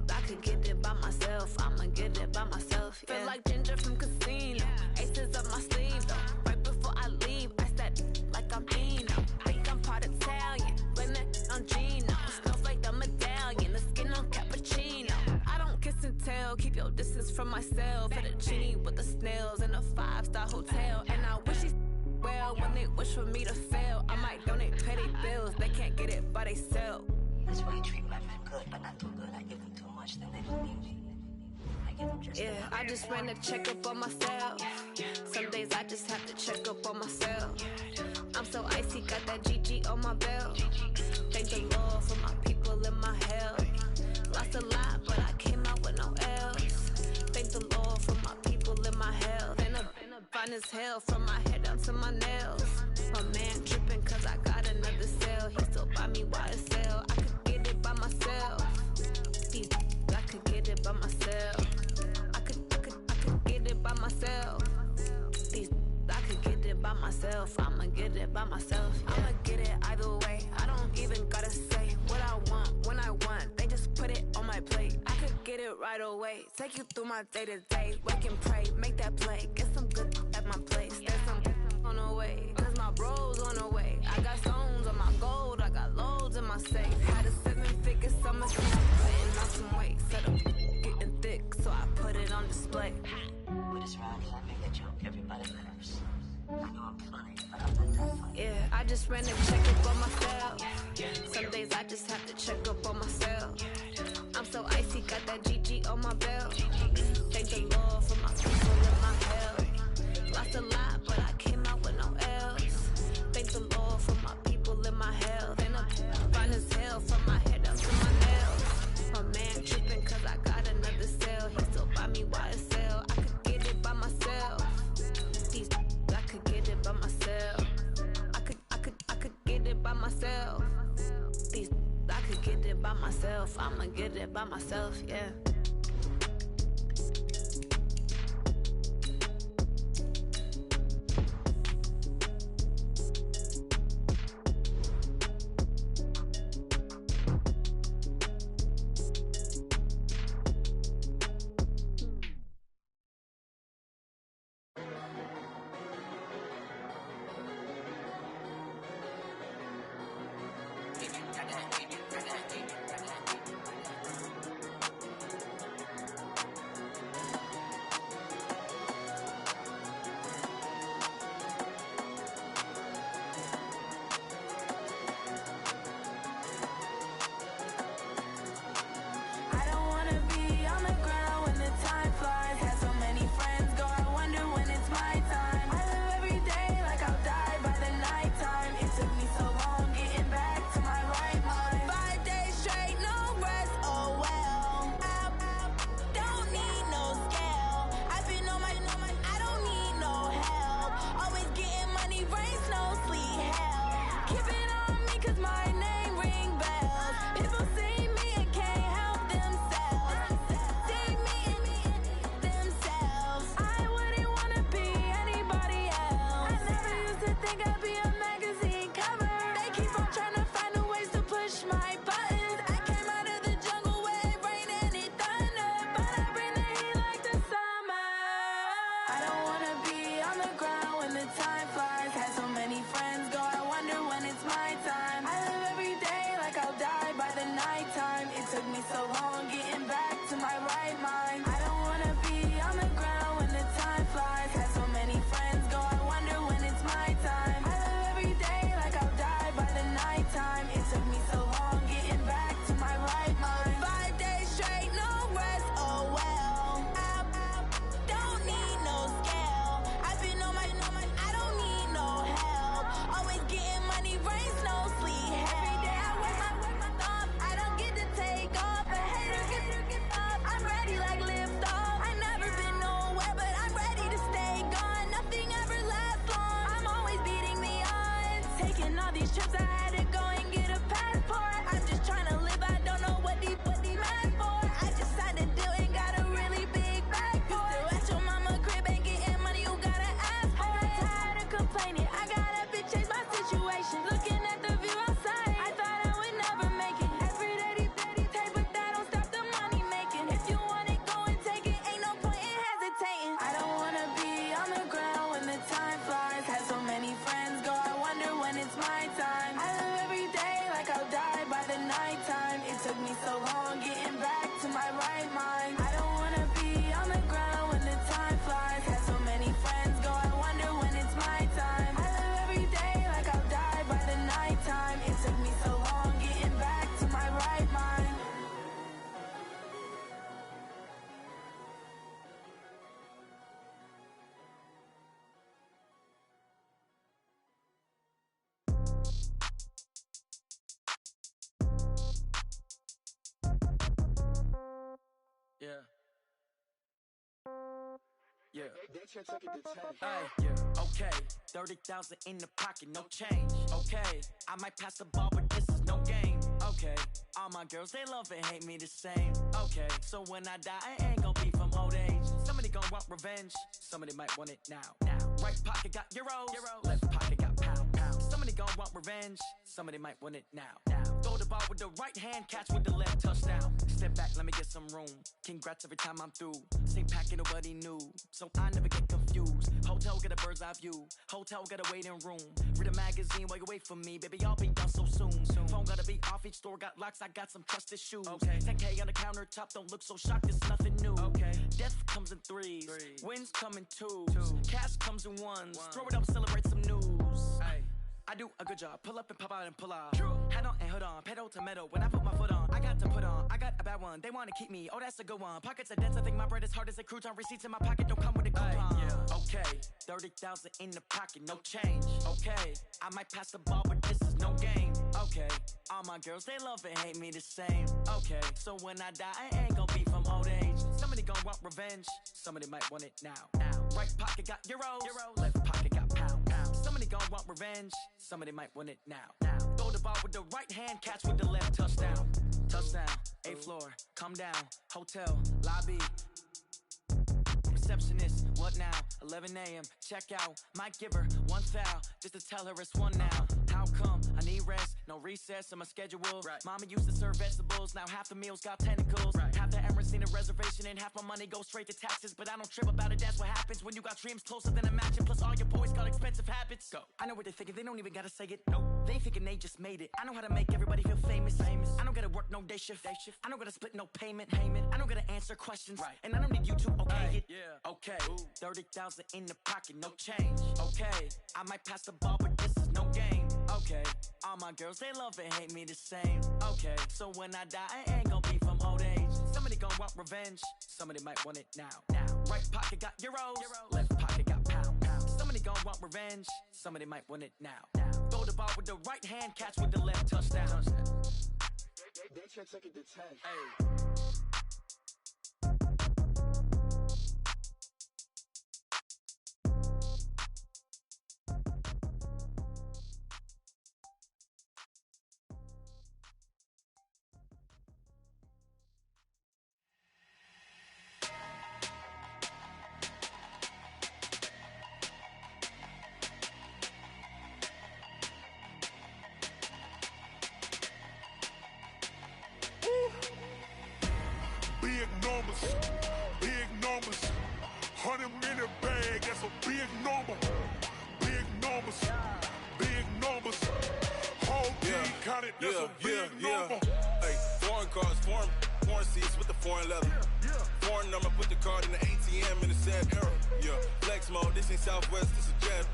Speaker 1: I could get it by myself. I'ma get it by myself. Yeah. Feel like Ginger from Casino. Aces up my sleeve though. Right before I leave, I said like I'm Eno. Think I'm part Italian. Blame it on Gino. Smells like the medallion. The skin on cappuccino. I don't kiss and tell. Keep your distance from myself. Put a genie with the snails in a 5-star hotel. And I wish he's well when they wish for me to fail. I might donate petty bills. They can't get it by they sell.
Speaker 2: That's why you treat my men good, but not too good. I give them too much, then they don't need me. I give them just enough.
Speaker 1: I just ran a checkup on myself. Some days I just have to check up on myself. I'm so icy, got that GG on my belt. Thank the Lord for my people and my health. Lost a lot, but I came out with no L's. Thank the Lord for my people and my health. And I'm fine as hell from my head down to my nails. My man tripping cause I got another cell. He still buy me YSL. I could get it by myself. I could get by myself. I could get it by myself. I could get it by myself. I'ma get it by myself. Yeah. I'ma get it either way. I don't even gotta say what I want when I want. They just put it on my plate. I could get it right away. Take you through my day to day. Wake and pray, make that play. Get some good at my place. There's some on the way. Cause my bros on the way. I got stones on my gold. I got loads in my safe. Had a 7-figure summer season. Putting on some weight. Set up getting thick. So I put it on display.
Speaker 2: With this round, I make a joke. Everybody laughs. I know I'm funny, but I'm not that funny.
Speaker 1: Yeah, I just ran a check up on myself. Some days I just have to check up on myself. I'm so icy, got that GG on my belt. Thank the Lord for my people in my health. Lost a lot, but I came out with no L's. Thank the Lord for my people in my health. And I'm fine as hell from my head up to my nails. My man tripping cause I got another sale. He still buy me YSL. I could get it by myself. I could get it by myself. I could get it by myself. I could get it by myself. I'ma get it by myself, yeah.
Speaker 5: Yeah. Hey, okay. 30,000 in the pocket, no change. Okay, I might pass the ball, but this is no game.
Speaker 13: Okay, all my girls, they love and hate me the same. Okay, so when I die, I ain't gon' be from old age. Somebody gon' want revenge, somebody might want it now. Right pocket got euros, left pocket got pound. Somebody gon' want revenge, somebody might want it now. Throw the ball with the right hand, catch with the left, touchdown. Step back, let me get some room. Congrats every time I'm through. Same packet, nobody knew, so I never get confused. Hotel get a bird's eye view, hotel get a waiting room. Read a magazine while you wait for me, baby, I'll be done so soon. Phone gotta be off, each store got locks, I got some trusted shoes. Okay, 10K on the countertop, don't look so shocked, it's nothing new. Okay, death comes in threes, wins come in twos, cash comes in ones. Throw it up, celebrate some news. Ay. I do a good job, pull up and pop out and pull off. Head on and hood on, pedal to metal. When I put my foot on, I got to put on. I got a bad one, they wanna keep me, oh that's a good one. Pockets are dense, I think my bread is hard as a crouton. Receipts in my pocket don't come with a coupon. Okay, 30,000 in the pocket, no change. Okay, I might pass the ball, but this is no game. Okay, all my girls, they love and hate me the same. Okay, so when I die, I ain't gon' be from old age. Somebody gon' want revenge, somebody might want it now. Right pocket got euros, left pocket got pound. Somebody gon' want revenge, somebody might want it now. Throw the ball with the right hand, catch with the left, touchdown. Touchdown, 8th floor, come down, hotel, lobby. Receptionist, what now? 11 a.m., check out. Might give her one foul, just to tell her it's one now. How come? I need rest, no recess in my schedule. Mama used to serve vegetables, now half the meals got tentacles. Half the Emirates need a reservation and half my money goes straight to taxes. But I don't trip about it, that's what happens when you got dreams closer than a mansion. Plus all your boys got expensive habits. Go. I know what they're thinking, they don't even gotta say it. Nope. They ain't thinking they just made it. I know how to make everybody feel famous. I don't gotta work no day shift. I don't gotta split no payment. I don't gotta answer questions. And I don't need you to okay it. Okay, 30,000 in the pocket, no change. Okay, I might pass the ball, but this is no game. Okay, all my girls, they love and hate me the same. Okay, so when I die, I ain't gon' be from old age. Somebody gon' want revenge, somebody might want it now. Right pocket got euros, left pocket got pound. Somebody gon' want revenge, somebody might want it now. Throw the ball with the right hand, catch with the left, touchdown.
Speaker 8: They should take it to 10.
Speaker 13: Hey.
Speaker 6: Big numbers, 100 minute bag, that's a big number. Big numbers, whole team counted, that's a big number.
Speaker 16: Hey, foreign cars, foreign seats with the foreign leather. Foreign number, put the card in the ATM in the sad era. Flex mode, this ain't Southwest, this is jet.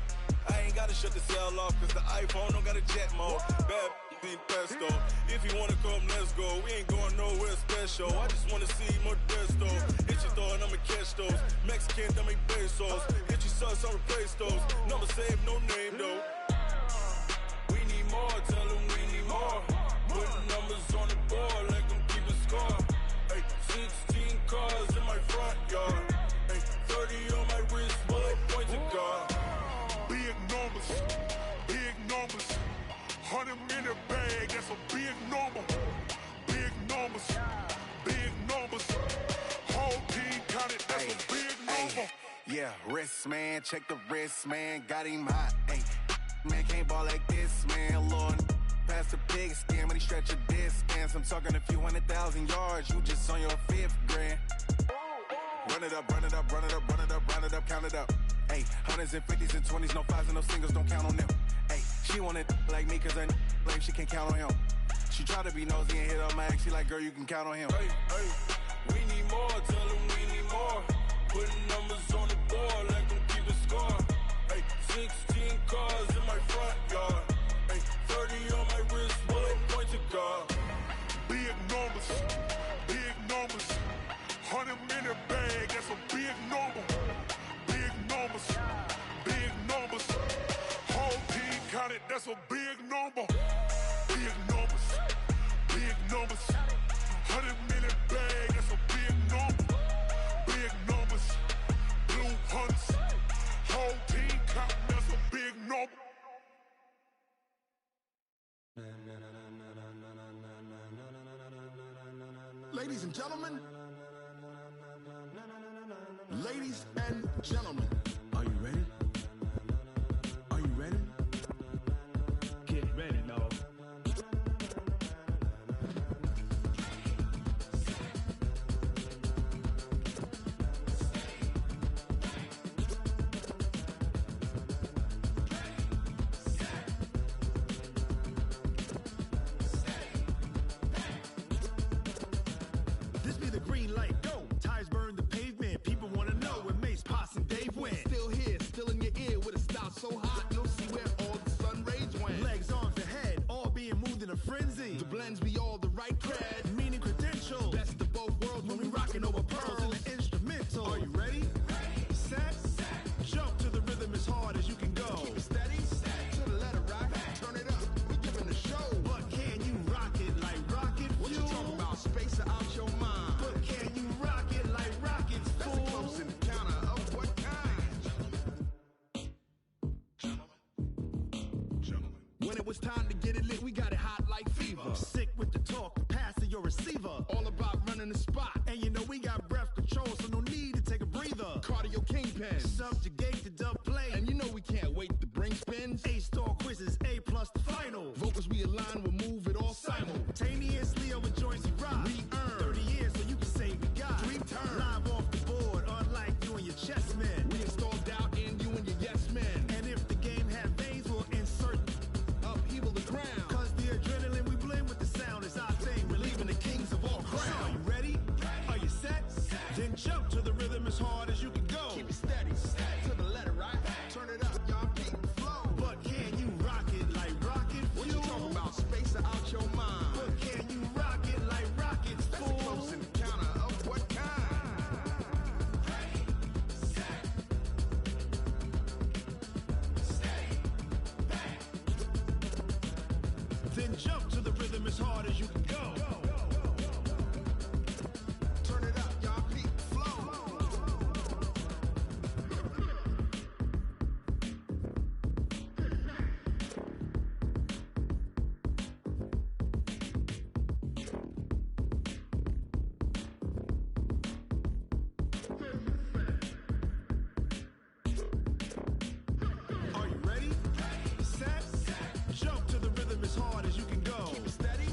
Speaker 16: I ain't gotta shut the cell off, cause the iPhone don't got a jet mode. Bad ain't pesto. If you wanna come, let's go. We ain't going nowhere special. I just wanna see Modesto. Hit your thought, I'ma catch those. Mexican, I make pesos. Hit your sus, I'll replace those. Number save, no name though. We need more, tell them we need more. Putting numbers on the board, like them keep a score. Hey, 16 cars in my front yard. Hey, 30 on my wrist, while I point to God.
Speaker 6: Big numbers, 100 minute bag, that's a big number. Big numbers, whole team counted, that's a big number.
Speaker 19: Yeah, wrist man, check the wrist man, got him hot. Ay, man can't ball like this, man. Lord, pass the pig skin, but he stretch a distance. I'm talking a few 100,000 yards, you just on your 5th grand. Run it up, count it up. Ay, hundreds and 50s and 20s, no 5s and no singles, don't count on them. Ay, she want it like me, cause her like she can't count on him. She try to be nosy and hit up my ex, she like, girl, you can count on him.
Speaker 16: Hey, we need more, tell them we need more. Putting numbers on the board, like them keep a score. Hey, 16 cars in my front yard. Hey, 30 on my wrist, while I point to God.
Speaker 6: Big numbers, 100 minute bag, that's a big number. Big numbers, whole team counted, that's a big number. Big numbers, 100 minute bag, that's a big number. Big numbers, blue hunts, whole team counting, that's a big number. 100 minute bag, that's a big number. Big numbers, 100 minute bag, that's a big number. Big numbers, blue hunts, whole team counting, that's a big number. 100 minute bag, that's a big number. Big numbers, blue hunts, whole team counting, that's a big number. Big numbers, 100 minute bag, that's a big number. Big numbers, blue hunts, whole team counting, that's a big number. Big numbers, blue hunts, whole team counting, that's a big number.
Speaker 9: Ladies and gentlemen. Ladies and gentlemen. Are you ready? Are you ready?
Speaker 20: Get ready, y'all.
Speaker 21: This be the green light, go. Tires burn the pavement. People want to know where Mace, Pops, and Dave went.
Speaker 9: Still here, still in your ear with a style so hot, you'll see where all the sun rays went.
Speaker 21: Legs, arms, and head, all being moved in a frenzy.
Speaker 9: The blends be all the right cred.
Speaker 21: Meaning credentials.
Speaker 9: Best of both worlds when we rockin' over pearls.
Speaker 21: In the instrumental.
Speaker 9: Are you ready?
Speaker 21: Set. Jump to the rhythm as hard as you can go.
Speaker 9: Keep it steady. To the letter rock. Turn it up. We giving the show.
Speaker 21: But can you rock it like rocket fuel?
Speaker 9: What you talking about? Space or out your mind?
Speaker 21: But can you rock it like rockets,
Speaker 9: fool? That's a close encounter of what kind? When it was time to get it lit, we got it hot like fever.
Speaker 21: Sick with the talk, pass to your receiver.
Speaker 9: All about running the spot.
Speaker 21: And you know we got breath control, so no need to take a breather.
Speaker 9: Cardio kingpin.
Speaker 21: Subjugate the dub play.
Speaker 9: And you know we can't wait to bring spins.
Speaker 21: A-star quizzes, A+ the final.
Speaker 9: Vocals we align, we'll move it all
Speaker 21: simultaneously over joints we rock.
Speaker 9: We earn
Speaker 21: 30 years, so you can say we got
Speaker 9: 3 turns.
Speaker 21: Live off the board, unlike you and your chess men.
Speaker 9: We install doubt in you and your yes men.
Speaker 21: And if the game had veins, we'll insert
Speaker 9: upheaval the ground.
Speaker 21: Cause the adrenaline we blend with the sound is our thing. We're leaving the kings of all crowns. So are you ready? Are you set? Then jump to the rhythm as hard as you can go.
Speaker 9: Keep it steady. To the letter right. Turn it up, y'all keep the flow.
Speaker 21: But can you rock it like rocket fuel?
Speaker 9: What you talking about? Space or out your mind?
Speaker 21: But can you rock it like rockets,
Speaker 9: That's
Speaker 21: fool?
Speaker 9: a close encounter of what kind?
Speaker 21: Then jump to the rhythm as hard as you can go.
Speaker 9: Turn it up, y'all keep the flow.
Speaker 21: Are you ready? Set. Jump to the rhythm as hard as you can go.
Speaker 9: Keep it steady.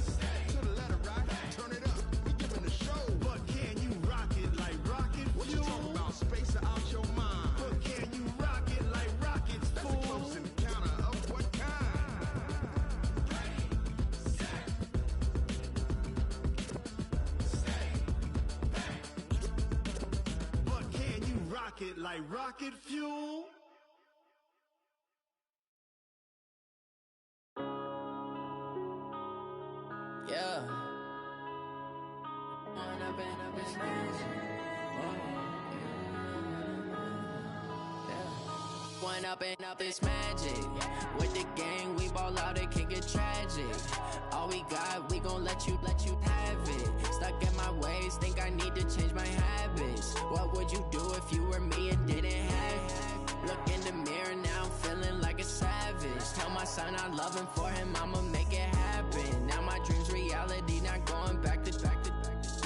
Speaker 9: To the letter right. Turn it up. We giving the show.
Speaker 21: But can you rock it like rocket
Speaker 9: What you
Speaker 21: fuel?
Speaker 9: talking about? Space or out your mind?
Speaker 21: But can you rock it like rockets,
Speaker 9: That's a
Speaker 21: fool?
Speaker 9: close encounter of what kind?
Speaker 21: But can you rock it like rocket fuel?
Speaker 22: Yeah. One up and up is magic. With the gang, we ball out, it can get tragic. All we got, we gon' let you have it. Stuck in my ways, think I need to change my habits. What would you do if you were me and didn't have it? Look in the mirror, now I'm feeling like a savage. Tell my son I love him, for him I'ma make it happen. Now my dream's reality, not going back to.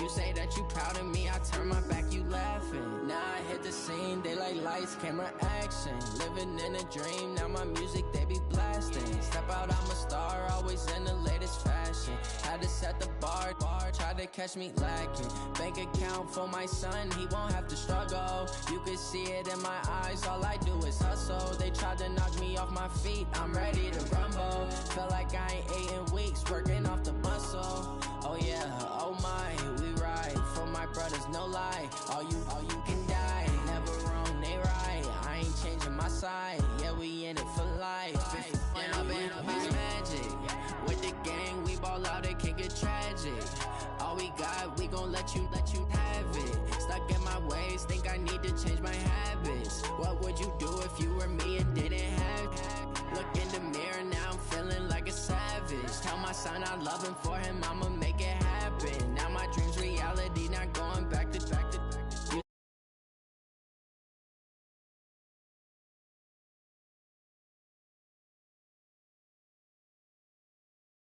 Speaker 22: You say that you proud of me, I turn my back, you laughing. Now I hit the scene, they like lights, camera, action. Living in a dream, now my music, they be blasting. Step out, I'm a star, always in the latest fashion. Had to set the bar, try to catch me lacking. Bank account for my son, he won't have to struggle. You can see it in my eyes, all I do is hustle. They tried to knock me off my feet, I'm ready to rumble. Feel like I ain't ate in weeks, working off the muscle. Oh yeah, oh my, we ride for my brothers, no lie. All you can die, never wrong, they right. I ain't changing my side, yeah, we in it for life. And I've been magic. With the gang, we ball out, it can get tragic. All we got, we gon' let you have it. Stuck in my ways, think I need to change my habits. What would you do if you were me and didn't have it? Look in the mirror, now I'm feeling like a savage. Tell my son I love him, for him I'ma make it happen. Now my dream's reality, not going